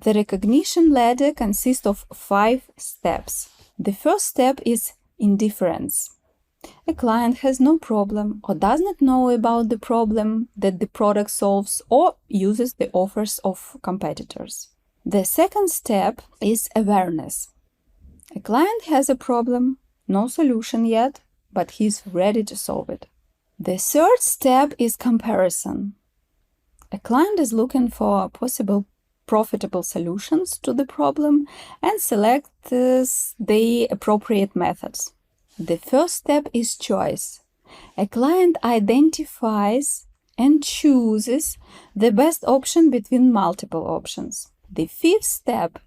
The recognition ladder consists of 5 steps. The first step is indifference. A client has no problem or does not know about the problem that the product solves or uses the offers of competitors. The second step is awareness. A client has a problem, no solution yet, but he's ready to solve it. The third step is comparison. A client is looking for possible profitable solutions to the problem and selects the appropriate methods. The first step is choice. A client identifies and chooses the best option between multiple options. The fifth step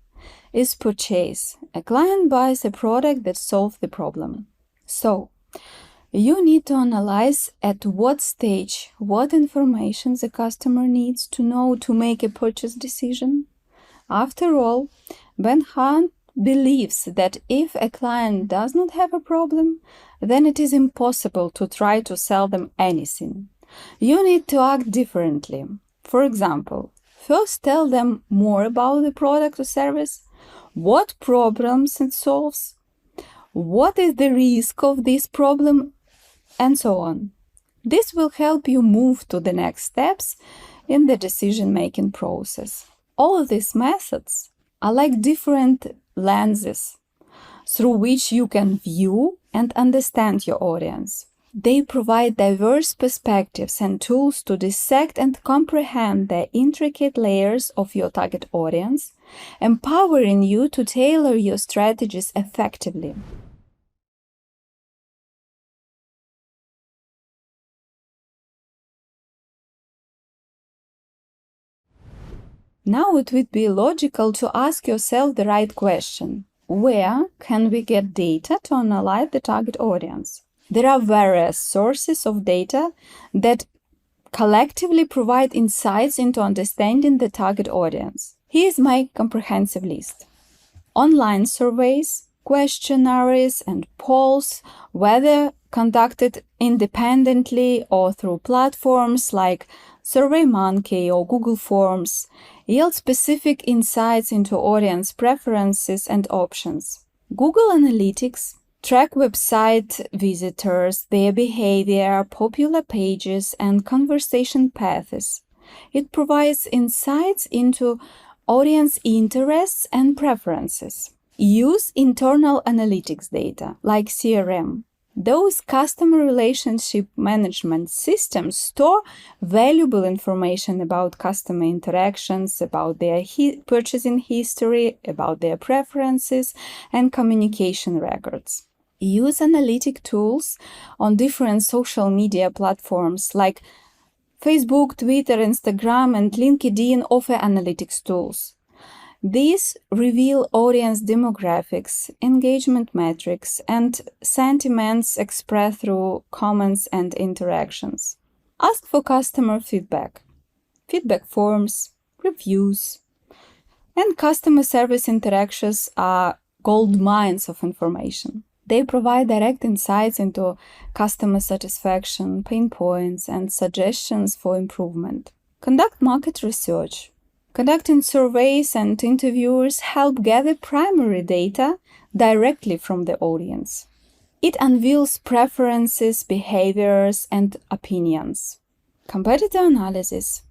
is purchase. A client buys a product that solves the problem. So, you need to analyze at what stage, what information the customer needs to know to make a purchase decision. After all, Ben Hunt believes that if a client does not have a problem, then it is impossible to try to sell them anything. You need to act differently. For example, first tell them more about the product or service, what problems it solves, what is the risk of this problem, and so on. This will help you move to the next steps in the decision-making process. All of these methods are like different lenses through which you can view and understand your audience. They provide diverse perspectives and tools to dissect and comprehend the intricate layers of your target audience, empowering you to tailor your strategies effectively. Now it would be logical to ask yourself the right question. Where can we get data to analyze the target audience? There are various sources of data that collectively provide insights into understanding the target audience. Here's my comprehensive list. Online surveys, questionnaires, and polls, whether conducted independently or through platforms like SurveyMonkey or Google Forms, yield specific insights into audience preferences and options. Google Analytics track website visitors, their behavior, popular pages, and conversation paths. It provides insights into audience interests and preferences. Use internal analytics data, like CRM. Those customer relationship management systems store valuable information about customer interactions, about their purchasing history, about their preferences, and communication records. Use analytic tools on different social media platforms like Facebook, Twitter, Instagram, and LinkedIn offer analytics tools. These reveal audience demographics, engagement metrics, and sentiments expressed through comments and interactions. Ask for customer feedback. Feedback forms, reviews, and customer service interactions are gold mines of information. They provide direct insights into customer satisfaction, pain points, and suggestions for improvement. Conduct market research. Conducting surveys and interviews help gather primary data directly from the audience. It unveils preferences, behaviors, and opinions. Competitor analysis.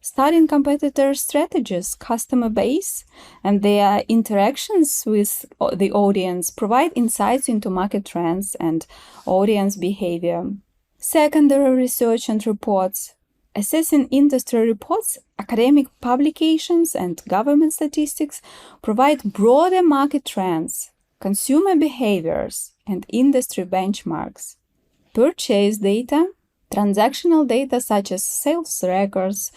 Studying competitor strategies, customer base, and their interactions with the audience provide insights into market trends and audience behavior. Secondary research and reports. Assessing industry reports, academic publications, and government statistics provide broader market trends, consumer behaviors, and industry benchmarks. Purchase data, transactional data such as sales records,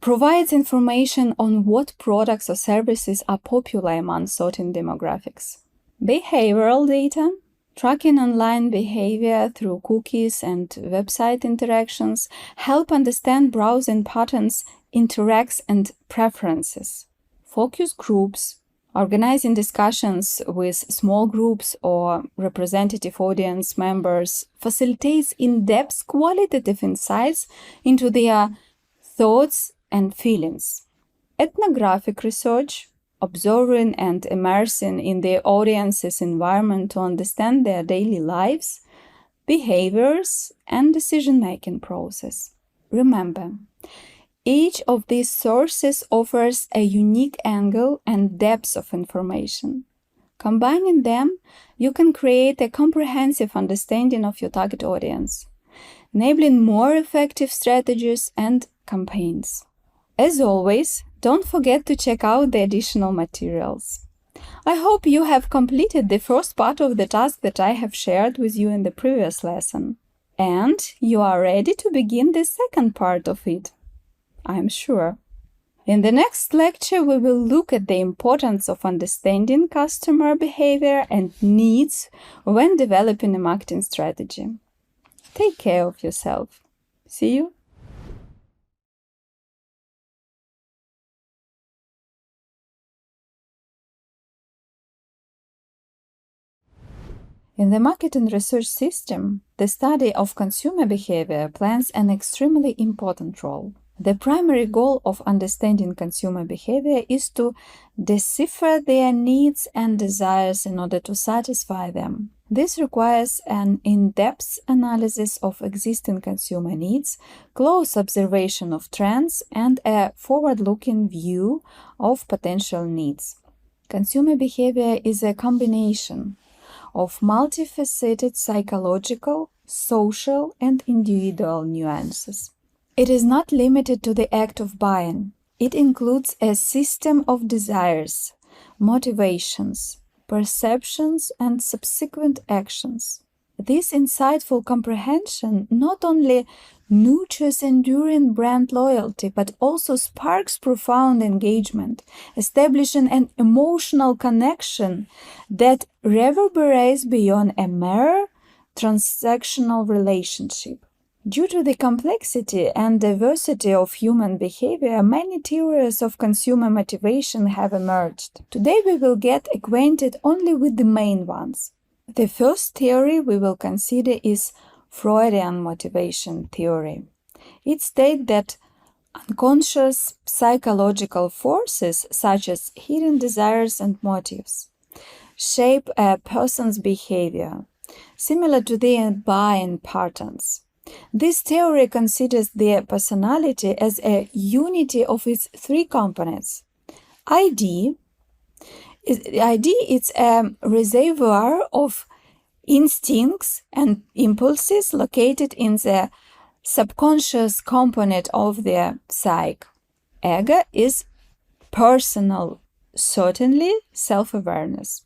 provides information on what products or services are popular among certain demographics. Behavioral data, tracking online behavior through cookies and website interactions, help understand browsing patterns, interests, and preferences. Focus groups, organizing discussions with small groups or representative audience members, facilitates in-depth qualitative insights into their thoughts and feelings. Ethnographic research, observing and immersing in the audience's environment to understand their daily lives, behaviors, and decision-making process. Remember, each of these sources offers a unique angle and depth of information. Combining them, you can create a comprehensive understanding of your target audience, enabling more effective strategies and campaigns. As always, don't forget to check out the additional materials. I hope you have completed the first part of the task that I have shared with you in the previous lesson, and you are ready to begin the second part of it, I'm sure. In the next lecture, we will look at the importance of understanding customer behavior and needs when developing a marketing strategy. Take care of yourself. See you. In the marketing research system, the study of consumer behavior plays an extremely important role. The primary goal of understanding consumer behavior is to decipher their needs and desires in order to satisfy them. This requires an in-depth analysis of existing consumer needs, close observation of trends, and a forward-looking view of potential needs. Consumer behavior is a combination of multifaceted psychological, social, and individual nuances. It is not limited to the act of buying. It includes a system of desires, motivations, perceptions, and subsequent actions. This insightful comprehension not only nurtures enduring brand loyalty, but also sparks profound engagement, establishing an emotional connection that reverberates beyond a mere transactional relationship. Due to the complexity and diversity of human behavior, many theories of consumer motivation have emerged. Today we will get acquainted only with the main ones. The first theory we will consider is Freudian motivation theory. It states that unconscious psychological forces such as hidden desires and motives shape a person's behavior, similar to their buying patterns. This theory considers the personality as a unity of its three components. ID is a reservoir of instincts and impulses located in the subconscious component of the psyche. Ego is personal, certainly self-awareness,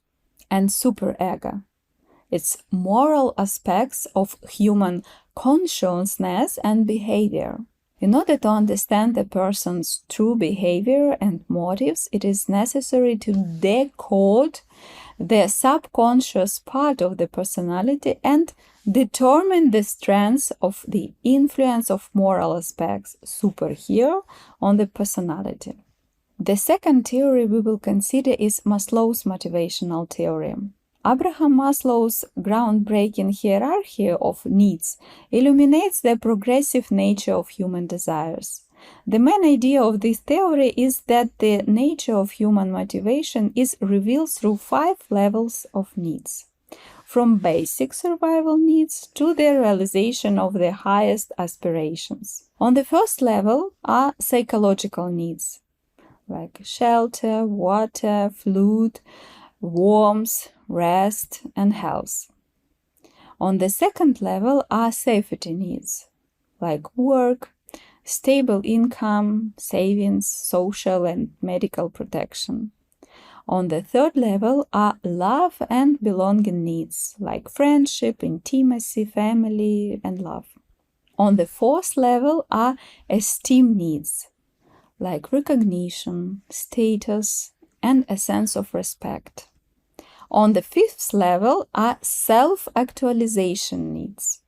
and superego. It's moral aspects of human consciousness and behavior. In order to understand a person's true behavior and motives, it is necessary to decode the subconscious part of the personality and determine the strengths of the influence of moral aspects, superhero, on the personality. The second theory we will consider is Maslow's motivational theory. Abraham Maslow's groundbreaking hierarchy of needs illuminates the progressive nature of human desires. The main idea of this theory is that the nature of human motivation is revealed through 5 levels of needs, from basic survival needs to the realization of the highest aspirations. On the first level are psychological needs, like shelter, water, food, warmth, rest, and health. On the second level are safety needs, like work, stable income, savings, social and medical protection. On the third level are love and belonging needs, like friendship, intimacy, family, and love. On the fourth level are esteem needs, like recognition, status, and a sense of respect. On the fifth level are self-actualization needs.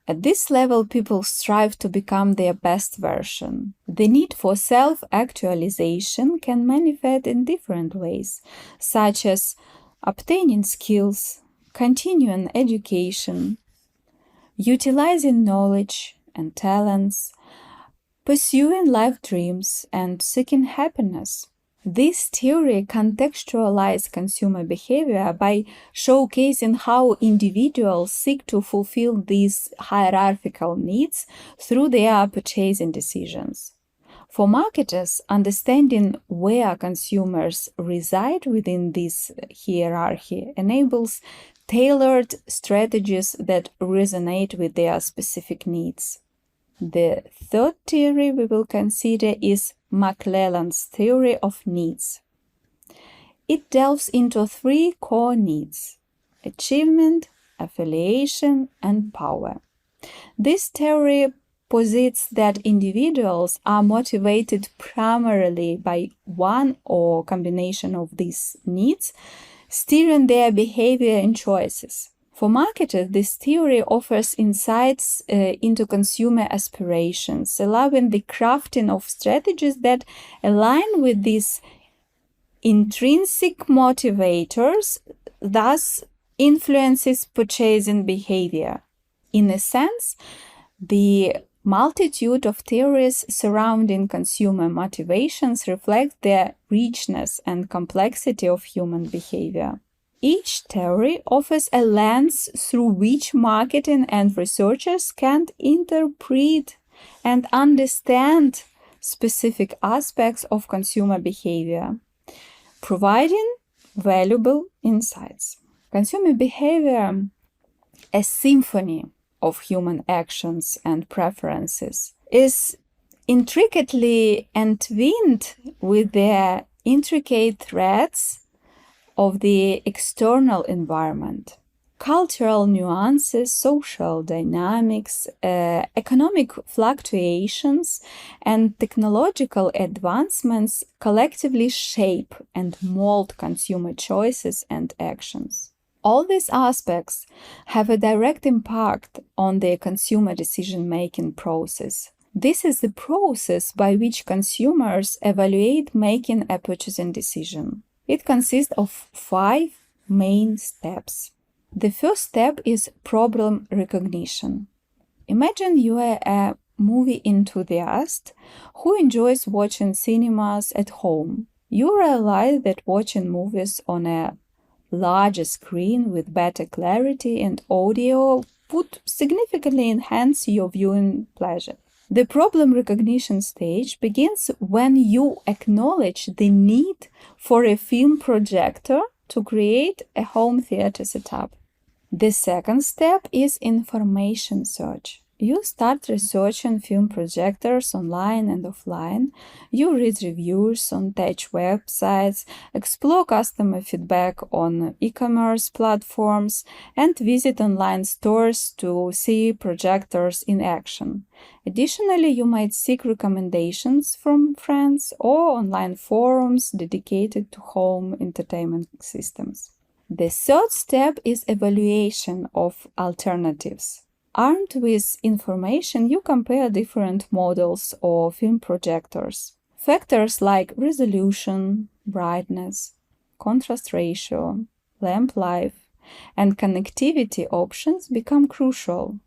At this level, people strive to become their best version. The need for self-actualization can manifest in different ways, such as obtaining skills, continuing education, utilizing knowledge and talents, pursuing life dreams, and seeking happiness. This theory contextualizes consumer behavior by showcasing how individuals seek to fulfill these hierarchical needs through their purchasing decisions. For marketers, understanding where consumers reside within this hierarchy enables tailored strategies that resonate with their specific needs. The third theory we will consider is McClelland's theory of needs. It delves into 3 core needs: achievement, affiliation, and power. This theory posits that individuals are motivated primarily by one or combination of these needs, steering their behavior and choices. For marketers, this theory offers insights into consumer aspirations, allowing the crafting of strategies that align with these intrinsic motivators, thus influences purchasing behavior. In a sense, the multitude of theories surrounding consumer motivations reflect the richness and complexity of human behavior. Each theory offers a lens through which marketing and researchers can interpret and understand specific aspects of consumer behavior, providing valuable insights. Consumer behavior, a symphony of human actions and preferences, is intricately entwined with the intricate threads of the external environment. Cultural nuances, social dynamics, economic fluctuations, and technological advancements collectively shape and mold consumer choices and actions. All these aspects have a direct impact on the consumer decision-making process. This is the process by which consumers evaluate making a purchasing decision. It consists of 5 main steps. The first step is problem recognition. Imagine you are a movie enthusiast who enjoys watching cinemas at home. You realize that watching movies on a larger screen with better clarity and audio would significantly enhance your viewing pleasure. The problem recognition stage begins when you acknowledge the need for a film projector to create a home theater setup. The second step is information search. You start researching film projectors online and offline. You read reviews on tech websites, explore customer feedback on e-commerce platforms, and visit online stores to see projectors in action. Additionally, you might seek recommendations from friends or online forums dedicated to home entertainment systems. The third step is evaluation of alternatives. Armed with information, you compare different models or film projectors. Factors like resolution, brightness, contrast ratio, lamp life, and connectivity options become crucial.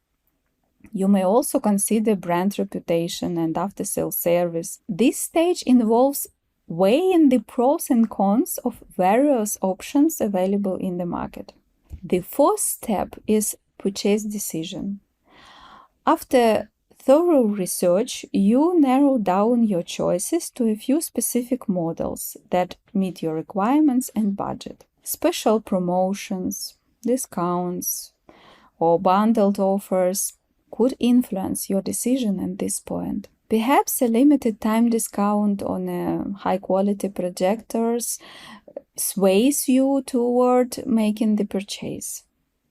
You may also consider brand reputation and after-sales service. This stage involves weighing the pros and cons of various options available in the market. The fourth step is purchase decision. After thorough research, you narrow down your choices to a few specific models that meet your requirements and budget. Special promotions, discounts, or bundled offers could influence your decision at this point. Perhaps a limited time discount on high-quality projectors sways you toward making the purchase.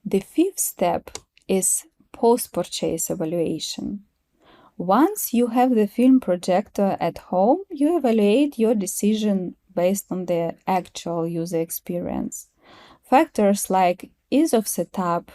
The fifth step is post-purchase evaluation. Once you have the film projector at home, you evaluate your decision based on the actual user experience. Factors like ease of setup,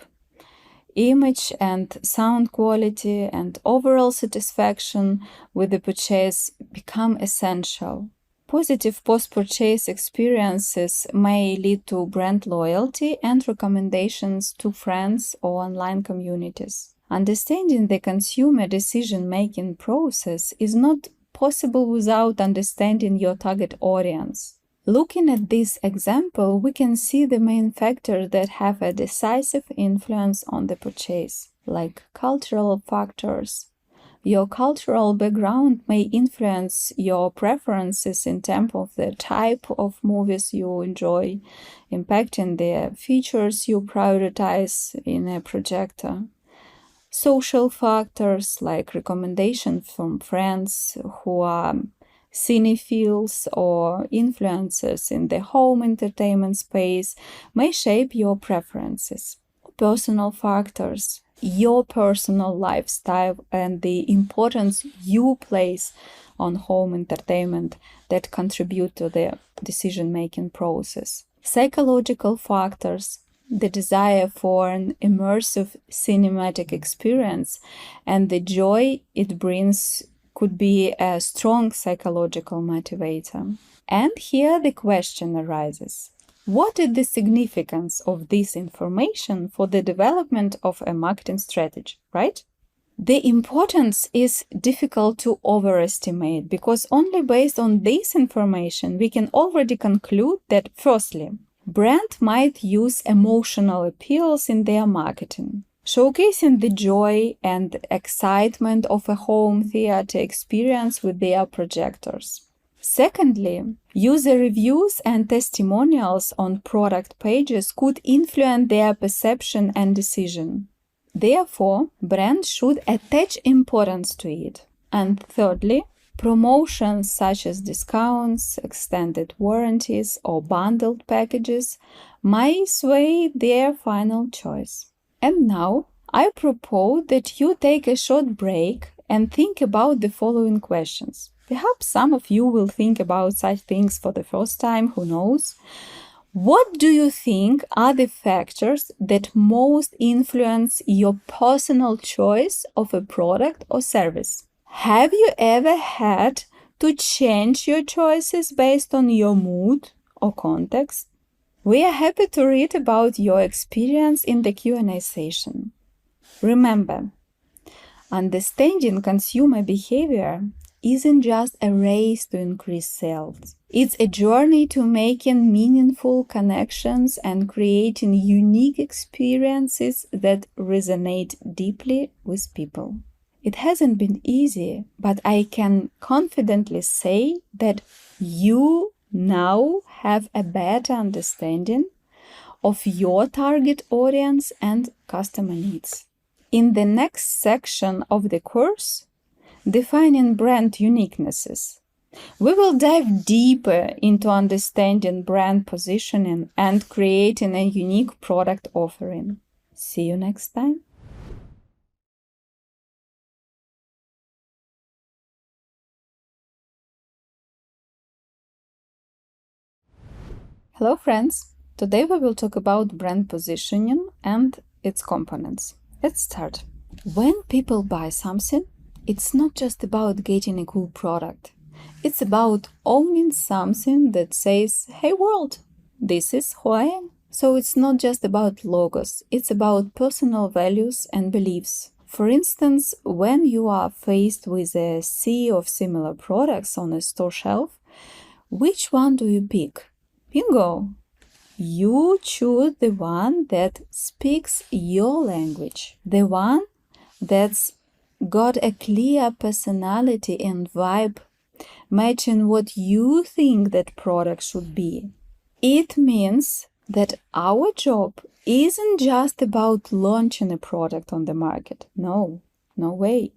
image and sound quality, and overall satisfaction with the purchase become essential. Positive post-purchase experiences may lead to brand loyalty and recommendations to friends or online communities. Understanding the consumer decision-making process is not possible without understanding your target audience. Looking at this example, we can see the main factors that have a decisive influence on the purchase, like cultural factors. Your cultural background may influence your preferences in terms of the type of movies you enjoy, impacting the features you prioritize in a projector. Social factors like recommendations from friends who are cinephiles or influencers in the home entertainment space may shape your preferences. Personal factors, your personal lifestyle and the importance you place on home entertainment that contribute to the decision-making process. Psychological factors, the desire for an immersive cinematic experience and the joy it brings could be a strong psychological motivator. And here the question arises: what is the significance of this information for the development of a marketing strategy, right? The importance is difficult to overestimate because only based on this information we can already conclude that, firstly, brand might use emotional appeals in their marketing, showcasing the joy and excitement of a home theater experience with their projectors. Secondly, user reviews and testimonials on product pages could influence their perception and decision. Therefore, brands should attach importance to it. And thirdly, Promotions such as discounts, extended warranties, or bundled packages may sway their final choice. And now, I propose that you take a short break and think about the following questions. Perhaps some of you will think about such things for the first time, who knows? What do you think are the factors that most influence your personal choice of a product or service? Have you ever had to change your choices based on your mood or context? We are happy to read about your experience in the Q&A session. Remember, understanding consumer behavior isn't just a race to increase sales. It's a journey to making meaningful connections and creating unique experiences that resonate deeply with people. It hasn't been easy, but I can confidently say that you now have a better understanding of your target audience and customer needs. In the next section of the course, Defining Brand Uniquenesses, we will dive deeper into understanding brand positioning and creating a unique product offering. See you next time. Hello friends! Today we will talk about brand positioning and its components. Let's start. When people buy something, it's not just about getting a cool product. It's about owning something that says, "Hey world, this is who I am." So it's not just about logos, it's about personal values and beliefs. For instance, when you are faced with a sea of similar products on a store shelf, which one do you pick? Bingo! You choose the one that speaks your language, the one that's got a clear personality and vibe, matching what you think that product should be. It means that our job isn't just about launching a product on the market. No way.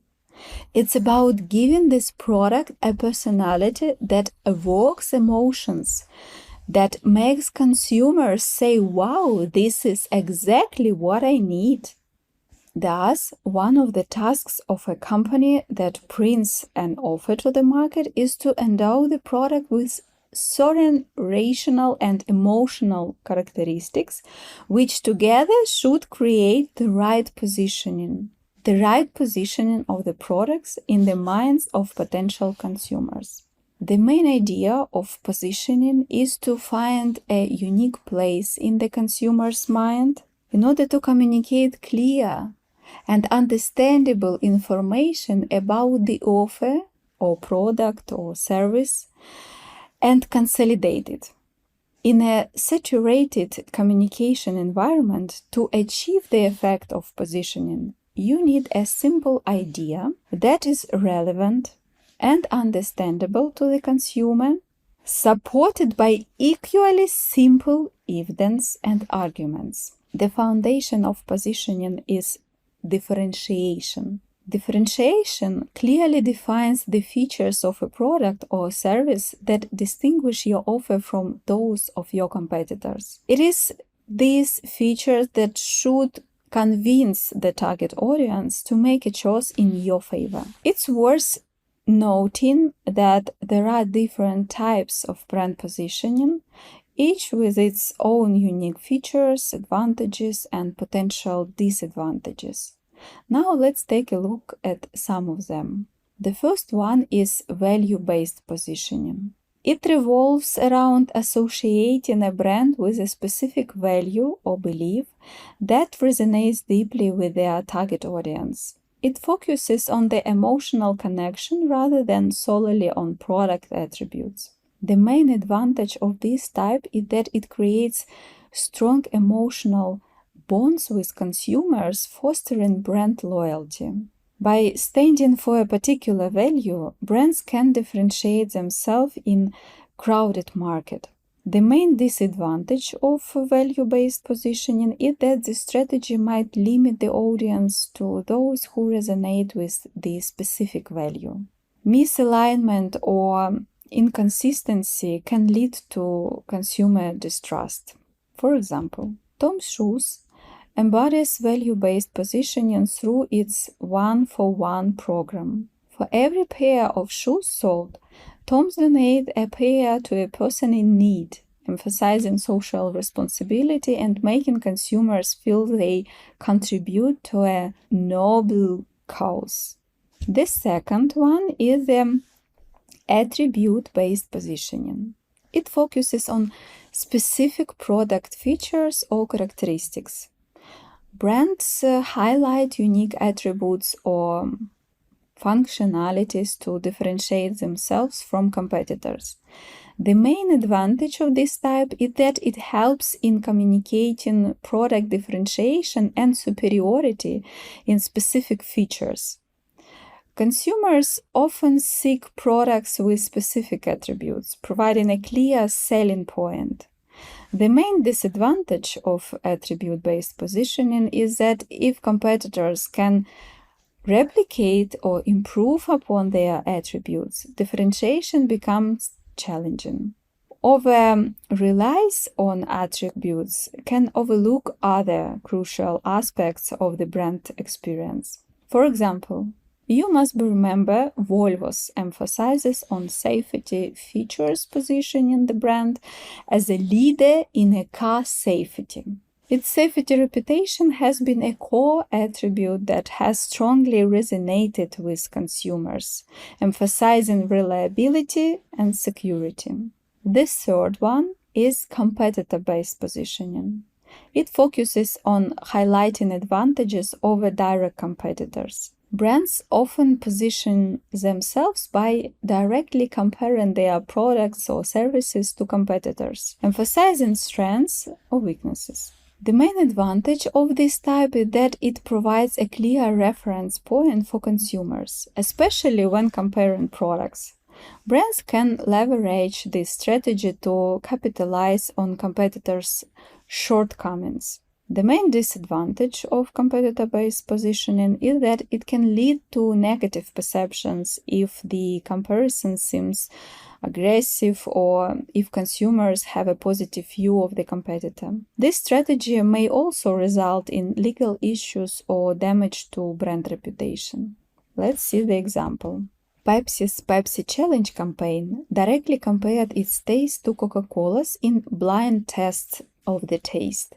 It's about giving this product a personality that evokes emotions, that makes consumers say, "Wow, this is exactly what I need." Thus, one of the tasks of a company that prints an offer to the market is to endow the product with certain rational and emotional characteristics, which together should create the right positioning of the products in the minds of potential consumers. The main idea of positioning is to find a unique place in the consumer's mind in order to communicate clear and understandable information about the offer or product or service and consolidate it. In a saturated communication environment, to achieve the effect of positioning, you need a simple idea that is relevant and understandable to the consumer, supported by equally simple evidence and arguments. The foundation of positioning is differentiation. Differentiation clearly defines the features of a product or service that distinguish your offer from those of your competitors. It is these features that should convince the target audience to make a choice in your favor. It's worth noting that there are different types of brand positioning, each with its own unique features, advantages, and potential disadvantages. Now let's take a look at some of them. The first one is value-based positioning. It revolves around associating a brand with a specific value or belief that resonates deeply with their target audience. It focuses on the emotional connection rather than solely on product attributes. The main advantage of this type is that it creates strong emotional bonds with consumers, fostering brand loyalty. By standing for a particular value, brands can differentiate themselves in crowded market. The main disadvantage of value-based positioning is that the strategy might limit the audience to those who resonate with the specific value. Misalignment or inconsistency can lead to consumer distrust. For example, Tom's Shoes embodies value-based positioning through its one-for-one program. For every pair of shoes sold, Tom's donate a pair to a person in need, emphasizing social responsibility and making consumers feel they contribute to a noble cause. The second one is the attribute-based positioning. It focuses on specific product features or characteristics. Brands highlight unique attributes or functionalities to differentiate themselves from competitors. The main advantage of this type is that it helps in communicating product differentiation and superiority in specific features. Consumers often seek products with specific attributes, providing a clear selling point. The main disadvantage of attribute-based positioning is that if competitors can replicate or improve upon their attributes, differentiation becomes challenging. Over-reliance on attributes can overlook other crucial aspects of the brand experience. For example, you must remember Volvo's emphasizes on safety features, positioning the brand as a leader in a car safety. Its safety reputation has been a core attribute that has strongly resonated with consumers, emphasizing reliability and security. The third one is competitor-based positioning. It focuses on highlighting advantages over direct competitors. Brands often position themselves by directly comparing their products or services to competitors, emphasizing strengths or weaknesses. The main advantage of this type is that it provides a clear reference point for consumers, especially when comparing products. Brands can leverage this strategy to capitalize on competitors' shortcomings. The main disadvantage of competitor-based positioning is that it can lead to negative perceptions if the comparison seems aggressive or if consumers have a positive view of the competitor. This strategy may also result in legal issues or damage to brand reputation. Let's see the example. Pepsi's Pepsi Challenge campaign directly compared its taste to Coca-Cola's in blind tests of the taste,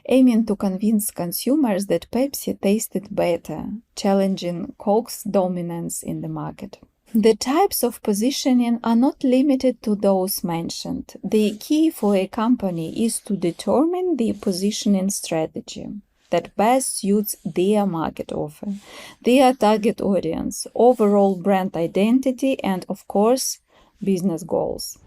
aiming to convince consumers that Pepsi tasted better, challenging Coke's dominance in the market. The types of positioning are not limited to those mentioned. The key for a company is to determine the positioning strategy that best suits their market offer, their target audience, overall brand identity, and, of course, business goals.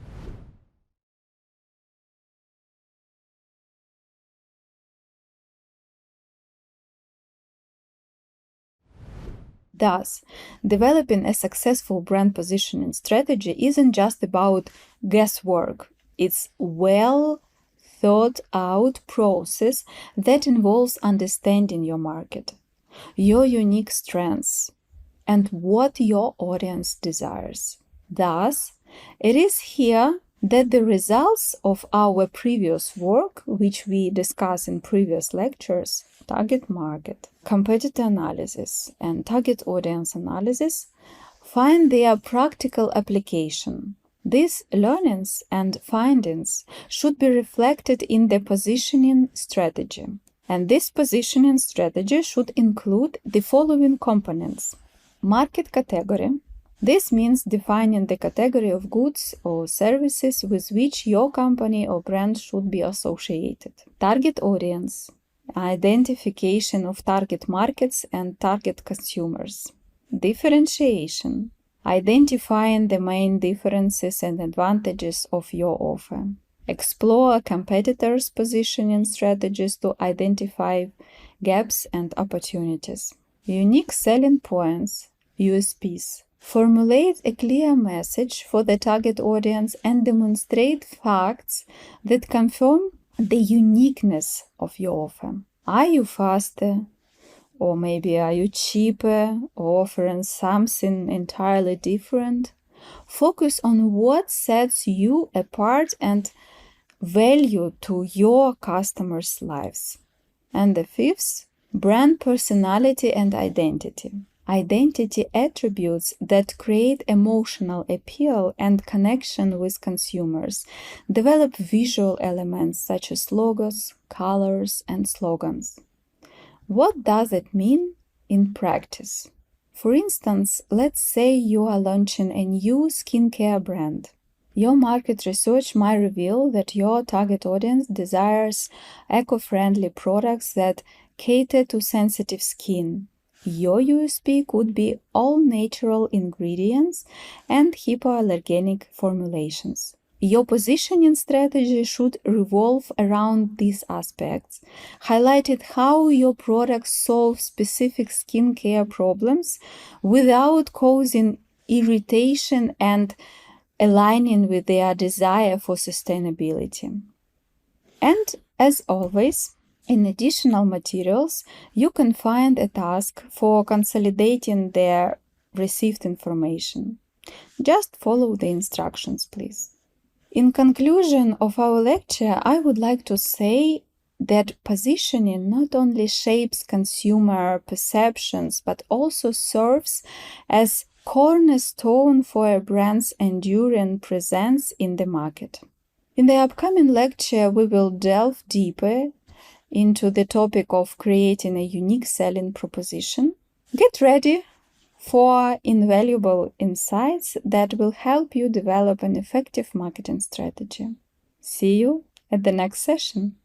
Thus, developing a successful brand positioning strategy isn't just about guesswork. It's well thought out process that involves understanding your market, your unique strengths, and what your audience desires. Thus, it is here that the results of our previous work, which we discussed in previous lectures, target market, competitor analysis, and target audience analysis, find their practical application. These learnings and findings should be reflected in the positioning strategy. And this positioning strategy should include the following components. Market category. This means defining the category of goods or services with which your company or brand should be associated. Target audience. Identification of target markets and target consumers. Differentiation. Identifying the main differences and advantages of your offer. Explore competitors' positioning strategies to identify gaps and opportunities. Unique selling points, USPs. Formulate a clear message for the target audience and demonstrate facts that confirm the uniqueness of your offer. Are you faster? Or maybe are you cheaper or offering something entirely different? Focus on what sets you apart and value to your customers' lives. And the fifth, brand personality and identity. Identity attributes that create emotional appeal and connection with consumers. Develop visual elements such as logos, colors, and slogans. What does it mean in practice? For instance, let's say you are launching a new skincare brand. Your market research might reveal that your target audience desires eco-friendly products that cater to sensitive skin. Your USP could be all natural ingredients and hypoallergenic formulations. Your positioning strategy should revolve around these aspects, highlighting how your products solve specific skincare problems without causing irritation and aligning with their desire for sustainability. And as always, in additional materials, you can find a task for consolidating their received information. Just follow the instructions, please. In conclusion of our lecture, I would like to say that positioning not only shapes consumer perceptions, but also serves as cornerstone for a brand's enduring presence in the market. In the upcoming lecture, we will delve deeper into the topic of creating a unique selling proposition. Get ready for invaluable insights that will help you develop an effective marketing strategy. See you at the next session.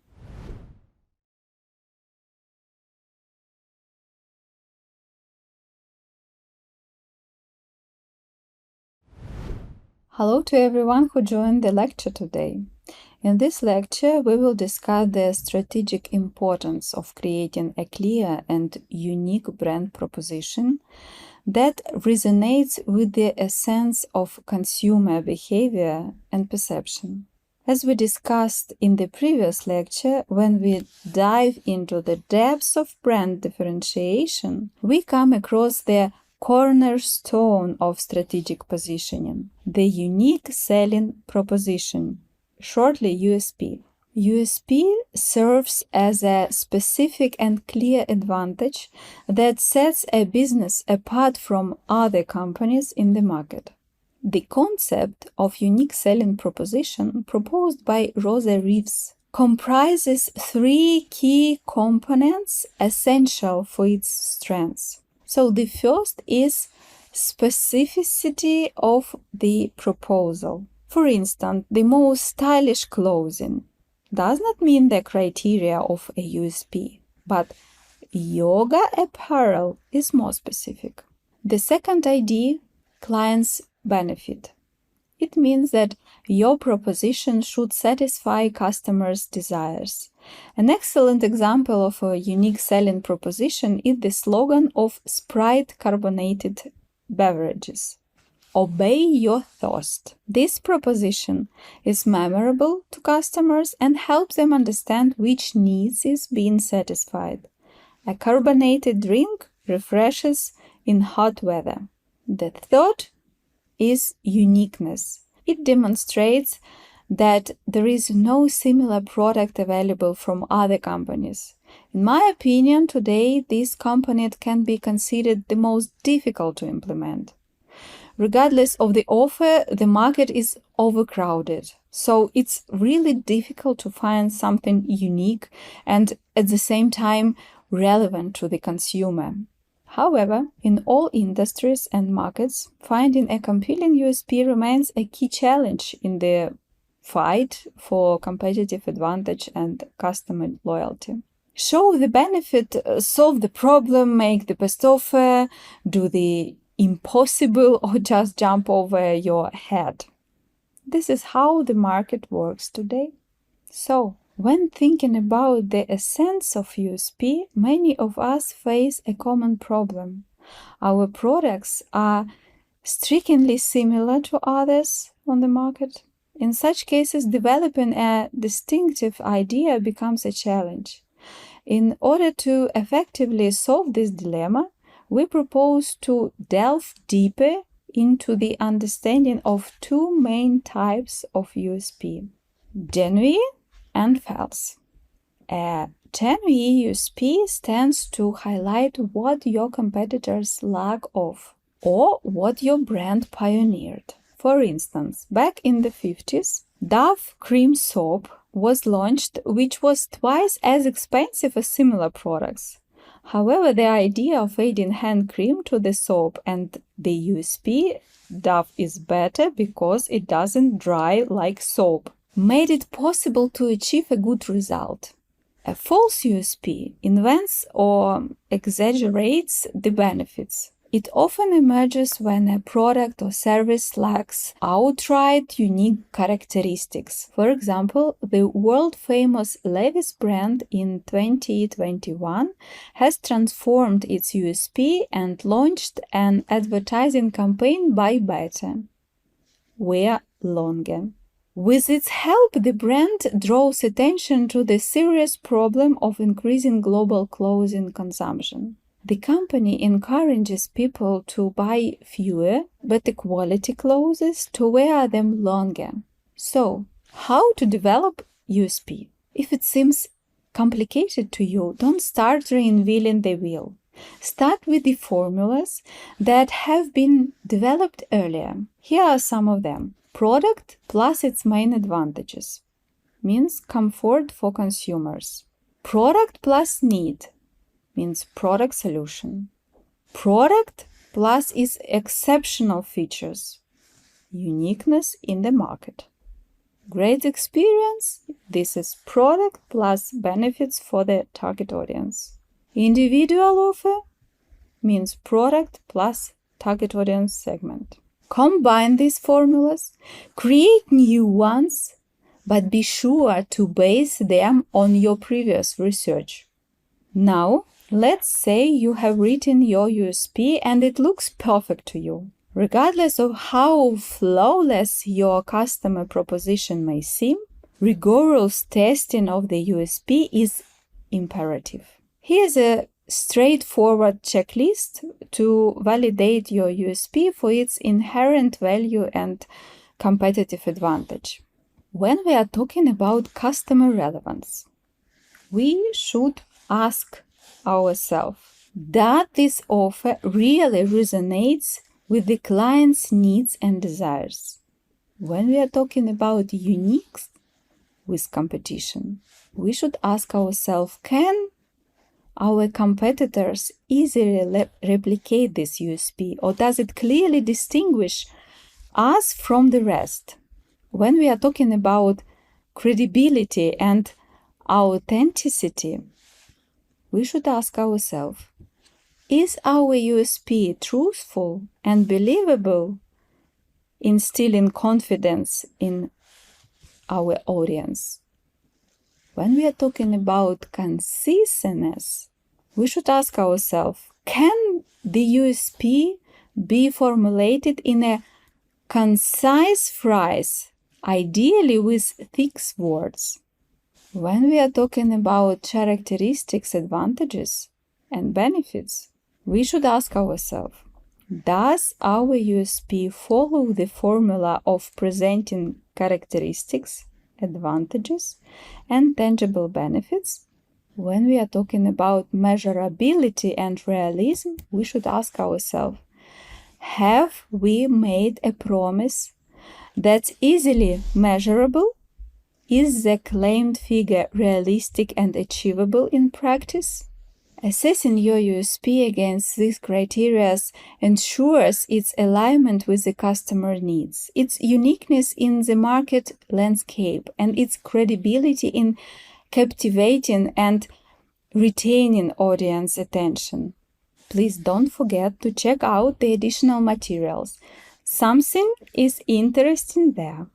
Hello to everyone who joined the lecture today. In this lecture, we will discuss the strategic importance of creating a clear and unique brand proposition that resonates with the essence of consumer behavior and perception. As we discussed in the previous lecture, when we dive into the depths of brand differentiation, we come across the cornerstone of strategic positioning, the unique selling proposition, shortly USP. USP serves as a specific and clear advantage that sets a business apart from other companies in the market. The concept of unique selling proposition proposed by Rosa Reeves comprises three key components essential for its strengths. So the first is specificity of the proposal. For instance, the most stylish clothing does not mean the criteria of a USP, but yoga apparel is more specific. The second idea, clients benefit. It means that your proposition should satisfy customers' desires. An excellent example of a unique selling proposition is the slogan of Sprite carbonated beverages. Obey your thirst. This proposition is memorable to customers and helps them understand which needs is being satisfied. A carbonated drink refreshes in hot weather. The third is uniqueness. It demonstrates that there is no similar product available from other companies. In my opinion, today this component can be considered the most difficult to implement. Regardless of the offer, the market is overcrowded. So it's really difficult to find something unique and at the same time relevant to the consumer. However, in all industries and markets, finding a compelling USP remains a key challenge in the fight for competitive advantage and customer loyalty. Show the benefit, solve the problem, make the best offer, do the impossible, or just jump over your head. This is how the market works today. So, when thinking about the essence of USP, many of us face a common problem. Our products are strikingly similar to others on the market. In such cases, developing a distinctive idea becomes a challenge. In order to effectively solve this dilemma, we propose to delve deeper into the understanding of two main types of USP: genuine and false. A genuine USP stands to highlight what your competitors lack of or what your brand pioneered. For instance, back in the 50s, Dove cream soap was launched, which was twice as expensive as similar products. However, the idea of adding hand cream to the soap and the USP, Dove is better because it doesn't dry like soap, made it possible to achieve a good result. A false USP invents or exaggerates the benefits. It often emerges when a product or service lacks outright unique characteristics. For example, the world-famous Levi's brand in 2021 has transformed its USP and launched an advertising campaign by Better, Wear Longer. With its help, the brand draws attention to the serious problem of increasing global clothing consumption. The company encourages people to buy fewer, better quality clothes to wear them longer. So, how to develop USP? If it seems complicated to you, don't start reinventing the wheel. Start with the formulas that have been developed earlier. Here are some of them. Product plus its main advantages means comfort for consumers. Product plus need means product solution. Product plus its exceptional features, uniqueness in the market. Great experience, this is product plus benefits for the target audience. Individual offer means product plus target audience segment. Combine these formulas, create new ones, but be sure to base them on your previous research. Now, let's say you have written your USP and it looks perfect to you. Regardless of how flawless your customer proposition may seem, rigorous testing of the USP is imperative. Here's a straightforward checklist to validate your USP for its inherent value and competitive advantage. When we are talking about customer relevance, we should ask ourselves, does this offer really resonates with the client's needs and desires? When we are talking about unique with competition, we should ask ourselves, can our competitors easily replicate this USP, or does it clearly distinguish us from the rest? When we are talking about credibility and authenticity, we should ask ourselves, is our USP truthful and believable, instilling confidence in our audience? When we are talking about conciseness, we should ask ourselves, can the USP be formulated in a concise phrase, ideally with thick words? When we are talking about characteristics, advantages, and benefits, we should ask ourselves, does our USP follow the formula of presenting characteristics, advantages, and tangible benefits? When we are talking about measurability and realism, we should ask ourselves, have we made a promise that's easily measurable? Is the claimed figure realistic and achievable in practice? Assessing your USP against these criteria ensures its alignment with the customer needs, its uniqueness in the market landscape, and its credibility in captivating and retaining audience attention. Please don't forget to check out the additional materials. Something is interesting there.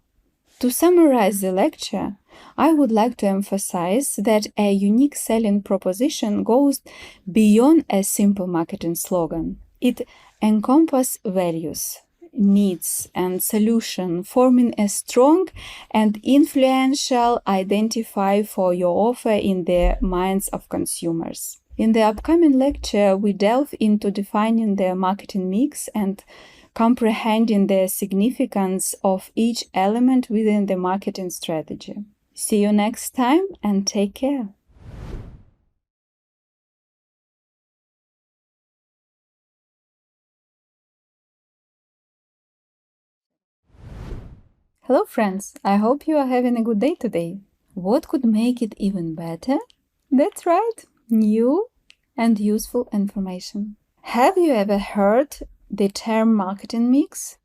To summarize the lecture, I would like to emphasize that a unique selling proposition goes beyond a simple marketing slogan. It encompasses values, needs and solution, forming a strong and influential identifier for your offer in the minds of consumers. In the upcoming lecture, we delve into defining the marketing mix and comprehending the significance of each element within the marketing strategy. See you next time and take care. Hello friends, I hope you are having a good day today. What could make it even better? That's right, new and useful information. Have you ever heard the term marketing mix?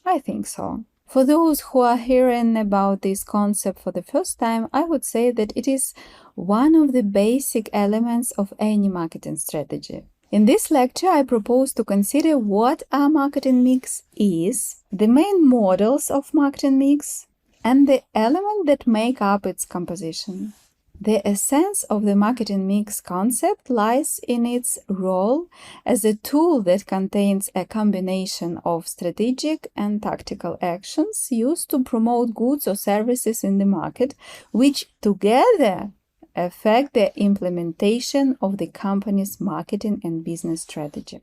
I think so. For those who are hearing about this concept for the first time, I would say that it is one of the basic elements of any marketing strategy. In this lecture, I propose to consider what a marketing mix is, the main models of marketing mix, and the elements that make up its composition. The essence of the marketing mix concept lies in its role as a tool that contains a combination of strategic and tactical actions used to promote goods or services in the market, which together affect the implementation of the company's marketing and business strategy.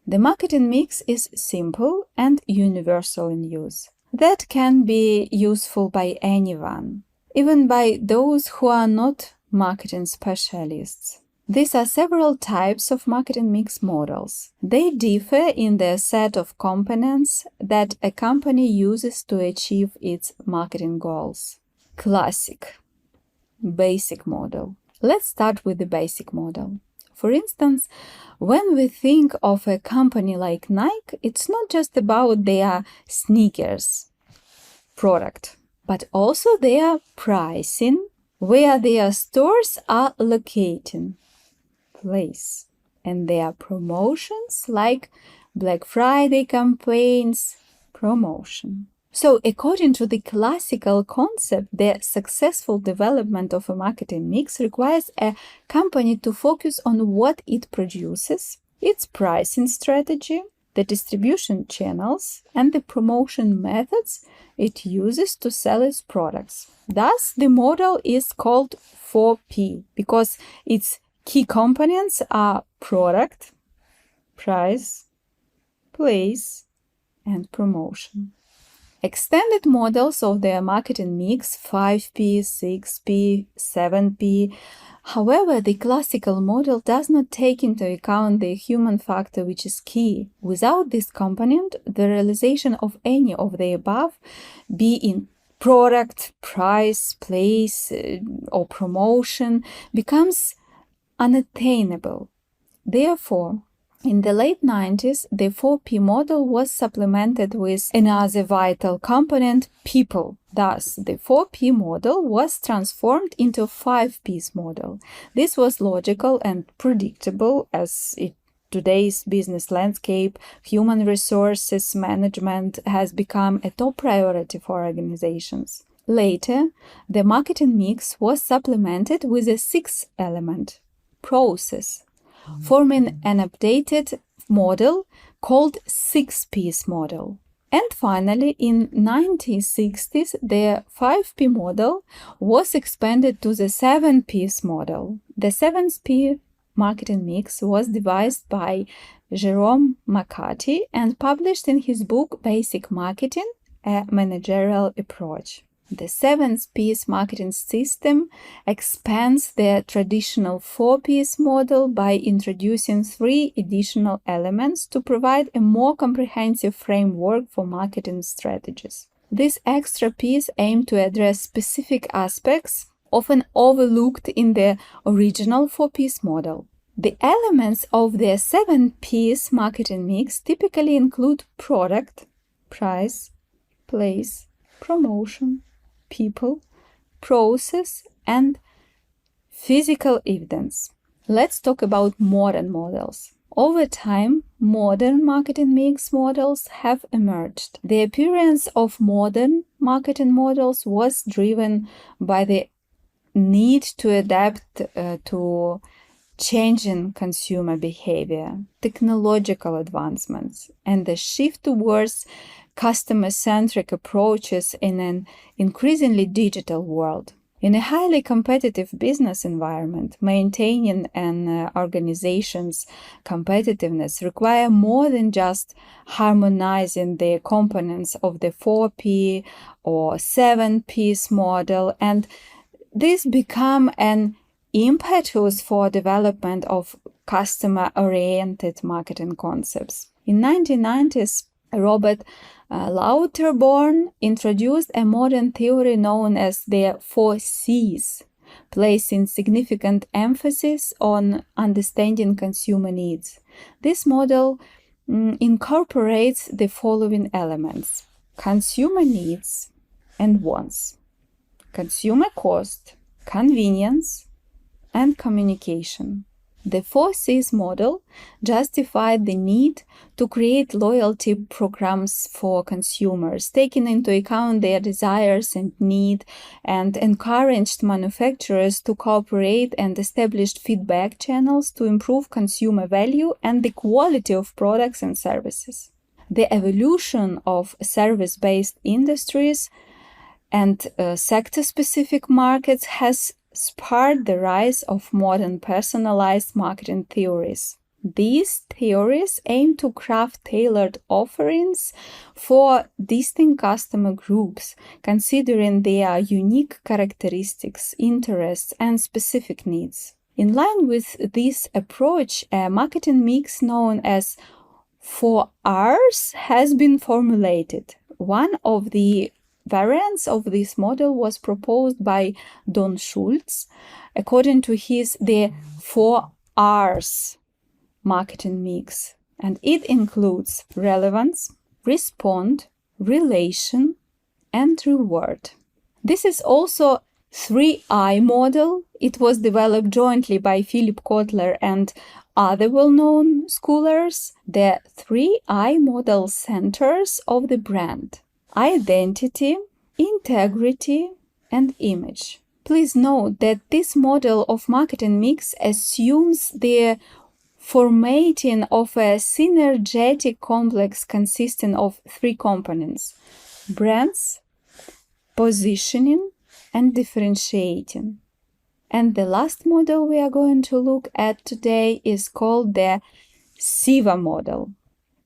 The marketing mix is simple and universal in use. That can be useful by anyone, even by those who are not marketing specialists. These are several types of marketing mix models. They differ in the set of components that a company uses to achieve its marketing goals. Classic. Basic model. Let's start with the basic model. For instance, when we think of a company like Nike, it's not just about their sneakers product, but also their pricing, where their stores are located, place, and their promotions like Black Friday campaigns, promotion. So, according to the classical concept, the successful development of a marketing mix requires a company to focus on what it produces, its pricing strategy, the distribution channels, and the promotion methods it uses to sell its products. Thus, the model is called 4P because its key components are product, price, place, and promotion. Extended models of the marketing mix 5P, 6P, 7P. However, the classical model does not take into account the human factor, which is key. Without this component, the realization of any of the above, be in product, price, place, or promotion, becomes unattainable. Therefore, in the late 90s, the 4P model was supplemented with another vital component, people. Thus, the 4P model was transformed into a 5Ps model. This was logical and predictable as in today's business landscape, human resources management has become a top priority for organizations. Later, the marketing mix was supplemented with a sixth element, process, forming an updated model called 6Ps model. And finally, in 1960s, the 5P model was expanded to the 7Ps model. The 7P marketing mix was devised by Jerome McCarthy and published in his book Basic Marketing, a Managerial Approach. The 7Ps marketing system expands the traditional 4Ps model by introducing 3 additional elements to provide a more comprehensive framework for marketing strategies. These extra Ps aim to address specific aspects often overlooked in the original 4Ps model. The elements of the 7Ps marketing mix typically include product, price, place, promotion, people, process, and physical evidence. Let's talk about modern models. Over time, modern marketing mix models have emerged. The appearance of modern marketing models was driven by the need to adapt to changing consumer behavior, technological advancements, and the shift towards customer-centric approaches in an increasingly digital world. In a highly competitive business environment, maintaining an organization's competitiveness requires more than just harmonizing the components of the 4P or 7Ps model, and this become an impetus for development of customer-oriented marketing concepts. In 1990s, Robert Lauterborn introduced a modern theory known as the 4Cs, placing significant emphasis on understanding consumer needs. This model incorporates the following elements: consumer needs and wants, consumer cost, convenience, and communication. The 4Cs model justified the need to create loyalty programs for consumers, taking into account their desires and needs, and encouraged manufacturers to cooperate and established feedback channels to improve consumer value and the quality of products and services. The evolution of service-based industries and sector-specific markets has spurred the rise of modern personalized marketing theories. These theories aim to craft tailored offerings for distinct customer groups, considering their unique characteristics, interests, and specific needs. In line with this approach, a marketing mix known as 4Rs has been formulated. One of the variants of this model was proposed by Don Schultz. According to his the 4Rs marketing mix, and it includes relevance, respond, relation, and reward. This is also 3I model. It was developed jointly by Philip Kotler and other well-known scholars. The 3I model centers of the brand: identity, integrity, and image. Please note that this model of marketing mix assumes the formatting of a synergetic complex consisting of three components: brands, positioning, and differentiating. And the last model we are going to look at today is called the SIVA model.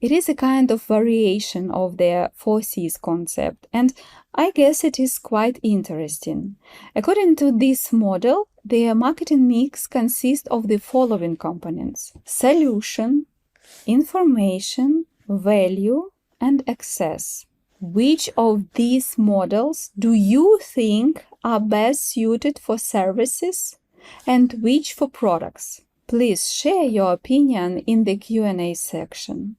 It is a kind of variation of the 4Cs concept, and I guess it is quite interesting. According to this model, the marketing mix consists of the following components: solution, information, value, and access. Which of these models do you think are best suited for services and which for products? Please share your opinion in the Q&A section.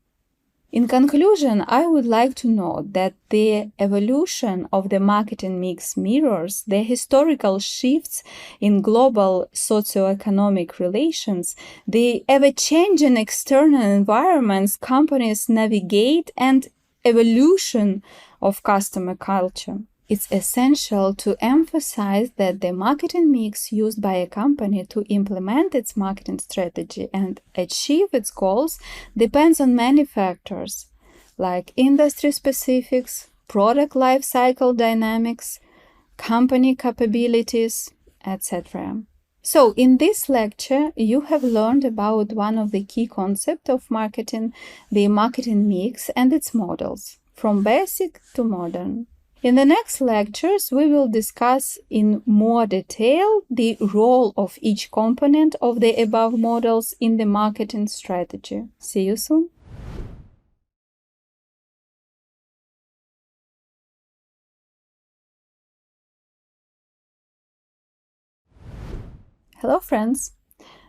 In conclusion, I would like to note that the evolution of the marketing mix mirrors the historical shifts in global socioeconomic relations, the ever-changing external environments companies navigate, and evolution of customer culture. It's essential to emphasize that the marketing mix used by a company to implement its marketing strategy and achieve its goals depends on many factors, like industry specifics, product life cycle dynamics, company capabilities, etc. So, in this lecture, you have learned about one of the key concepts of marketing, the marketing mix and its models, from basic to modern. In the next lectures, we will discuss in more detail the role of each component of the above models in the marketing strategy. See you soon! Hello, friends!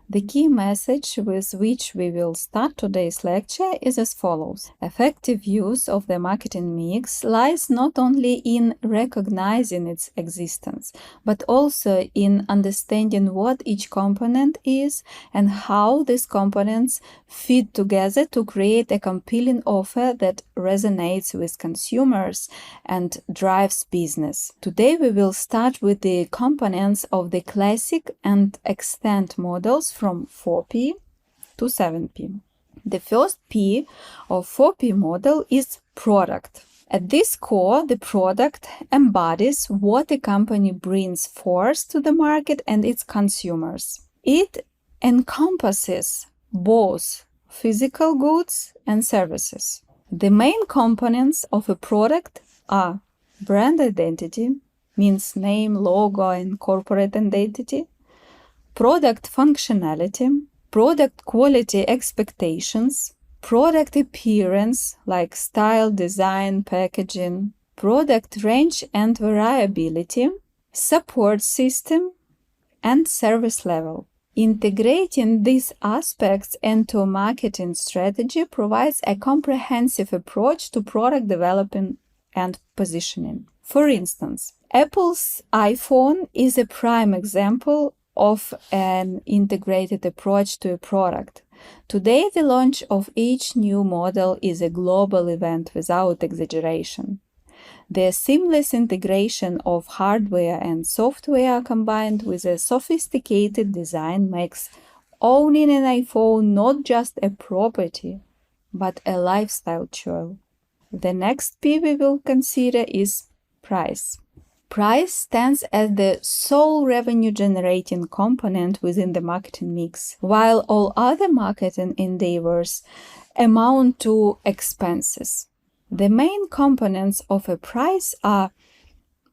The key message with which we will start today's lecture is as follows. Effective use of the marketing mix lies not only in recognizing its existence, but also in understanding what each component is and how these components fit together to create a compelling offer that resonates with consumers and drives business. Today we will start with the components of the classic and extant models from 4P to 7P. The first P of 4P model is product. At this core, the product embodies what a company brings forth to the market and its consumers. It encompasses both physical goods and services. The main components of a product are brand identity, means name, logo, and corporate identity, product functionality, product quality expectations, product appearance like style, design, packaging, product range and variability, support system, and service level. Integrating these aspects into a marketing strategy provides a comprehensive approach to product development and positioning. For instance, Apple's iPhone is a prime example of an integrated approach to a product. Today, the launch of each new model is a global event without exaggeration. The seamless integration of hardware and software combined with a sophisticated design makes owning an iPhone not just a property, but a lifestyle choice. The next P we will consider is price. Price stands as the sole revenue-generating component within the marketing mix, while all other marketing endeavors amount to expenses. The main components of a price are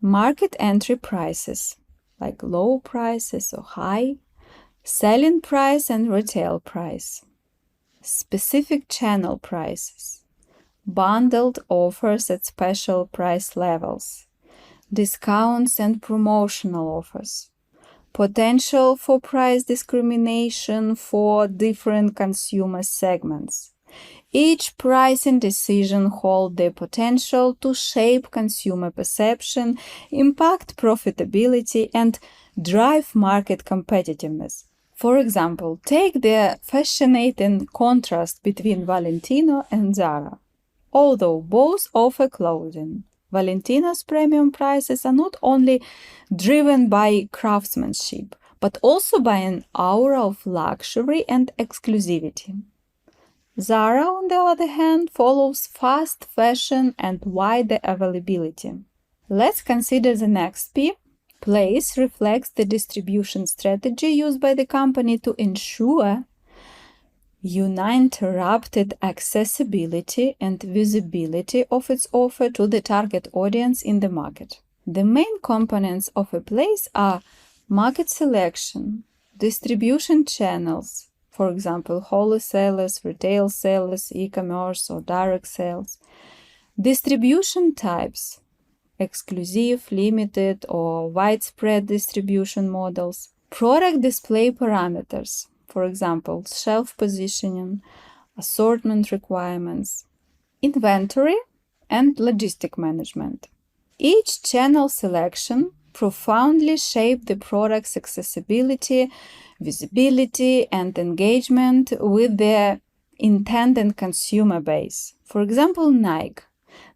market entry prices, like low prices or high, selling price and retail price, specific channel prices, bundled offers at special price levels, discounts and promotional offers, potential for price discrimination for different consumer segments. Each pricing decision holds the potential to shape consumer perception, impact profitability, and drive market competitiveness. For example, take the fascinating contrast between Valentino and Zara. Although both offer clothing, Valentino's premium prices are not only driven by craftsmanship, but also by an aura of luxury and exclusivity. Zara, on the other hand, follows fast fashion and wider availability. Let's consider the next P. Place reflects the distribution strategy used by the company to ensure uninterrupted accessibility and visibility of its offer to the target audience in the market. The main components of a place are market selection, distribution channels, for example, wholesalers, retail sellers, e-commerce or direct sales, distribution types, exclusive, limited or widespread distribution models, product display parameters, for example, shelf positioning, assortment requirements, inventory, and logistic management. Each channel selection profoundly shapes the product's accessibility, visibility, and engagement with their intended consumer base. For example, Nike.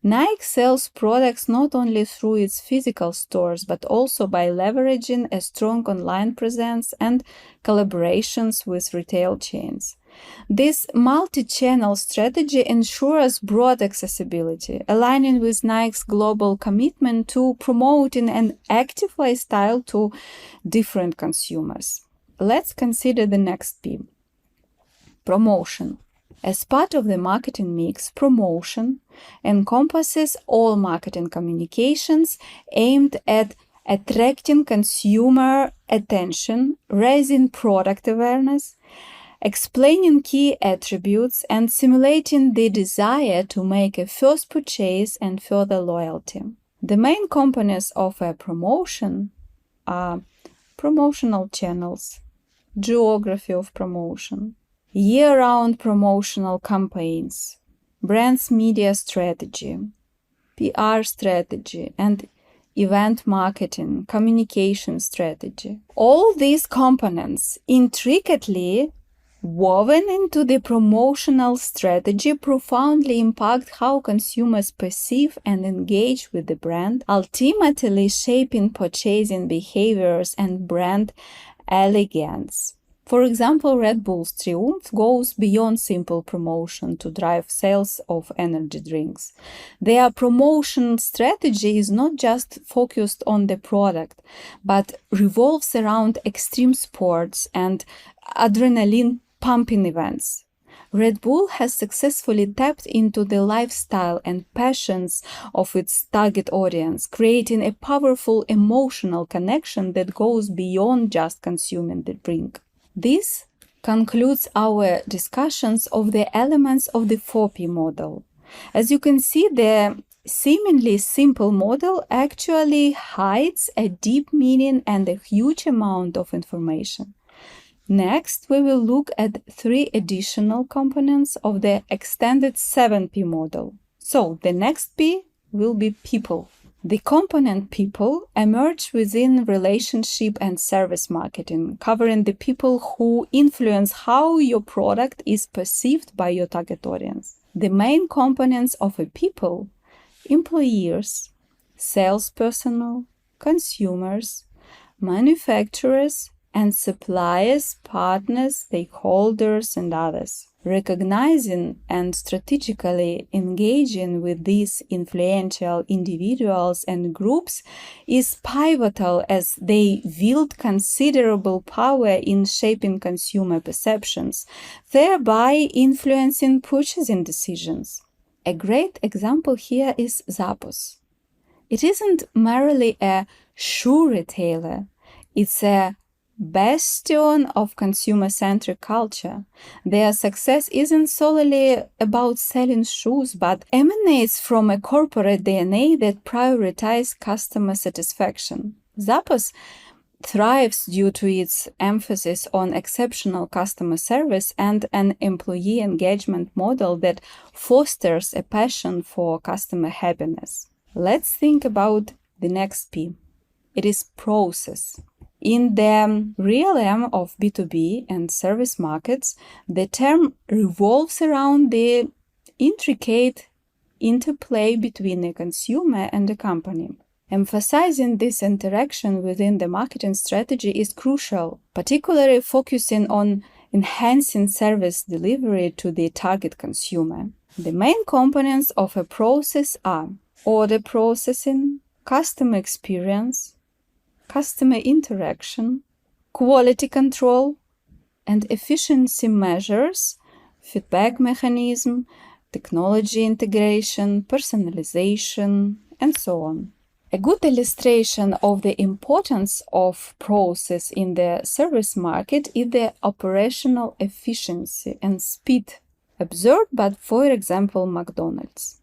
Nike sells products not only through its physical stores, but also by leveraging a strong online presence and collaborations with retail chains. This multi-channel strategy ensures broad accessibility, aligning with Nike's global commitment to promoting an active lifestyle to different consumers. Let's consider the next P. Promotion. As part of the marketing mix, promotion encompasses all marketing communications aimed at attracting consumer attention, raising product awareness, explaining key attributes, and simulating the desire to make a first purchase and further loyalty. The main components of a promotion are promotional channels, geography of promotion, year-round promotional campaigns, brand's media strategy, PR strategy, and event marketing, communication strategy. All these components intricately woven into the promotional strategy profoundly impact how consumers perceive and engage with the brand, ultimately shaping purchasing behaviors and brand elegance. For example, Red Bull's triumph goes beyond simple promotion to drive sales of energy drinks. Their promotion strategy is not just focused on the product, but revolves around extreme sports and adrenaline pumping events. Red Bull has successfully tapped into the lifestyle and passions of its target audience, creating a powerful emotional connection that goes beyond just consuming the drink. This concludes our discussions of the elements of the 4P model. As you can see, the seemingly simple model actually hides a deep meaning and a huge amount of information. Next, we will look at 3 additional components of the extended 7P model. So, the next P will be people. The component people emerge within relationship and service marketing, covering the people who influence how your product is perceived by your target audience. The main components of a people: employees, sales personnel, consumers, manufacturers, and suppliers, partners, stakeholders, and others. Recognizing and strategically engaging with these influential individuals and groups is pivotal as they wield considerable power in shaping consumer perceptions, thereby influencing purchasing decisions. A great example here is Zappos. It isn't merely a shoe retailer, it's a bastion of consumer-centric culture. Their success isn't solely about selling shoes, but emanates from a corporate DNA that prioritizes customer satisfaction. Zappos thrives due to its emphasis on exceptional customer service and an employee engagement model that fosters a passion for customer happiness. Let's think about the next P. It is process. In the realm of B2B and service markets, the term revolves around the intricate interplay between a consumer and a company. Emphasizing this interaction within the marketing strategy is crucial, particularly focusing on enhancing service delivery to the target consumer. The main components of a process are order processing, customer experience, customer interaction, quality control, and efficiency measures, feedback mechanism, technology integration, personalization, and so on. A good illustration of the importance of process in the service market is the operational efficiency and speed observed by, for example, McDonald's.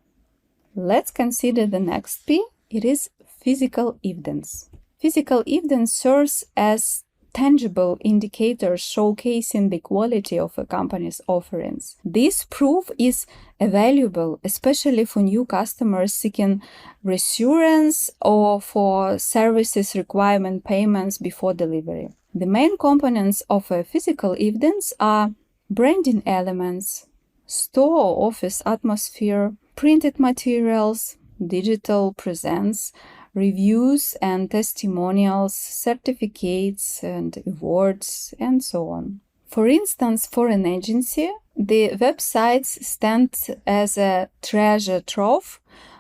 Let's consider the next P. It is physical evidence. Physical evidence serves as tangible indicators showcasing the quality of a company's offerings. This proof is valuable, especially for new customers seeking reassurance or for services requirement payments before delivery. The main components of a physical evidence are branding elements, store or office atmosphere, printed materials, digital presence, reviews and testimonials, certificates and awards, and so on. For instance, for an agency, the websites stand as a treasure trove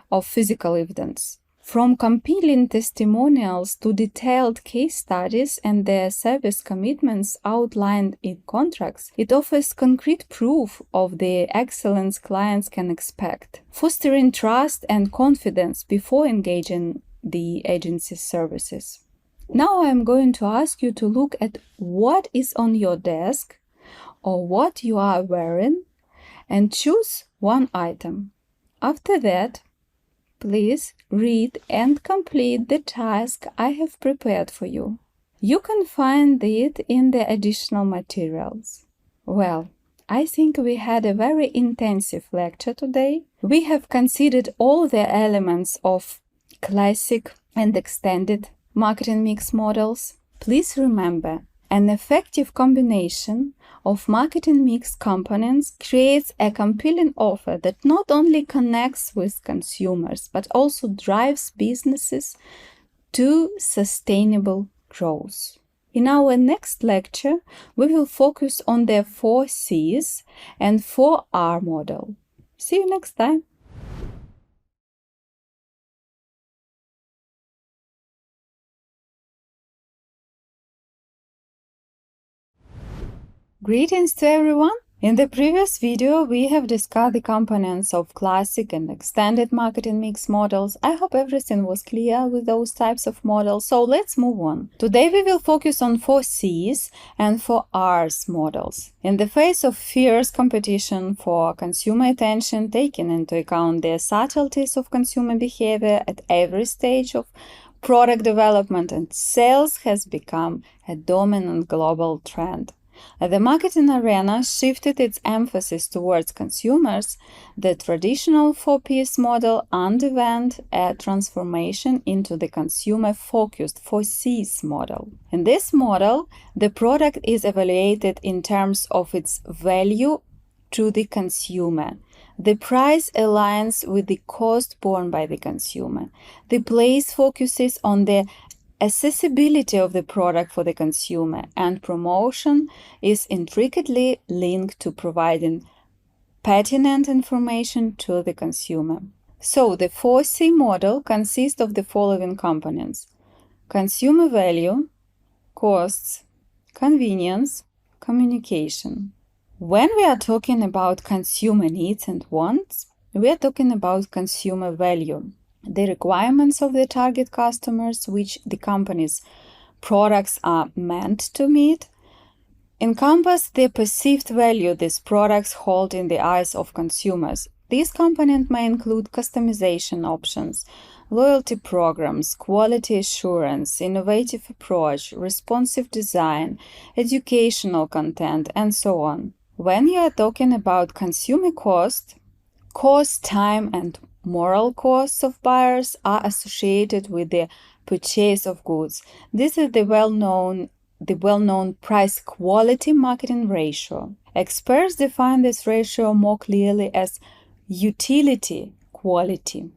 of physical evidence. From compelling testimonials to detailed case studies and their service commitments outlined in contracts, it offers concrete proof of the excellence clients can expect, fostering trust and confidence before engaging the agency's services. Now I'm going to ask you to look at what is on your desk or what you are wearing and choose one item. After that, please read and complete the task I have prepared for you. You can find it in the additional materials. Well, I think we had a very intensive lecture today. We have considered all the elements of classic and extended marketing mix models. Please remember, an effective combination of marketing mix components creates a compelling offer that not only connects with consumers, but also drives businesses to sustainable growth. In our next lecture, we will focus on the 4Cs and 4R model. See you next time. Greetings to everyone! In the previous video, we have discussed the components of classic and extended marketing mix models. I hope everything was clear with those types of models, so let's move on. Today we will focus on 4Cs and 4Rs models. In the face of fierce competition for consumer attention, taking into account the subtleties of consumer behavior at every stage of product development and sales has become a dominant global trend. As the marketing arena shifted its emphasis towards consumers, the traditional 4Ps model underwent a transformation into the consumer-focused 4Cs model. In this model, the product is evaluated in terms of its value to the consumer. The price aligns with the cost borne by the consumer. The place focuses on the accessibility of the product for the consumer, and promotion is intricately linked to providing pertinent information to the consumer. So the 4C model consists of the following components: consumer value, costs, convenience, communication. When we are talking about consumer needs and wants, we are talking about consumer value. The requirements of the target customers, which the company's products are meant to meet, encompass the perceived value these products hold in the eyes of consumers. These components may include customization options, loyalty programs, quality assurance, innovative approach, responsive design, educational content, and so on. When you are talking about consumer cost, time, and moral costs of buyers are associated with the purchase of goods. This is the well-known price-quality marketing ratio. Experts define this ratio more clearly as utility quality.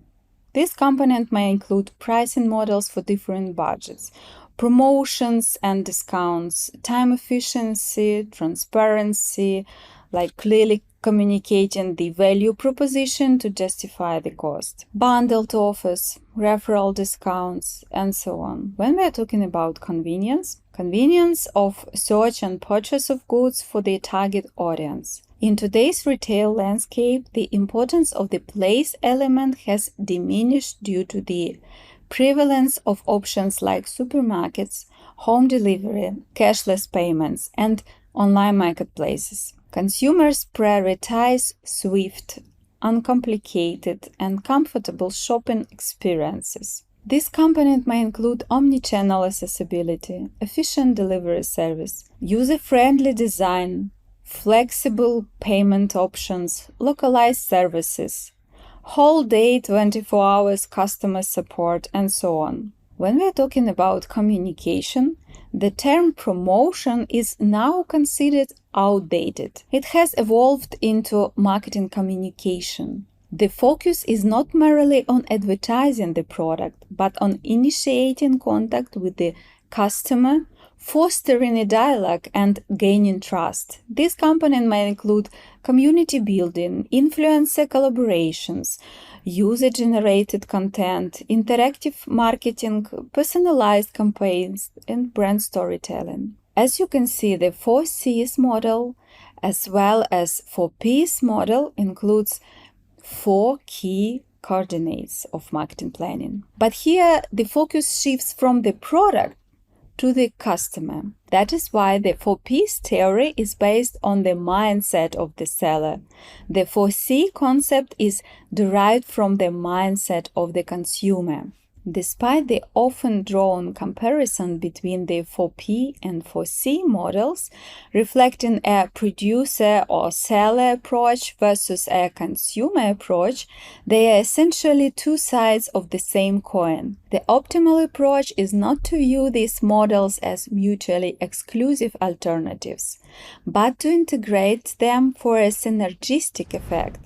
This component may include pricing models for different budgets, promotions and discounts, time efficiency, transparency, like clearly communicating the value proposition to justify the cost, bundled offers, referral discounts, and so on. When we are talking about convenience of search and purchase of goods for the target audience. In today's retail landscape, the importance of the place element has diminished due to the prevalence of options like supermarkets, home delivery, cashless payments, and online marketplaces. Consumers prioritize swift, uncomplicated, and comfortable shopping experiences. This component may include omnichannel accessibility, efficient delivery service, user-friendly design, flexible payment options, localized services, whole day 24 hours customer support, and so on. When we are talking about communication, the term promotion is now considered outdated. It has evolved into marketing communication. The focus is not merely on advertising the product, but on initiating contact with the customer, fostering a dialogue, and gaining trust. This component may include community building, influencer collaborations, user-generated content, interactive marketing, personalized campaigns, and brand storytelling. As you can see, the 4Cs model as well as 4Ps model includes 4 key coordinates of marketing planning. But here the focus shifts from the product to the customer. That is why the 4Ps theory is based on the mindset of the seller. The 4C concept is derived from the mindset of the consumer. Despite the often drawn comparison between the 4P and 4C models, reflecting a producer or seller approach versus a consumer approach, they are essentially two sides of the same coin. The optimal approach is not to view these models as mutually exclusive alternatives, but to integrate them for a synergistic effect.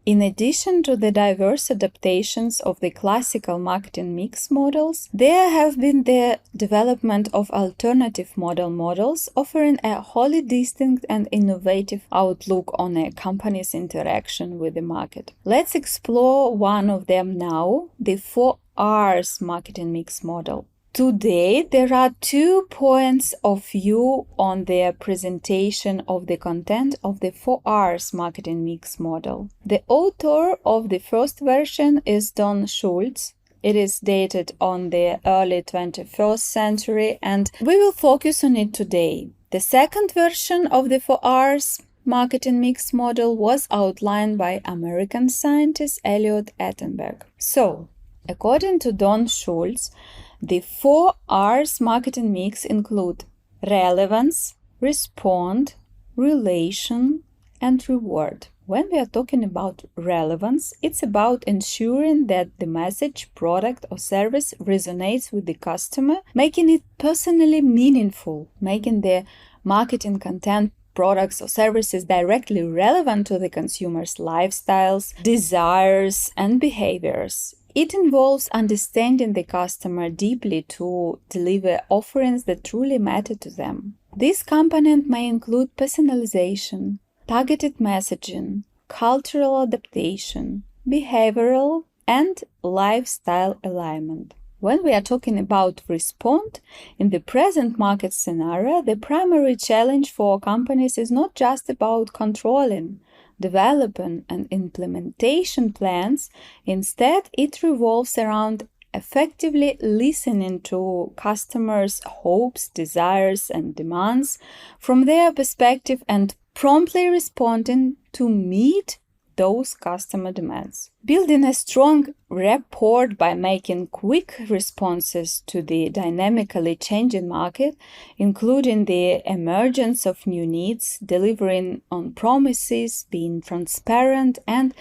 In addition to the diverse adaptations of the classical marketing mix models, there have been the development of alternative models offering a wholly distinct and innovative outlook on a company's interaction with the market. Let's explore one of them now, the 4Rs marketing mix model. Today, there are 2 points of view on the presentation of the content of the 4Rs marketing mix model. The author of the first version is Don Schultz. It is dated on the early 21st century, and we will focus on it today. The second version of the 4Rs marketing mix model was outlined by American scientist Elliot Attenberg. So, according to Don Schultz, the 4Rs marketing mix include relevance, respond, relation, and reward. When we are talking about relevance, it's about ensuring that the message, product, or service resonates with the customer, making it personally meaningful, making the marketing content, products, or services directly relevant to the consumer's lifestyles, desires, and behaviors. It involves understanding the customer deeply to deliver offerings that truly matter to them. This component may include personalization, targeted messaging, cultural adaptation, behavioral, and lifestyle alignment. When we are talking about respond, in the present market scenario, the primary challenge for companies is not just about controlling, developing, and implementation plans. Instead, it revolves around effectively listening to customers' hopes, desires, and demands from their perspective and promptly responding to meet those customer demands. Building a strong rapport by making quick responses to the dynamically changing market, including the emergence of new needs, delivering on promises, being transparent, and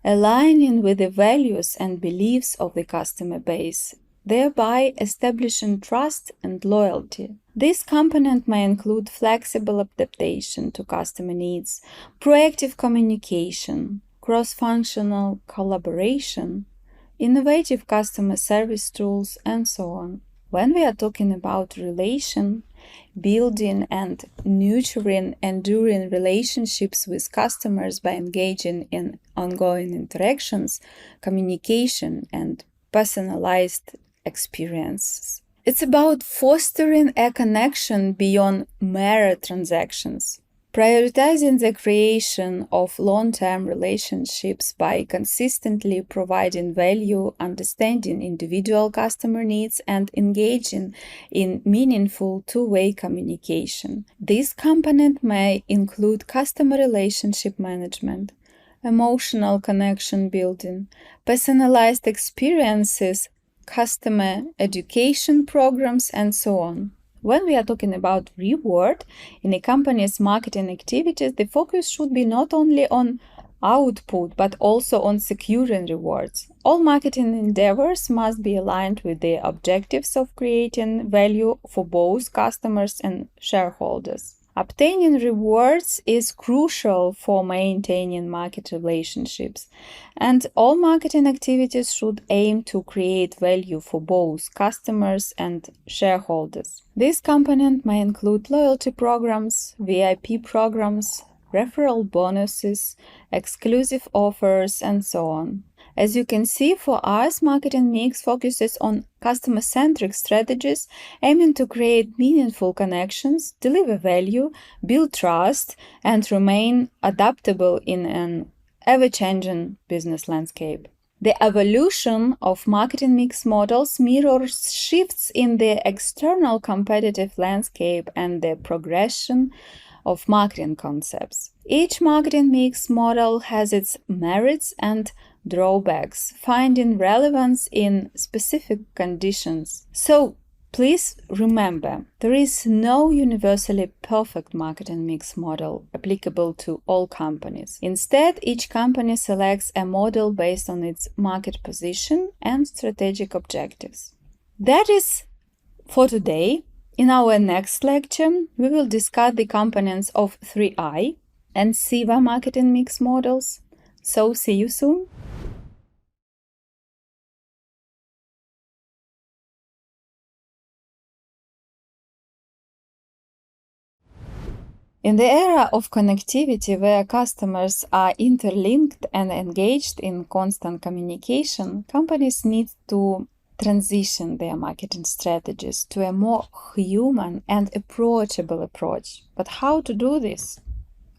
aligning with the values and beliefs of the customer base, thereby establishing trust and loyalty. This component may include flexible adaptation to customer needs, proactive communication, cross-functional collaboration, innovative customer service tools, and so on. When we are talking about relation, building and nurturing enduring relationships with customers by engaging in ongoing interactions, communication, and personalized experiences. It's about fostering a connection beyond mere transactions, prioritizing the creation of long-term relationships by consistently providing value, understanding individual customer needs, and engaging in meaningful two-way communication. This component may include customer relationship management, emotional connection building, personalized experiences, customer education programs, and so on. When we are talking about reward in a company's marketing activities, the focus should be not only on output but also on securing rewards. All marketing endeavors must be aligned with the objectives of creating value for both customers and shareholders. Obtaining rewards is crucial for maintaining market relationships, and all marketing activities should aim to create value for both customers and shareholders. This component may include loyalty programs, VIP programs, referral bonuses, exclusive offers, and so on. As you can see, for us, marketing mix focuses on customer-centric strategies aiming to create meaningful connections, deliver value, build trust, and remain adaptable in an ever-changing business landscape. The evolution of marketing mix models mirrors shifts in the external competitive landscape and the progression of marketing concepts. Each marketing mix model has its merits and drawbacks, finding relevance in specific conditions. So, please remember, there is no universally perfect marketing mix model applicable to all companies. Instead, each company selects a model based on its market position and strategic objectives. That is for today. In our next lecture, we will discuss the components of 3I and SIVA marketing mix models, So see you soon. In the era of connectivity, where customers are interlinked and engaged in constant communication, companies need to transition their marketing strategies to a more human and approachable approach. But how to do this?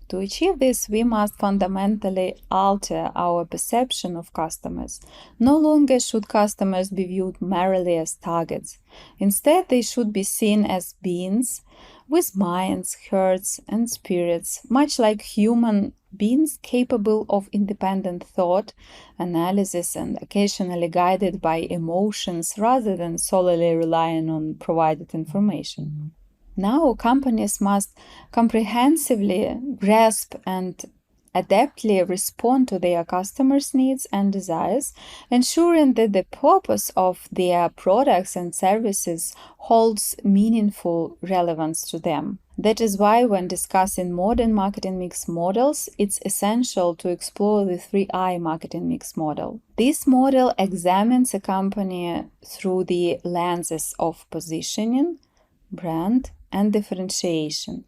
To achieve this, we must fundamentally alter our perception of customers. No longer should customers be viewed merely as targets. Instead, they should be seen as beings with minds, hearts, and spirits, much like human beings capable of independent thought, analysis, and occasionally guided by emotions rather than solely relying on provided information. Now, companies must comprehensively grasp and adeptly respond to their customers' needs and desires, ensuring that the purpose of their products and services holds meaningful relevance to them. That is why, when discussing modern marketing mix models, it's essential to explore the 3I marketing mix model. This model examines a company through the lenses of positioning, brand, and differentiation.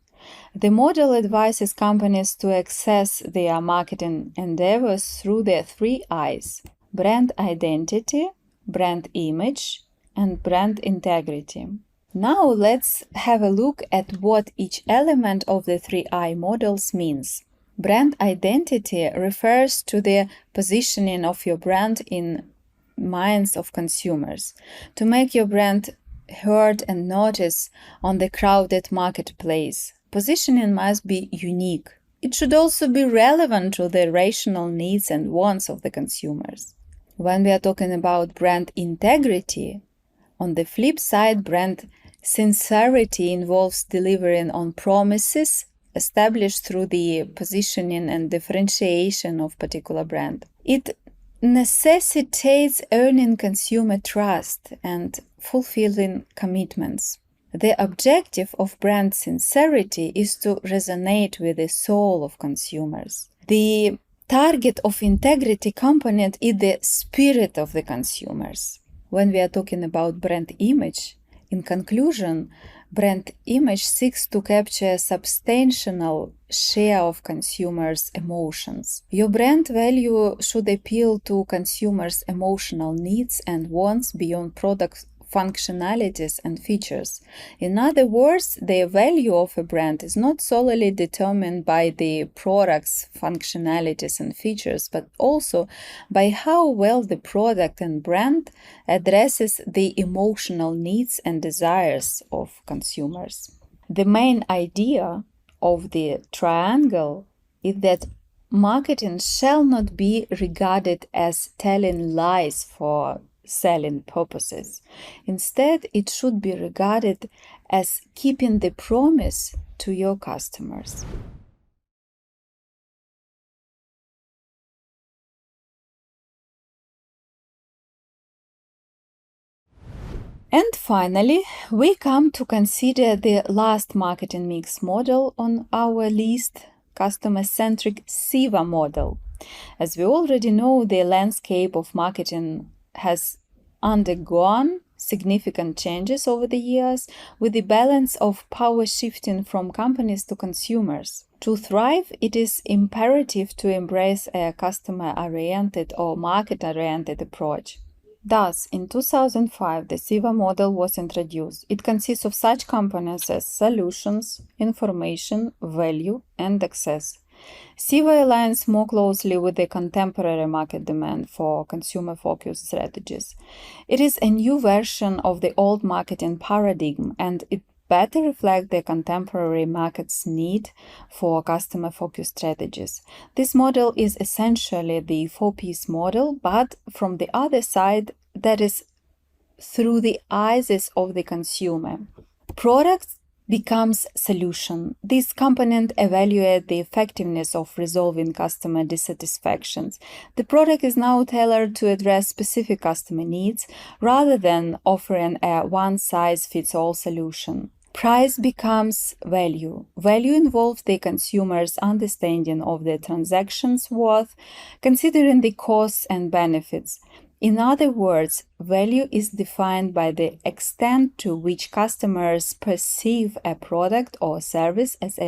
The model advises companies to access their marketing endeavors through the 3Is: brand identity, brand image, and brand integrity. Now let's have a look at what each element of the 3I models means. Brand identity refers to the positioning of your brand in minds of consumers. To make your brand heard and noticed on the crowded marketplace, positioning must be unique. It should also be relevant to the rational needs and wants of the consumers. When we are talking about brand integrity, on the flip side, brand sincerity involves delivering on promises established through the positioning and differentiation of particular brand. It necessitates earning consumer trust and fulfilling commitments. The objective of brand sincerity is to resonate with the soul of consumers. The target of integrity component is the spirit of the consumers. When we are talking about brand image, in conclusion, brand image seeks to capture a substantial share of consumers' emotions. Your brand value should appeal to consumers' emotional needs and wants beyond product functionalities and features. In other words, the value of a brand is not solely determined by the product's functionalities and features, but also by how well the product and brand addresses the emotional needs and desires of consumers. The main idea of the triangle is that marketing shall not be regarded as telling lies for selling purposes. Instead, it should be regarded as keeping the promise to your customers. And finally, we come to consider the last marketing mix model on our list, customer-centric SIVA model. As we already know, the landscape of marketing has undergone significant changes over the years, with the balance of power shifting from companies to consumers. To thrive, it is imperative to embrace a customer-oriented or market-oriented approach. Thus, in 2005, the SIVA model was introduced. It consists of such components as solutions, information, value, and access. SIVA aligns more closely with the contemporary market demand for consumer-focused strategies. It is a new version of the old marketing paradigm, and it better reflects the contemporary market's need for customer-focused strategies. This model is essentially the 4Ps model, but from the other side, that is through the eyes of the consumer. Products becomes solution. This component evaluates the effectiveness of resolving customer dissatisfactions. The product is now tailored to address specific customer needs rather than offering a one-size-fits-all solution. Price becomes value. Value involves the consumer's understanding of the transaction's worth, considering the costs and benefits. In other words, value is defined by the extent to which customers perceive a product or service as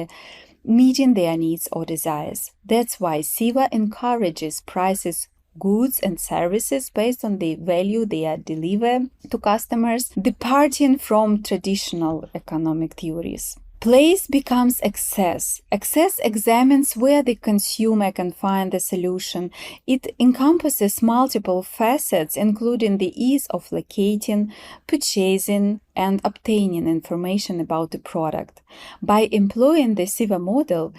meeting their needs or desires. That's why SIVA encourages prices goods and services based on the value they are delivered to customers, departing from traditional economic theories. Place becomes access. Access examines where the consumer can find the solution. It encompasses multiple facets, including the ease of locating, purchasing, and obtaining information about the product. By employing the SIVA model,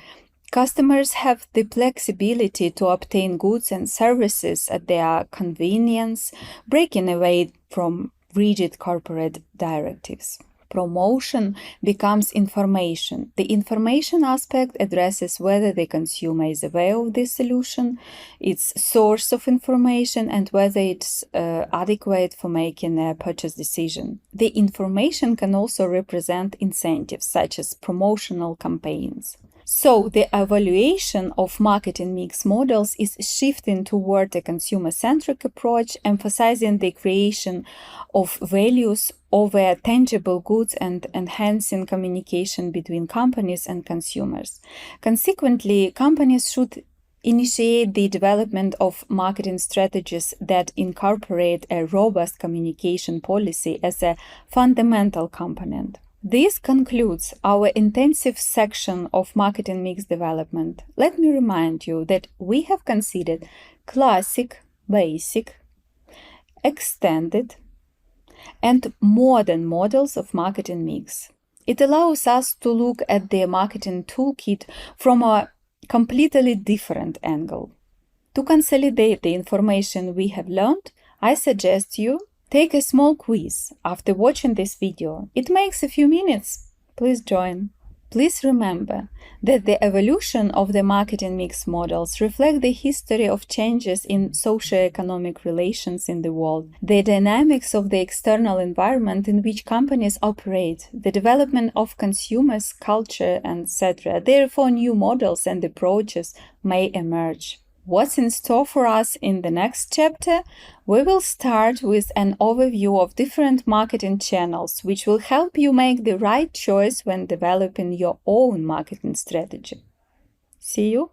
customers have the flexibility to obtain goods and services at their convenience, breaking away from rigid corporate directives. Promotion becomes information. The information aspect addresses whether the consumer is aware of this solution, its source of information, and whether it's adequate for making a purchase decision. The information can also represent incentives, such as promotional campaigns. So, the evaluation of marketing mix models is shifting toward a consumer-centric approach, emphasizing the creation of values over tangible goods and enhancing communication between companies and consumers. Consequently, companies should initiate the development of marketing strategies that incorporate a robust communication policy as a fundamental component. This concludes our intensive section of marketing mix development. Let me remind you that we have considered classic, basic, extended, and modern models of marketing mix. It allows us to look at the marketing toolkit from a completely different angle. To consolidate the information we have learned, I suggest you take a small quiz after watching this video. It makes a few minutes. Please join. Please remember that the evolution of the marketing mix models reflect the history of changes in socio-economic relations in the world, the dynamics of the external environment in which companies operate, the development of consumers' culture, etc. Therefore, new models and approaches may emerge. What's in store for us in the next chapter? We will start with an overview of different marketing channels, which will help you make the right choice when developing your own marketing strategy. See you!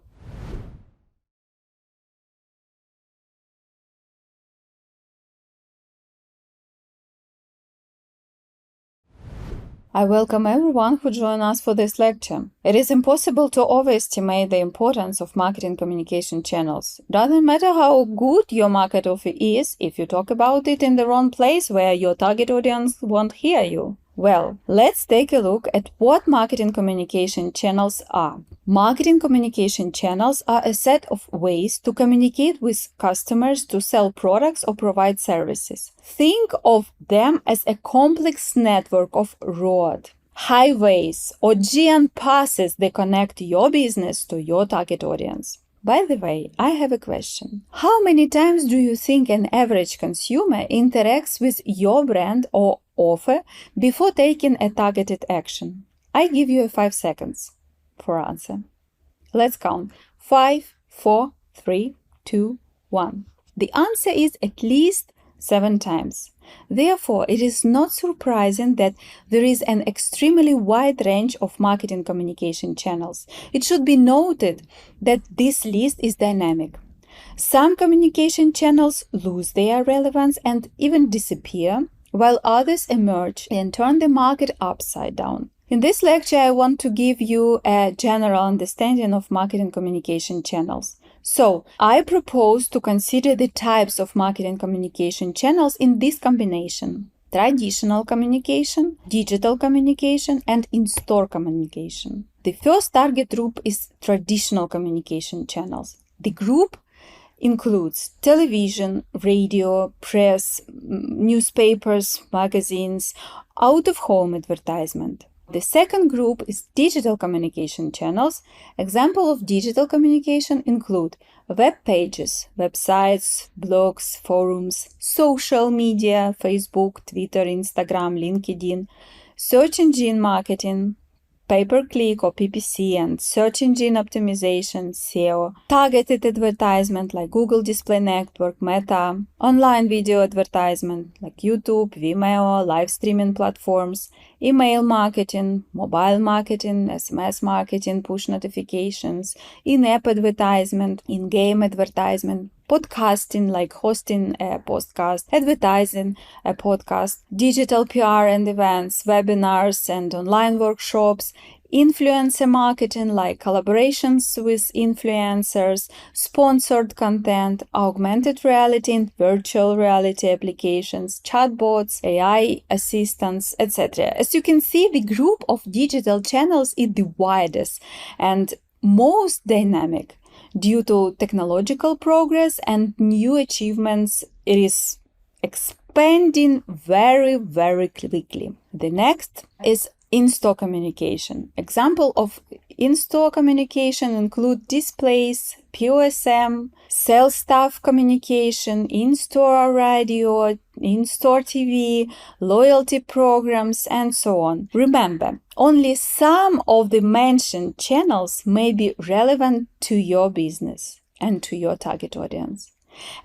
I welcome everyone who joined us for this lecture. It is impossible to overestimate the importance of marketing communication channels. Doesn't matter how good your market offer is, if you talk about it in the wrong place where your target audience won't hear you. Well, let's take a look at what marketing communication channels are. Marketing communication channels are a set of ways to communicate with customers to sell products or provide services. Think of them as a complex network of roads, highways, or giant passes that connect your business to your target audience. By the way, I have a question. How many times do you think an average consumer interacts with your brand or offer before taking a targeted action? I give you 5 seconds for answer. Let's count. 5, 4, 3, 2, 1. The answer is at least 7 times. Therefore, it is not surprising that there is an extremely wide range of marketing communication channels. It should be noted that this list is dynamic. Some communication channels lose their relevance and even disappear, while others emerge and turn the market upside down. In this lecture, I want to give you a general understanding of marketing communication channels. So, I propose to consider the types of marketing communication channels in this combination: traditional communication, digital communication, and in-store communication. The first target group is traditional communication channels. The group includes television, radio, press, newspapers, magazines, out-of-home advertisement. The second group is digital communication channels. Examples of digital communication include web pages, websites, blogs, forums, social media, Facebook, Twitter, Instagram, LinkedIn, search engine marketing, pay-per-click or PPC, and search engine optimization, SEO, targeted advertisement like Google Display Network, Meta, online video advertisement like YouTube, Vimeo, live streaming platforms, email marketing, mobile marketing, SMS marketing, push notifications, in-app advertisement, in-game advertisement, podcasting like hosting a podcast, advertising a podcast, digital PR and events, webinars and online workshops, influencer marketing like collaborations with influencers, sponsored content, augmented reality and virtual reality applications, chatbots, AI assistants, etc. As you can see, the group of digital channels is the widest and most dynamic. Due to technological progress and new achievements, it is expanding very, very quickly. The next is in-store communication. Example of in-store communication include displays, POSM, sales staff communication, in-store radio, in-store TV, loyalty programs, and so on. Remember, only some of the mentioned channels may be relevant to your business and to your target audience.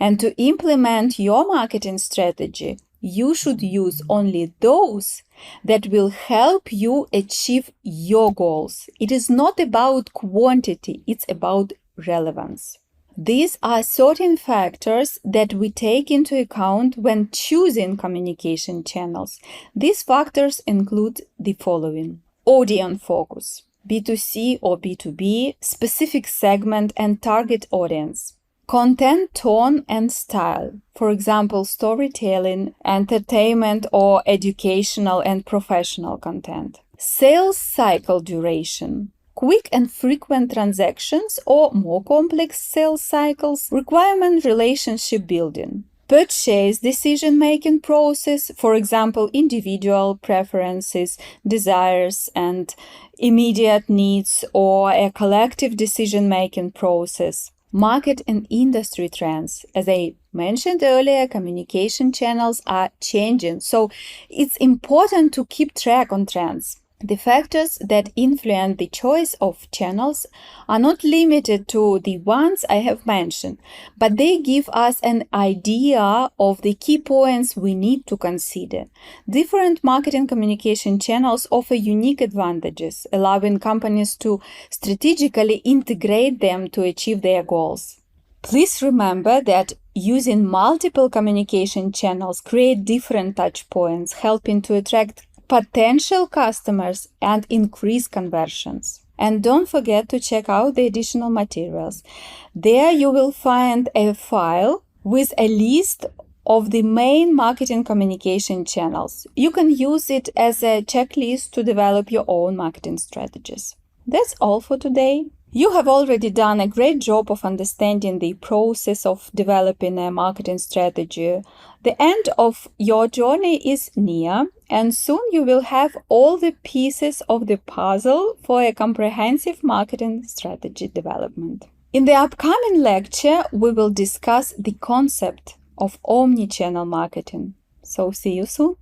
And to implement your marketing strategy, you should use only those that will help you achieve your goals. It is not about quantity, it's about relevance. These are certain factors that we take into account when choosing communication channels. These factors include the following: audience focus, B2C or B2B, specific segment and target audience. Content, tone, and style. For example, storytelling, entertainment, or educational and professional content. Sales cycle duration. Quick and frequent transactions or more complex sales cycles. Requirement relationship building. Purchase decision-making process, for example, individual preferences, desires, and immediate needs, or a collective decision-making process. Market and industry trends. As I mentioned earlier, communication channels are changing, so it's important to keep track on trends. The factors that influence the choice of channels are not limited to the ones I have mentioned, but they give us an idea of the key points we need to consider. Different marketing communication channels offer unique advantages, allowing companies to strategically integrate them to achieve their goals. Please remember that using multiple communication channels create different touch points, helping to attract potential customers and increase conversions. And don't forget to check out the additional materials. There you will find a file with a list of the main marketing communication channels. You can use it as a checklist to develop your own marketing strategies. That's all for today. You have already done a great job of understanding the process of developing a marketing strategy. The end of your journey is near, and soon you will have all the pieces of the puzzle for a comprehensive marketing strategy development. In the upcoming lecture, we will discuss the concept of omni-channel marketing. So see you soon.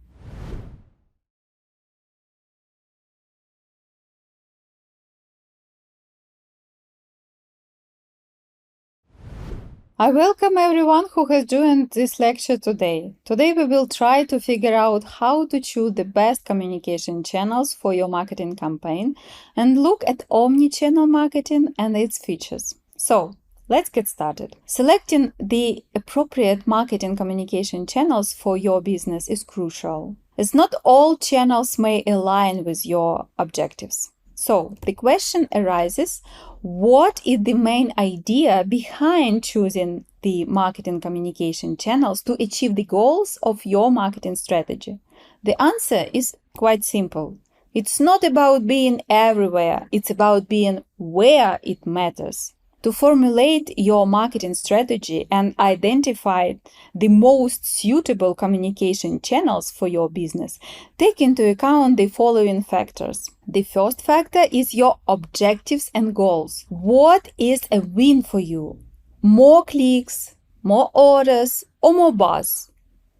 I welcome everyone who has joined this lecture today. Today we will try to figure out how to choose the best communication channels for your marketing campaign and look at omni-channel marketing and its features. So, let's get started. Selecting the appropriate marketing communication channels for your business is crucial, as not all channels may align with your objectives. So, the question arises, what is the main idea behind choosing the marketing communication channels to achieve the goals of your marketing strategy? The answer is quite simple. It's not about being everywhere, it's about being where it matters. To formulate your marketing strategy and identify the most suitable communication channels for your business, take into account the following factors. The first factor is your objectives and goals. What is a win for you? More clicks, more orders, or more buzz?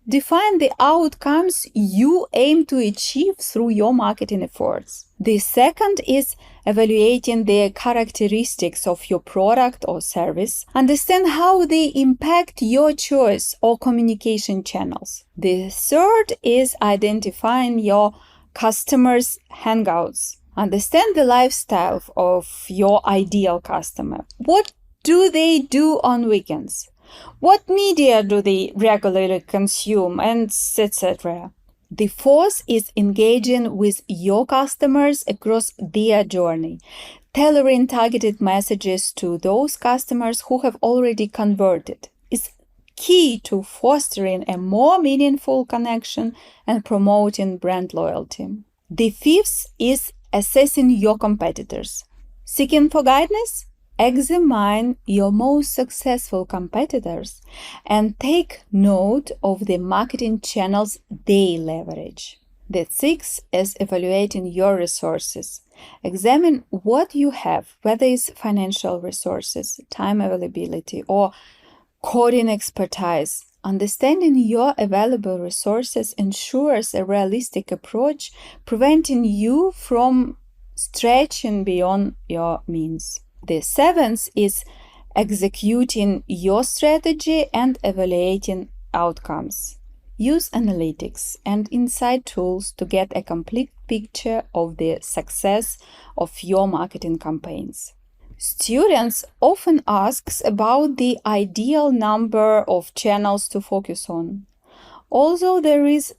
Define the outcomes you aim to achieve through your marketing efforts. The second is evaluating the characteristics of your product or service. Understand how they impact your choice or communication channels. The third is identifying your customers' hangouts. Understand the lifestyle of your ideal customer. What do they do on weekends? What media do they regularly consume, and etc.? The fourth is engaging with your customers across their journey, tailoring targeted messages to those customers who have already converted is key to fostering a more meaningful connection and promoting brand loyalty. The fifth is assessing your competitors. Seeking for guidance? Examine your most successful competitors and take note of the marketing channels they leverage. The sixth is evaluating your resources. Examine what you have, whether it's financial resources, time availability, or coding expertise. Understanding your available resources ensures a realistic approach, preventing you from stretching beyond your means. The seventh is executing your strategy and evaluating outcomes. Use analytics and insight tools to get a complete picture of the success of your marketing campaigns. Students often ask about the ideal number of channels to focus on. Although there is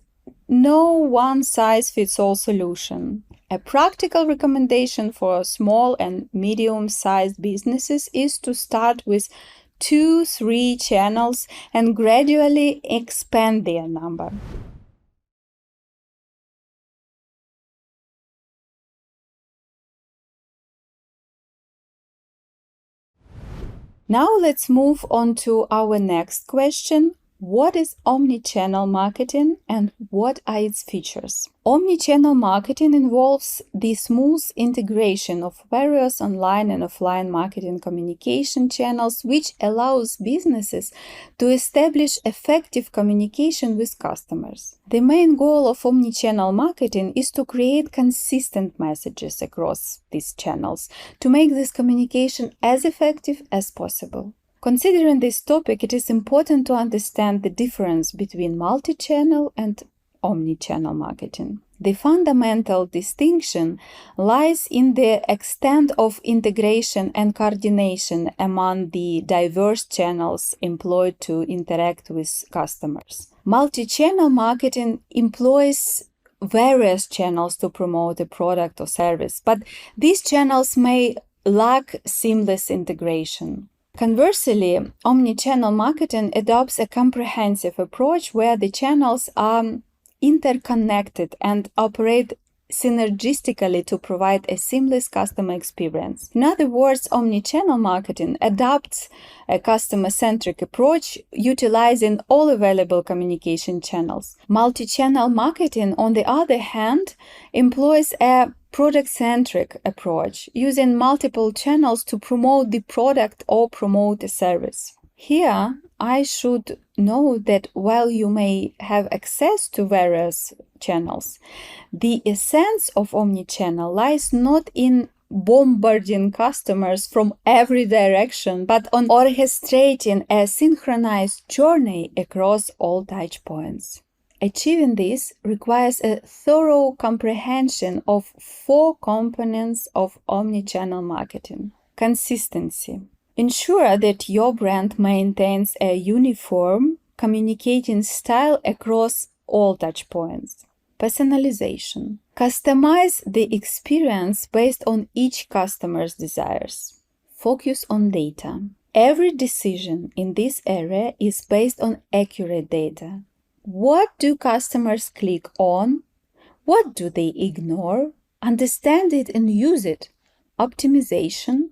no one-size-fits-all solution, a practical recommendation for small and medium-sized businesses is to start with 2-3 channels and gradually expand their number. Now let's move on to our next question. What is omnichannel marketing and what are its features? Omnichannel marketing involves the smooth integration of various online and offline marketing communication channels, which allows businesses to establish effective communication with customers. The main goal of omnichannel marketing is to create consistent messages across these channels to make this communication as effective as possible. Considering this topic, it is important to understand the difference between multi-channel and omni-channel marketing. The fundamental distinction lies in the extent of integration and coordination among the diverse channels employed to interact with customers. Multi-channel marketing employs various channels to promote a product or service, but these channels may lack seamless integration. Conversely, omnichannel marketing adopts a comprehensive approach where the channels are interconnected and operate synergistically to provide a seamless customer experience. In other words, omnichannel marketing adopts a customer-centric approach, utilizing all available communication channels. Multi-channel marketing, on the other hand, employs a product-centric approach, using multiple channels to promote the product or promote a service. Here, I should note that while you may have access to various channels, the essence of omnichannel lies not in bombarding customers from every direction, but on orchestrating a synchronized journey across all touchpoints. Achieving this requires a thorough comprehension of 4 components of omnichannel marketing. Consistency. Ensure that your brand maintains a uniform communicating style across all touchpoints. Personalization. Customize the experience based on each customer's desires. Focus on data. Every decision in this area is based on accurate data. What do customers click on? What do they ignore? Understand it and use it. Optimization.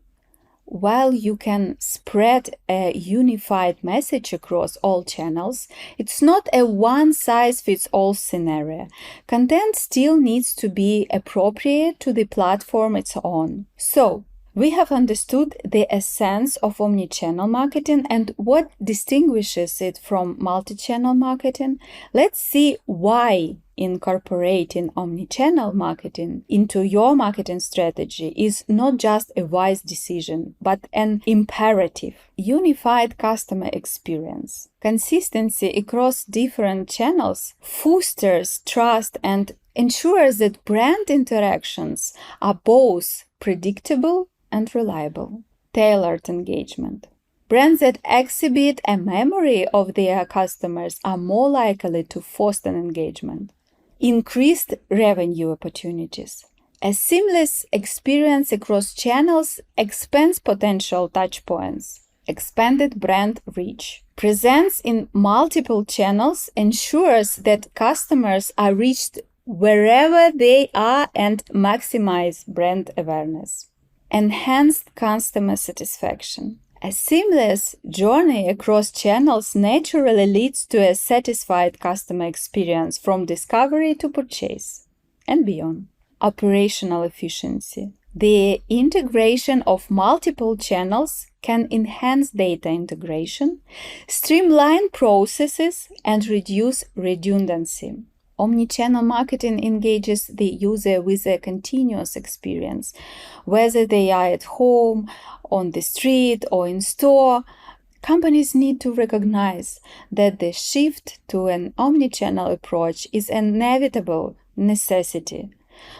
While you can spread a unified message across all channels, it's not a one-size-fits-all scenario. Content still needs to be appropriate to the platform it's on. So, We have understood the essence of omnichannel marketing and what distinguishes it from multi-channel marketing. Let's see why incorporating omnichannel marketing into your marketing strategy is not just a wise decision, but an imperative. Unified customer experience. Consistency across different channels fosters trust and ensures that brand interactions are both predictable and reliable. Tailored engagement. Brands that exhibit a memory of their customers are more likely to foster engagement. Increased revenue opportunities. A seamless experience across channels expands potential touchpoints. Expanded brand reach. Presence in multiple channels ensures that customers are reached wherever they are and maximize brand awareness. Enhanced customer satisfaction. A seamless journey across channels naturally leads to a satisfied customer experience from discovery to purchase and beyond. Operational efficiency. The integration of multiple channels can enhance data integration, streamline processes, and reduce redundancy. Omnichannel marketing engages the user with a continuous experience, whether they are at home, on the street, or in store. Companies need to recognize that the shift to an omnichannel approach is an inevitable necessity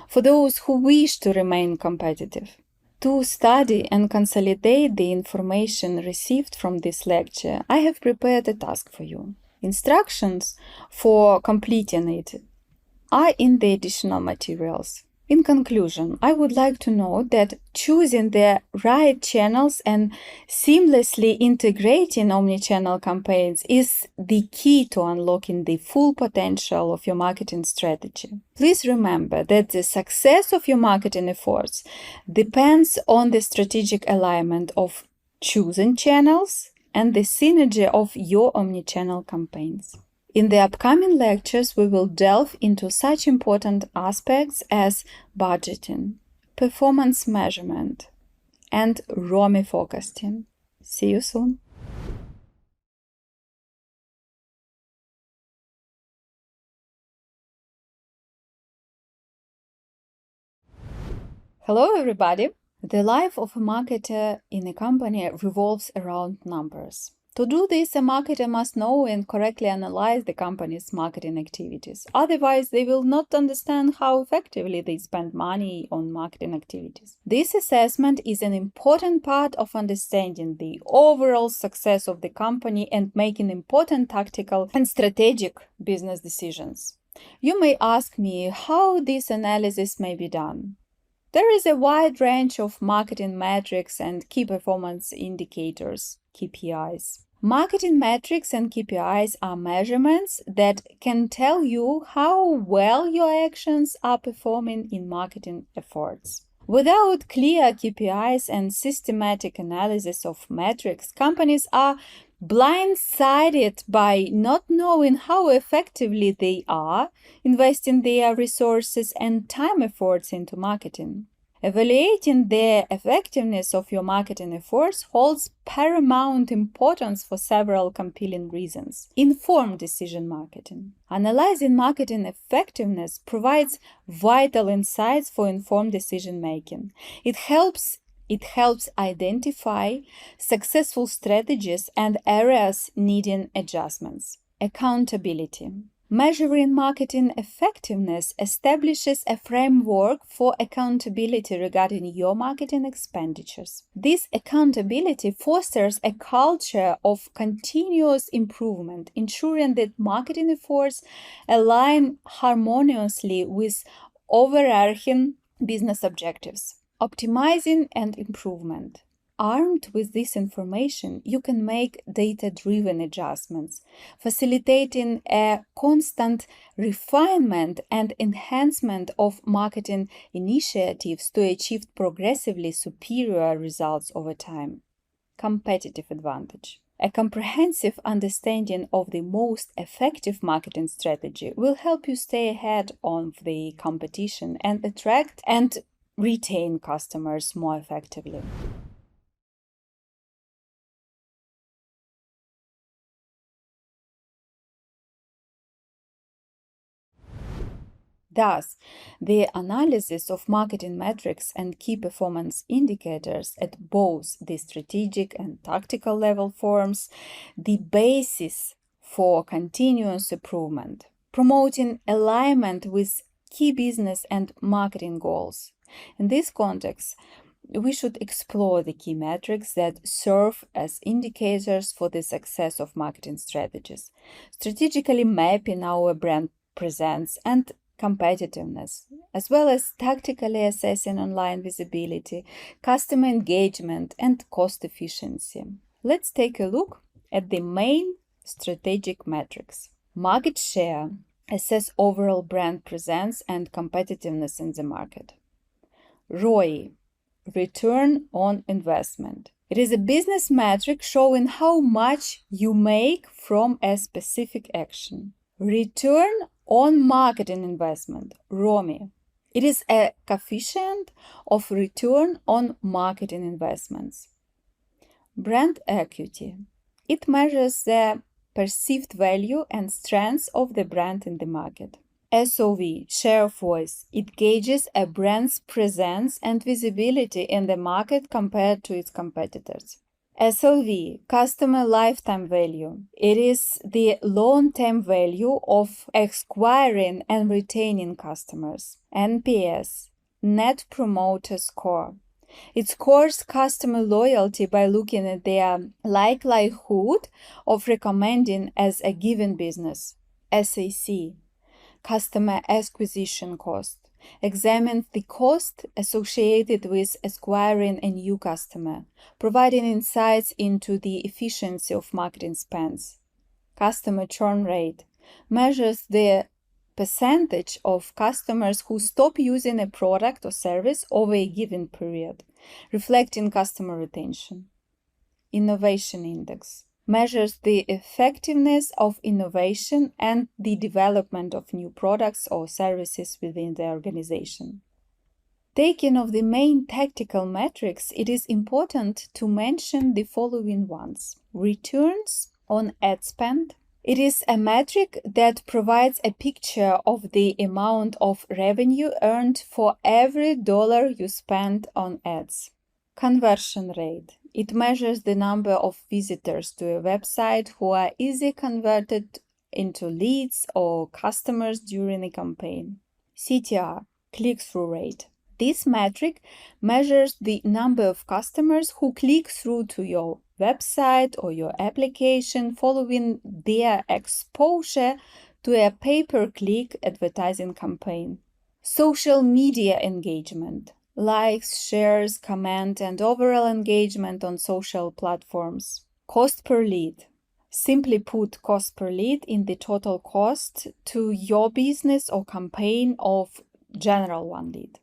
for those who wish to remain competitive. To study and consolidate the information received from this lecture, I have prepared a task for you. Instructions for completing it are in the additional materials. In conclusion, I would like to note that choosing the right channels and seamlessly integrating omnichannel campaigns is the key to unlocking the full potential of your marketing strategy. Please remember that the success of your marketing efforts depends on the strategic alignment of chosen channels and the synergy of your omnichannel campaigns. In the upcoming lectures, we will delve into such important aspects as budgeting, performance measurement, and ROMI forecasting. See you soon! Hello, everybody! The life of a marketer in a company revolves around numbers. To do this, a marketer must know and correctly analyze the company's marketing activities. Otherwise, they will not understand how effectively they spend money on marketing activities. This assessment is an important part of understanding the overall success of the company and making important tactical and strategic business decisions. You may ask me how this analysis may be done. There is a wide range of marketing metrics and key performance indicators, KPIs. Marketing metrics and KPIs are measurements that can tell you how well your actions are performing in marketing efforts. Without clear KPIs and systematic analysis of metrics, companies are blindsided by not knowing how effectively they are investing their resources and time efforts into marketing. Evaluating the effectiveness of your marketing efforts holds paramount importance for several compelling reasons. Informed decision marketing. Analyzing marketing effectiveness provides vital insights for informed decision making. It helps identify successful strategies and areas needing adjustments. Accountability. Measuring marketing effectiveness establishes a framework for accountability regarding your marketing expenditures. This accountability fosters a culture of continuous improvement, ensuring that marketing efforts align harmoniously with overarching business objectives. Optimizing and improvement. Armed with this information, you can make data-driven adjustments, facilitating a constant refinement and enhancement of marketing initiatives to achieve progressively superior results over time. Competitive advantage. A comprehensive understanding of the most effective marketing strategy will help you stay ahead of the competition and attract and retain customers more effectively. Thus, the analysis of marketing metrics and key performance indicators at both the strategic and tactical level forms the basis for continuous improvement, promoting alignment with key business and marketing goals. In this context, we should explore the key metrics that serve as indicators for the success of marketing strategies, strategically mapping our brand presence and competitiveness, as well as tactically assessing online visibility, customer engagement, and cost efficiency. Let's take a look at the main strategic metrics. Market share, assess overall brand presence and competitiveness in the market. ROI, return on investment. It is a business metric showing how much you make from a specific action. Return on marketing investment, ROMI. It is a coefficient of return on marketing investments. Brand equity. It measures the perceived value and strength of the brand in the market. SOV, share of voice. It gauges a brand's presence and visibility in the market compared to its competitors. SLV, customer lifetime value. It is the long-term value of acquiring and retaining customers. NPS, Net Promoter Score. It scores customer loyalty by looking at their likelihood of recommending as a given business. SAC, customer acquisition cost. Examines the cost associated with acquiring a new customer, providing insights into the efficiency of marketing spends. Customer churn rate measures the percentage of customers who stop using a product or service over a given period, reflecting customer retention. Innovation index measures the effectiveness of innovation and the development of new products or services within the organization. Taking of the main tactical metrics, it is important to mention the following ones. Returns on ad spend. It is a metric that provides a picture of the amount of revenue earned for every dollar you spend on ads. Conversion rate. It measures the number of visitors to a website who are easily converted into leads or customers during a campaign. CTR, click-through rate. This metric measures the number of customers who click through to your website or your application following their exposure to a pay-per-click advertising campaign. Social media engagement. Likes, shares, comment, and overall engagement on social platforms. Cost per lead. Simply put, cost per lead in the total cost to your business or campaign of general one lead.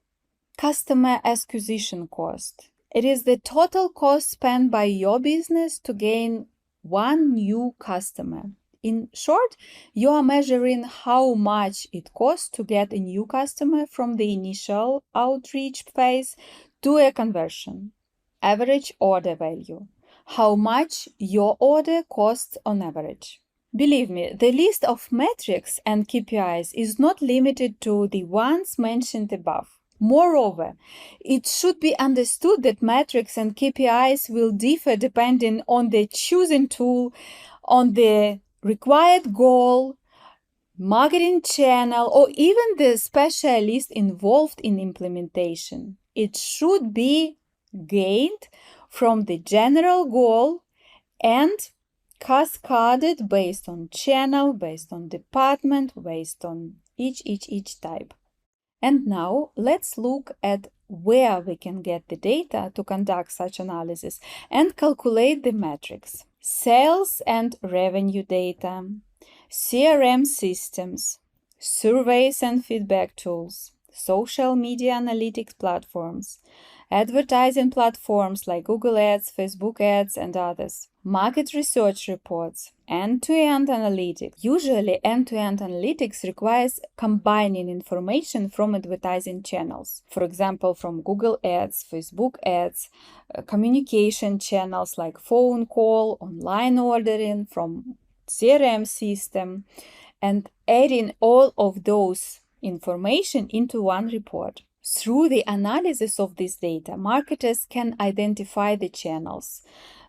Customer acquisition cost. It is the total cost spent by your business to gain one new customer. In short, you are measuring how much it costs to get a new customer from the initial outreach phase to a conversion. Average order value. How much your order costs on average. Believe me, the list of metrics and KPIs is not limited to the ones mentioned above. Moreover, it should be understood that metrics and KPIs will differ depending on the chosen tool, on the required goal, marketing channel, or even the specialist involved in implementation. It should be gained from the general goal and cascaded based on channel, based on department, based on each type. And now let's look at where we can get the data to conduct such analysis and calculate the metrics. Sales and revenue data, CRM systems, surveys and feedback tools, social media analytics platforms, advertising platforms like Google Ads, Facebook Ads, and others, market research reports, end-to-end analytics. Usually, end-to-end analytics requires combining information from advertising channels. For example, from Google Ads, Facebook Ads, communication channels like phone call, online ordering, from CRM system, and adding all of those information into one report. Through the analysis of this data, marketers can identify the channels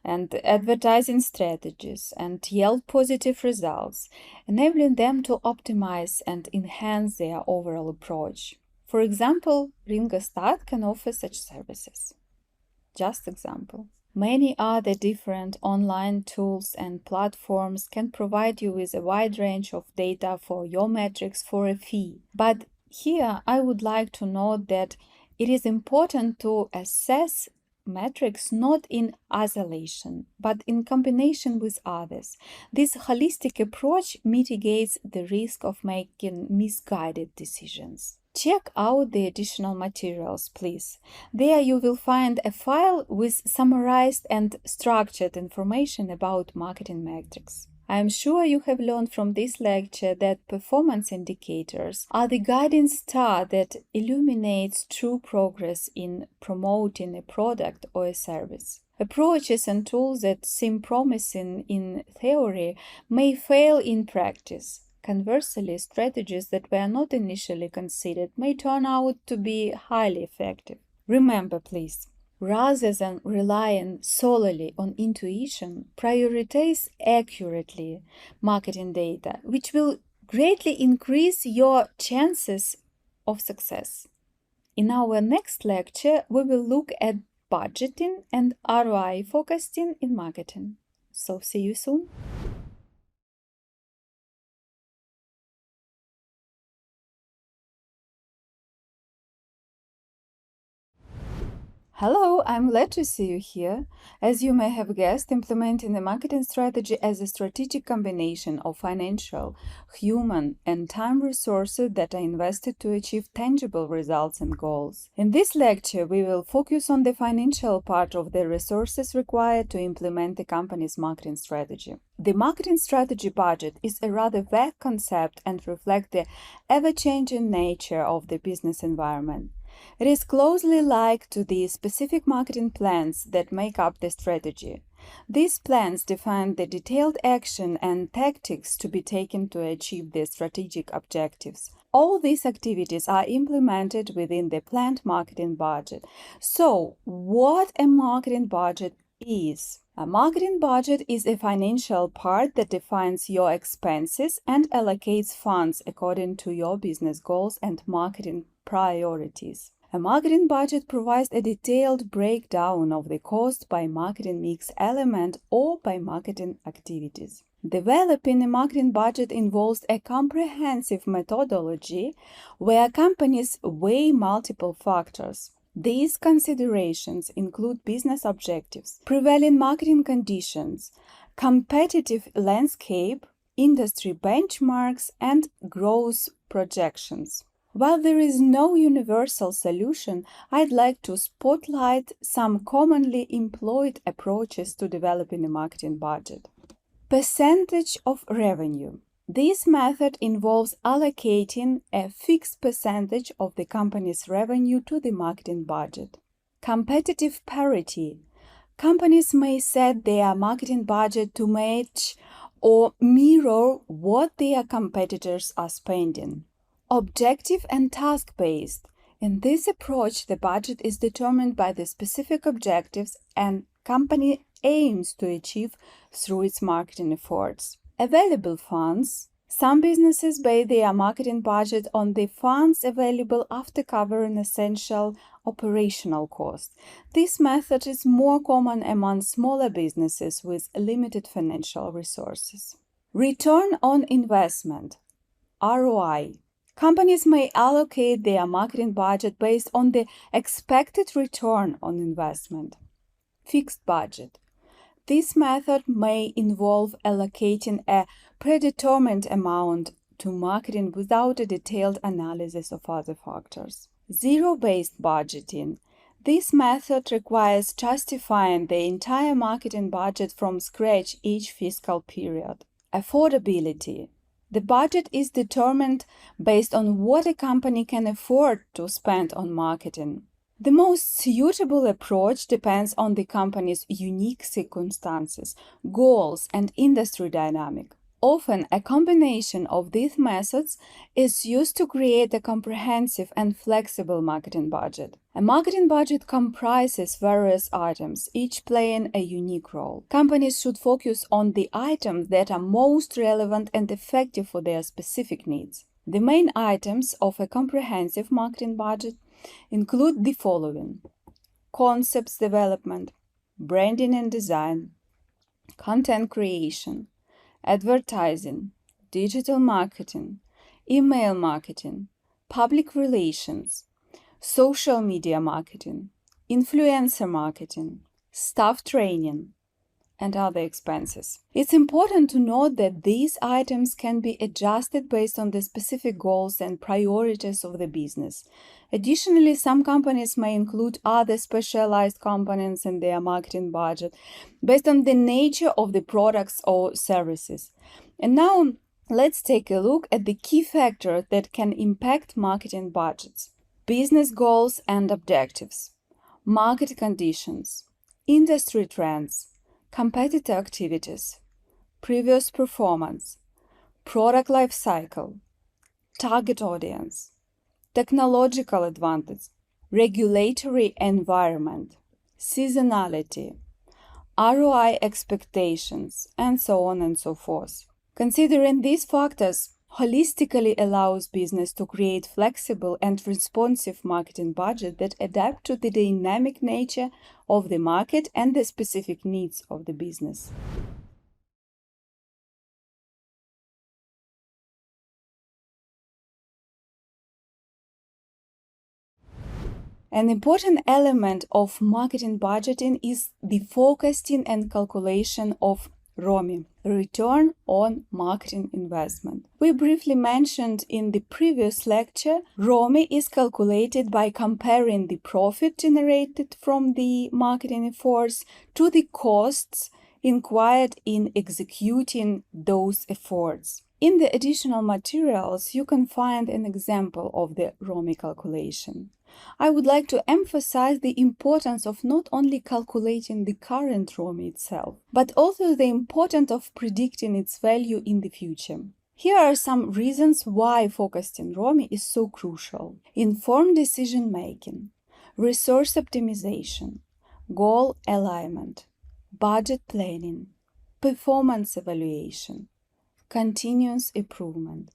and advertising strategies and yield positive results, enabling them to optimize and enhance their overall approach. For example, Ringostat can offer such services. Just example. Many other different online tools and platforms can provide you with a wide range of data for your metrics for a fee. But here I would like to note that it is important to assess metrics not in isolation, but in combination with others. This holistic approach mitigates the risk of making misguided decisions. Check out the additional materials, please. There you will find a file with summarized and structured information about marketing metrics. I am sure you have learned from this lecture that performance indicators are the guiding star that illuminates true progress in promoting a product or a service. Approaches and tools that seem promising in theory may fail in practice. Conversely, strategies that were not initially considered may turn out to be highly effective. Remember, please, rather than relying solely on intuition, prioritize accurately marketing data, which will greatly increase your chances of success. In our next lecture, we will look at budgeting and ROI forecasting in marketing. So see you soon. Hello, I'm glad to see you here. As you may have guessed, implementing a marketing strategy as a strategic combination of financial, human, and time resources that are invested to achieve tangible results and goals. In this lecture, we will focus on the financial part of the resources required to implement the company's marketing strategy. The marketing strategy budget is a rather vague concept and reflects the ever-changing nature of the business environment. It is closely like to the specific marketing plans that make up the strategy. These plans define the detailed action and tactics to be taken to achieve the strategic objectives. All these activities are implemented within the planned marketing budget. So, what a marketing budget is? A marketing budget is a financial part that defines your expenses and allocates funds according to your business goals and marketing priorities. A marketing budget provides a detailed breakdown of the cost by marketing mix element or by marketing activities. Developing a marketing budget involves a comprehensive methodology where companies weigh multiple factors. These considerations include business objectives, prevailing marketing conditions, competitive landscape, industry benchmarks, and growth projections. While there is no universal solution, I'd like to spotlight some commonly employed approaches to developing a marketing budget. Percentage of revenue. This method involves allocating a fixed percentage of the company's revenue to the marketing budget. Competitive parity. Companies may set their marketing budget to match or mirror what their competitors are spending. Objective and task-based. In this approach, the budget is determined by the specific objectives and company aims to achieve through its marketing efforts. Available funds. Some businesses base their marketing budget on the funds available after covering essential operational costs. This method is more common among smaller businesses with limited financial resources. Return on investment. ROI. Companies may allocate their marketing budget based on the expected return on investment. Fixed budget. This method may involve allocating a predetermined amount to marketing without a detailed analysis of other factors. Zero-based budgeting. This method requires justifying the entire marketing budget from scratch each fiscal period. Affordability. The budget is determined based on what a company can afford to spend on marketing. The most suitable approach depends on the company's unique circumstances, goals, and industry dynamic. Often, a combination of these methods is used to create a comprehensive and flexible marketing budget. A marketing budget comprises various items, each playing a unique role. Companies should focus on the items that are most relevant and effective for their specific needs. The main items of a comprehensive marketing budget include the following: concepts development, branding and design, content creation, advertising, digital marketing, email marketing, public relations, social media marketing, influencer marketing, staff training, and other expenses. It's important to note that these items can be adjusted based on the specific goals and priorities of the business. Additionally, some companies may include other specialized components in their marketing budget based on the nature of the products or services. And now, let's take a look at the key factors that can impact marketing budgets: business goals and objectives, market conditions, industry trends, competitor activities, previous performance, product life cycle, target audience, technological advantage, regulatory environment, seasonality, ROI expectations, and so on and so forth. Considering these factors holistically allows business to create flexible and responsive marketing budget that adapt to the dynamic nature of the market and the specific needs of the business. An important element of marketing budgeting is the forecasting and calculation of ROMI, return on marketing investment. We briefly mentioned in the previous lecture, ROMI is calculated by comparing the profit generated from the marketing efforts to the costs incurred in executing those efforts. In the additional materials, you can find an example of the ROMI calculation. I would like to emphasize the importance of not only calculating the current ROMI itself, but also the importance of predicting its value in the future. Here are some reasons why focusing ROMI is so crucial: informed decision making, resource optimization, goal alignment, budget planning, performance evaluation, continuous improvement.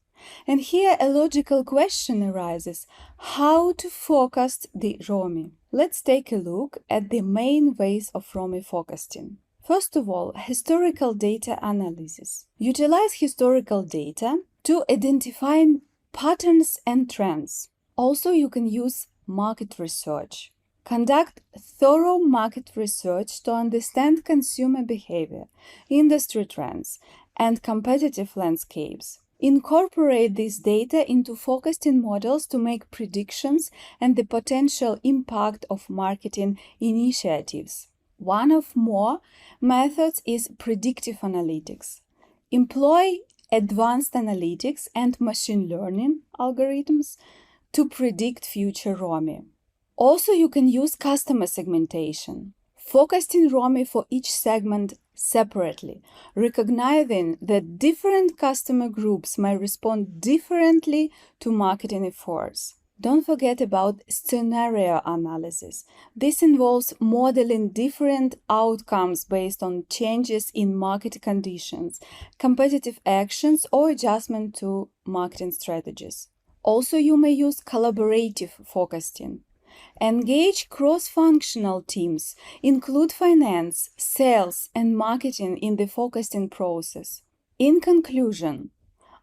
And here a logical question arises: how to forecast the ROMI? Let's take a look at the main ways of ROMI forecasting. First of all, historical data analysis. Utilize historical data to identify patterns and trends. Also, you can use market research. Conduct thorough market research to understand consumer behavior, industry trends, and competitive landscapes. Incorporate this data into forecasting models to make predictions and the potential impact of marketing initiatives. One of more methods is predictive analytics. Employ advanced analytics and machine learning algorithms to predict future ROMI. Also, you can use customer segmentation. Forecasting ROMI for each segment separately, recognizing that different customer groups may respond differently to marketing efforts. Don't forget about scenario analysis. This involves modeling different outcomes based on changes in market conditions, competitive actions, or adjustment to marketing strategies. Also, you may use collaborative forecasting. Engage cross-functional teams, include finance, sales, and marketing in the forecasting process. In conclusion,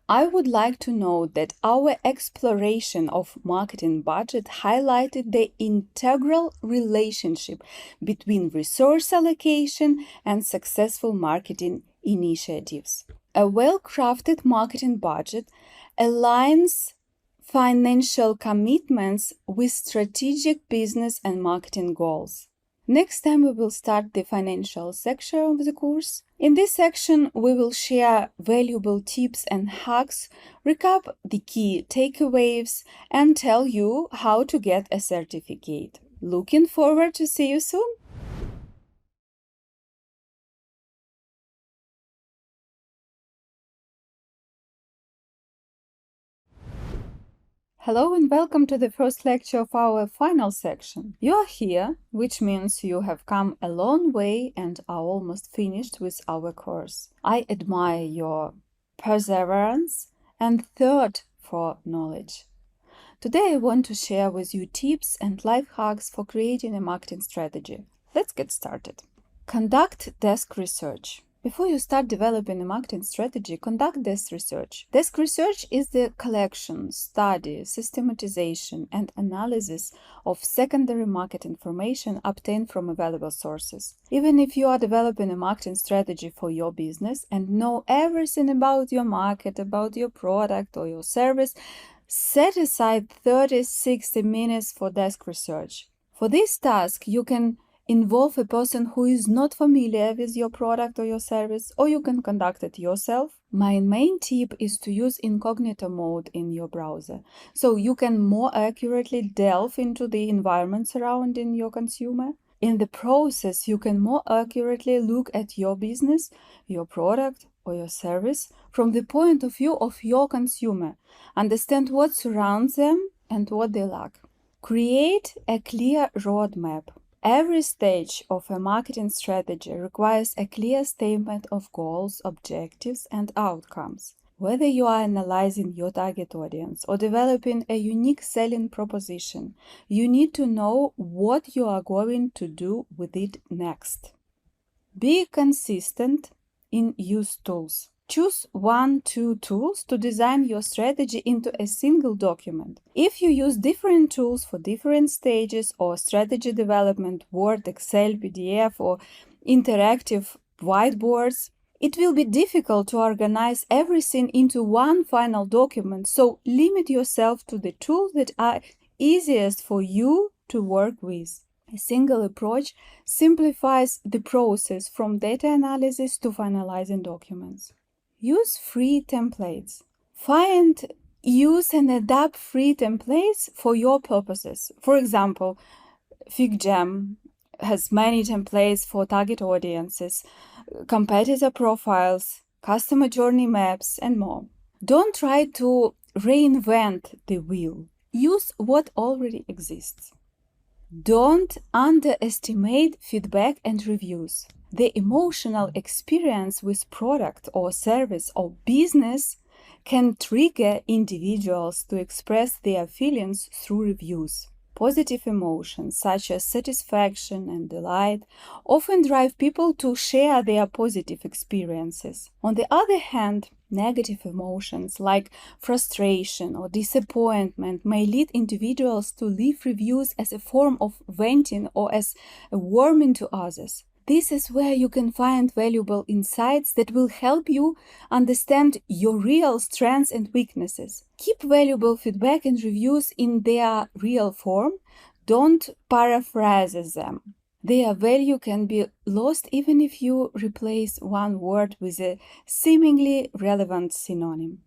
I would like to note that our exploration of marketing budget highlighted the integral relationship between resource allocation and successful marketing initiatives. A well-crafted marketing budget aligns financial commitments with strategic business and marketing goals. Next time we will start the financial section of the course. In this section, we will share valuable tips and hacks, recap the key takeaways, and tell you how to get a certificate. Looking forward to see you soon! Hello and welcome to the first lecture of our final section. You are here, which means you have come a long way and are almost finished with our course. I admire your perseverance and thirst for knowledge. Today I want to share with you tips and life hacks for creating a marketing strategy. Let's get started. Conduct desk research. Before you start developing a marketing strategy, conduct desk research. Desk research is the collection, study, systematization, and analysis of secondary market information obtained from available sources. Even if you are developing a marketing strategy for your business and know everything about your market, about your product or your service, set aside 30-60 minutes for desk research. For this task, you can involve a person who is not familiar with your product or your service, or you can conduct it yourself. My main tip is to use incognito mode in your browser, so you can more accurately delve into the environment surrounding your consumer. In the process, you can more accurately look at your business, your product, or your service from the point of view of your consumer, understand what surrounds them and what they lack. Create a clear roadmap. Every stage of a marketing strategy requires a clear statement of goals, objectives, and outcomes. Whether you are analyzing your target audience or developing a unique selling proposition, you need to know what you are going to do with it next. Be consistent in use tools. Choose 1-2 tools to design your strategy into a single document. If you use different tools for different stages or strategy development, Word, Excel, PDF, or interactive whiteboards, it will be difficult to organize everything into one final document, so limit yourself to the tools that are easiest for you to work with. A single approach simplifies the process from data analysis to finalizing documents. Use free templates. Find, use, and adapt free templates for your purposes. For example, FigJam has many templates for target audiences, competitor profiles, customer journey maps, and more. Don't try to reinvent the wheel. Use what already exists. Don't underestimate feedback and reviews. The emotional experience with product or service or business can trigger individuals to express their feelings through reviews. Positive emotions such as satisfaction and delight often drive people to share their positive experiences. On the other hand, negative emotions like frustration or disappointment may lead individuals to leave reviews as a form of venting or as a warning to others. This is where you can find valuable insights that will help you understand your real strengths and weaknesses. Keep valuable feedback and reviews in their real form. Don't paraphrase them. Their value can be lost even if you replace one word with a seemingly relevant synonym.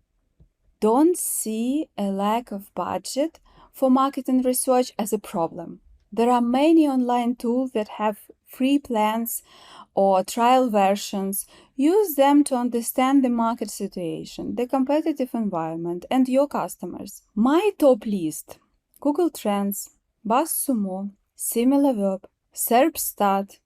Don't see a lack of budget for marketing research as a problem. There are many online tools that have free plans or trial versions. Use them to understand the market situation, the competitive environment, and your customers. My top list: Google Trends, BuzzSumo, SimilarWeb, SERPstat,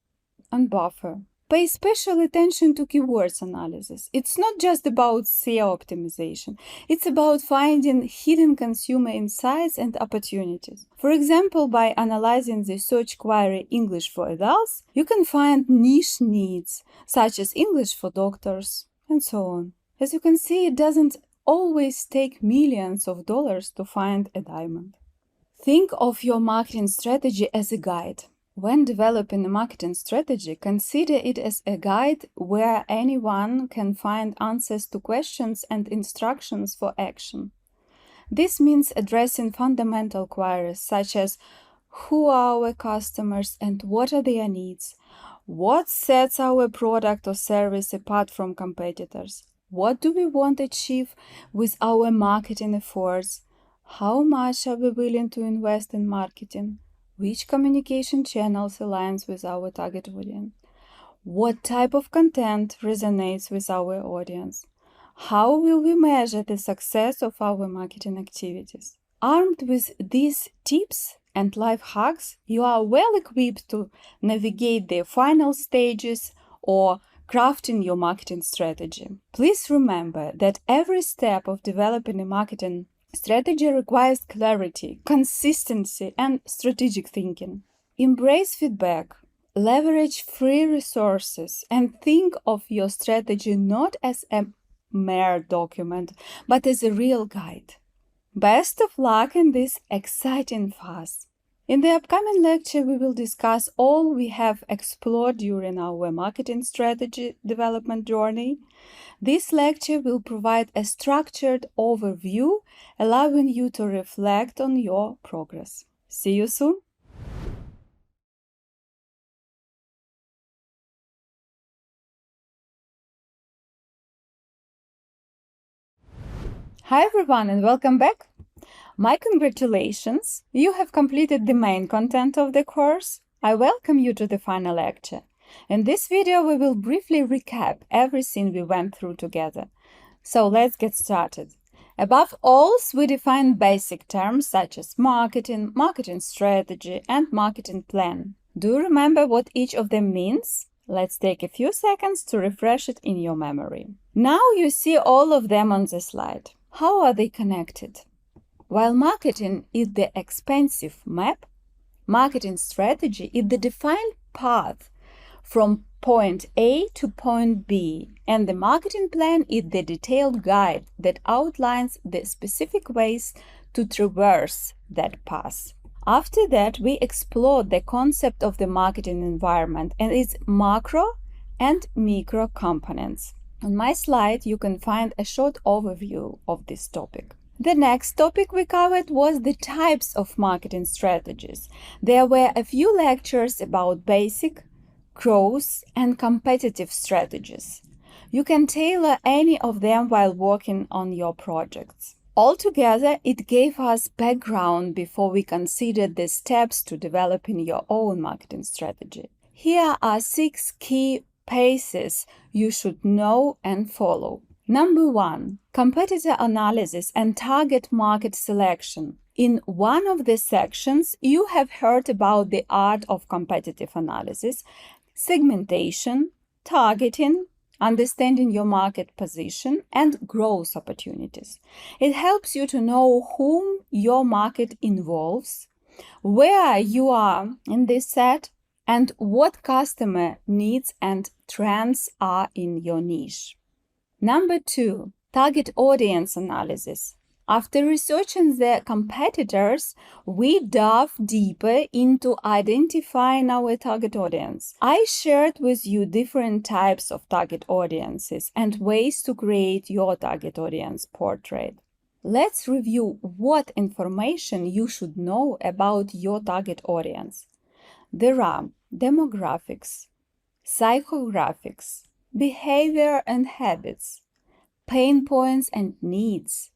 and Buffer. Pay special attention to keywords analysis. It's not just about SEO optimization. It's about finding hidden consumer insights and opportunities. For example, by analyzing the search query English for adults, you can find niche needs, such as English for doctors, and so on. As you can see, it doesn't always take millions of dollars to find a diamond. Think of your marketing strategy as a guide. When developing a marketing strategy, consider it as a guide where anyone can find answers to questions and instructions for action. This means addressing fundamental queries such as who are our customers and what are their needs? What sets our product or service apart from competitors? What do we want to achieve with our marketing efforts? How much are we willing to invest in marketing? Which communication channels aligns with our target audience? What type of content resonates with our audience? How will we measure the success of our marketing activities? Armed with these tips and life hacks, you are well equipped to navigate the final stages or crafting your marketing strategy. Please remember that every step of developing a marketing strategy requires clarity, consistency, and strategic thinking. Embrace feedback, leverage free resources, and think of your strategy not as a mere document, but as a real guide. Best of luck in this exciting phase. In the upcoming lecture, we will discuss all we have explored during our marketing strategy development journey. This lecture will provide a structured overview, allowing you to reflect on your progress. See you soon! Hi everyone and welcome back! My congratulations! You have completed the main content of the course. I welcome you to the final lecture. In this video, we will briefly recap everything we went through together. So let's get started. Above all, we define basic terms such as marketing, marketing strategy, and marketing plan. Do you remember what each of them means? Let's take a few seconds to refresh it in your memory. Now you see all of them on the slide. How are they connected? While marketing is the expensive map, marketing strategy is the defined path from point A to point B, and the marketing plan is the detailed guide that outlines the specific ways to traverse that path. After that, we explored the concept of the marketing environment and its macro and micro components. On my slide, you can find a short overview of this topic. The next topic we covered was the types of marketing strategies. There were a few lectures about basic, growth, and competitive strategies. You can tailor any of them while working on your projects. Altogether, it gave us background before we considered the steps to developing your own marketing strategy. Here are 6 key paces you should know and follow. Number 1, competitor analysis and target market selection. In one of the sections, you have heard about the art of competitive analysis, segmentation, targeting, understanding your market position, and growth opportunities. It helps you to know whom your market involves, where you are in this set, and what customer needs and trends are in your niche. Number 2, target audience analysis. After researching the competitors, we dove deeper into identifying our target audience. I shared with you different types of target audiences and ways to create your target audience portrait. Let's review what information you should know about your target audience. There are demographics, psychographics, behavior and habits, pain points and needs,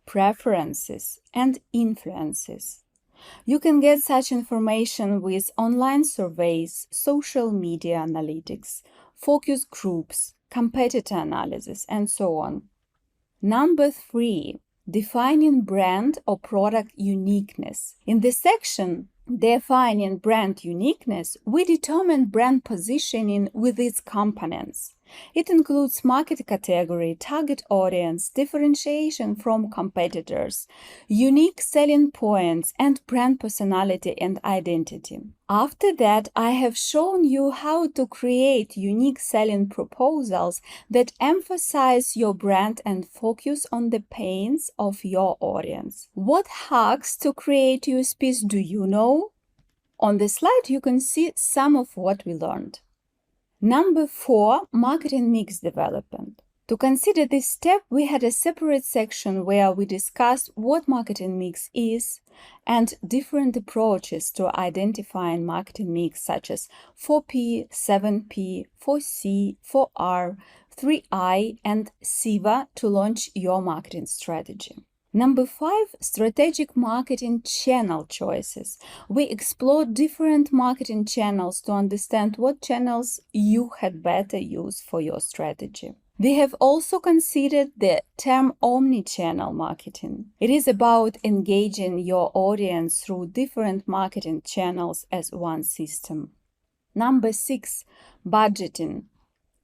preferences, and influences. You can get such information with online surveys, social media analytics, focus groups, competitor analysis, and so on. Number 3, defining brand or product uniqueness. In this section, defining brand uniqueness, we determine brand positioning with its components. It includes market category, target audience, differentiation from competitors, unique selling points, and brand personality and identity. After that, I have shown you how to create unique selling proposals that emphasize your brand and focus on the pains of your audience. What hacks to create USPs do you know? On the slide, you can see some of what we learned. Number 4, marketing mix development. To consider this step, we had a separate section where we discussed what marketing mix is and different approaches to identifying marketing mix such as 4P, 7P, 4C, 4R, 3I, and SIVA to launch your marketing strategy. Number 5, strategic marketing channel choices. We explored different marketing channels to understand what channels you had better use for your strategy. We have also considered the term omni-channel marketing. It is about engaging your audience through different marketing channels as one system. Number 6, budgeting,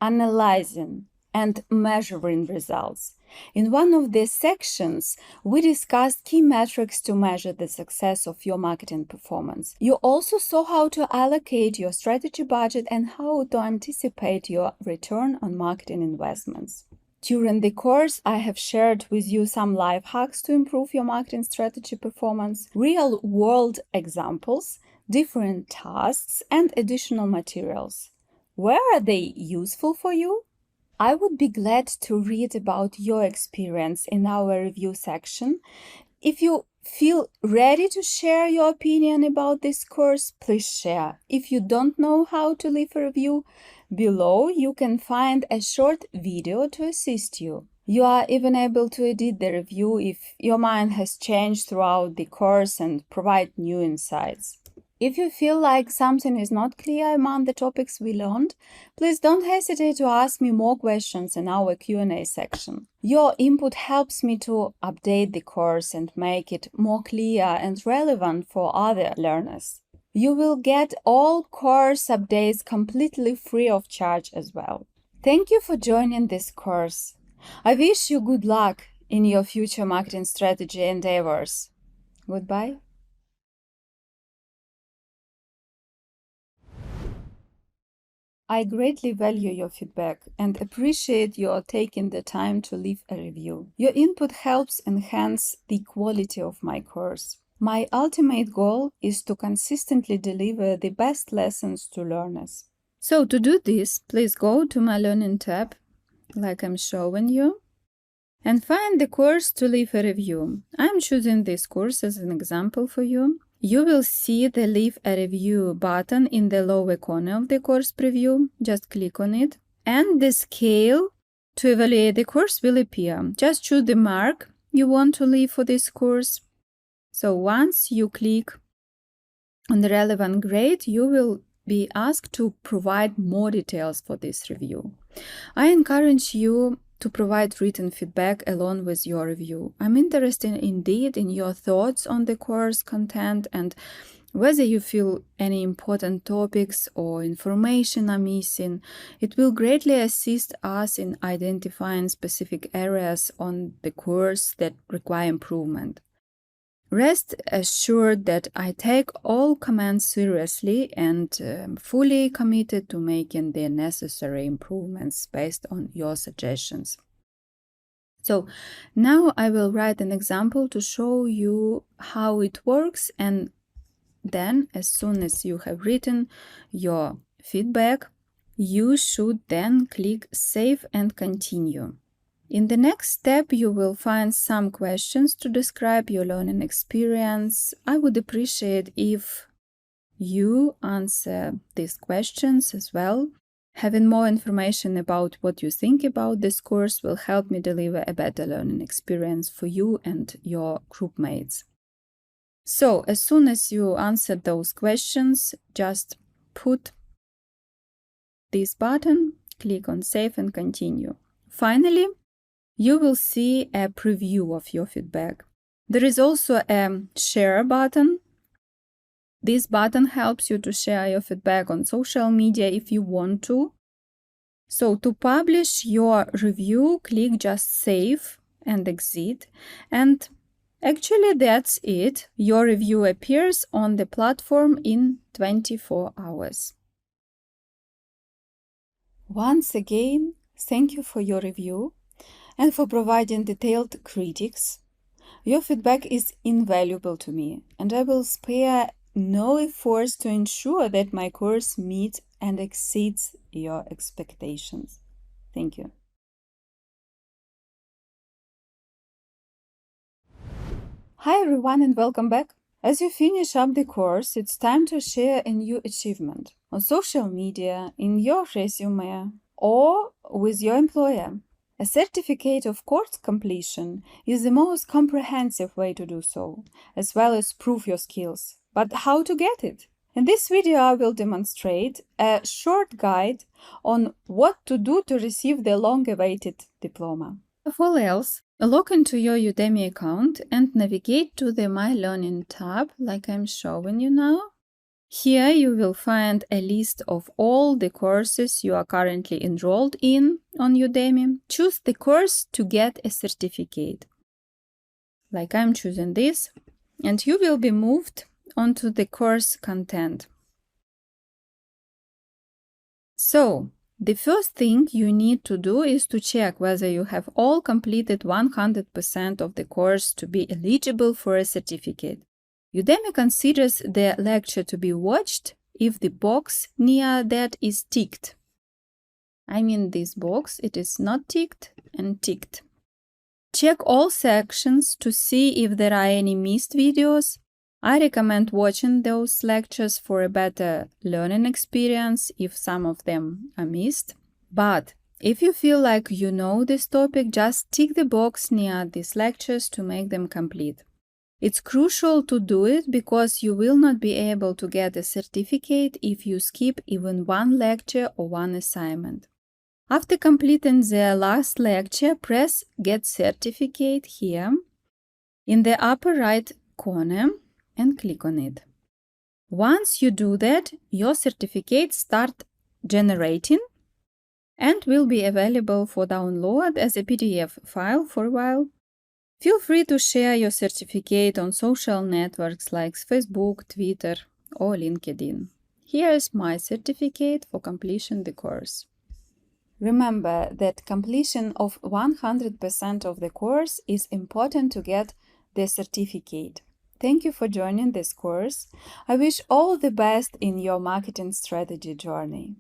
analyzing, and measuring results. In one of these sections, we discussed key metrics to measure the success of your marketing performance. You also saw how to allocate your strategy budget and how to anticipate your return on marketing investments. During the course, I have shared with you some life hacks to improve your marketing strategy performance, real-world examples, different tasks, and additional materials. Were they useful for you? I would be glad to read about your experience in our review section. If you feel ready to share your opinion about this course, please share. If you don't know how to leave a review, below you can find a short video to assist you. You are even able to edit the review if your mind has changed throughout the course and provide new insights. If you feel like something is not clear among the topics we learned, please don't hesitate to ask me more questions in our Q&A section. Your input helps me to update the course and make it more clear and relevant for other learners. You will get all course updates completely free of charge as well. Thank you for joining this course. I wish you good luck in your future marketing strategy endeavors. Goodbye. I greatly value your feedback and appreciate your taking the time to leave a review. Your input helps enhance the quality of my course. My ultimate goal is to consistently deliver the best lessons to learners. So to do this, please go to my Learning tab, like I'm showing you, and find the course to leave a review. I'm choosing this course as an example for you. You will see the Leave a Review button in the lower corner of the course preview. Just click on it. And the scale to evaluate the course will appear. Just choose the mark you want to leave for this course. So once you click on the relevant grade, you will be asked to provide more details for this review. I encourage you to provide written feedback along with your review. I'm interested indeed in your thoughts on the course content and whether you feel any important topics or information are missing. It will greatly assist us in identifying specific areas on the course that require improvement. Rest assured that I take all comments seriously and fully committed to making the necessary improvements based on your suggestions. So now I will write an example to show you how it works, and then as soon as you have written your feedback, you should then click Save and Continue. In the next step, you will find some questions to describe your learning experience. I would appreciate if you answer these questions as well. Having more information about what you think about this course will help me deliver a better learning experience for you and your group mates. So, as soon as you answer those questions, just put this button, click on Save and Continue. Finally, you will see a preview of your feedback. There is also a share button. This button helps you to share your feedback on social media if you want to. So to publish your review, click just Save and Exit. And actually that's it. Your review appears on the platform in 24 hours. Once again, thank you for your review and for providing detailed critiques. Your feedback is invaluable to me, and I will spare no efforts to ensure that my course meets and exceeds your expectations. Thank you. Hi everyone and welcome back. As you finish up the course, it's time to share a new achievement on social media, in your resume, or with your employer. A certificate of course completion is the most comprehensive way to do so, as well as prove your skills. But how to get it? In this video, I will demonstrate a short guide on what to do to receive the long-awaited diploma. Of all else, log into your Udemy account and navigate to the My Learning tab, like I'm showing you now. Here you will find a list of all the courses you are currently enrolled in on Udemy. Choose the course to get a certificate. Like I'm choosing this, and you will be moved onto the course content. So, the first thing you need to do is to check whether you have all completed 100% of the course to be eligible for a certificate. Udemy considers the lecture to be watched if the box near that is ticked. I mean this box, it is not ticked and ticked. Check all sections to see if there are any missed videos. I recommend watching those lectures for a better learning experience if some of them are missed. But if you feel like you know this topic, just tick the box near these lectures to make them complete. It's crucial to do it because you will not be able to get a certificate if you skip even one lecture or one assignment. After completing the last lecture, press Get Certificate here in the upper right corner and click on it. Once you do that, your certificate starts generating and will be available for download as a PDF file for a while. Feel free to share your certificate on social networks like Facebook, Twitter, or LinkedIn. Here is my certificate for completion the course. Remember that completion of 100% of the course is important to get the certificate. Thank you for joining this course. I wish all the best in your marketing strategy journey.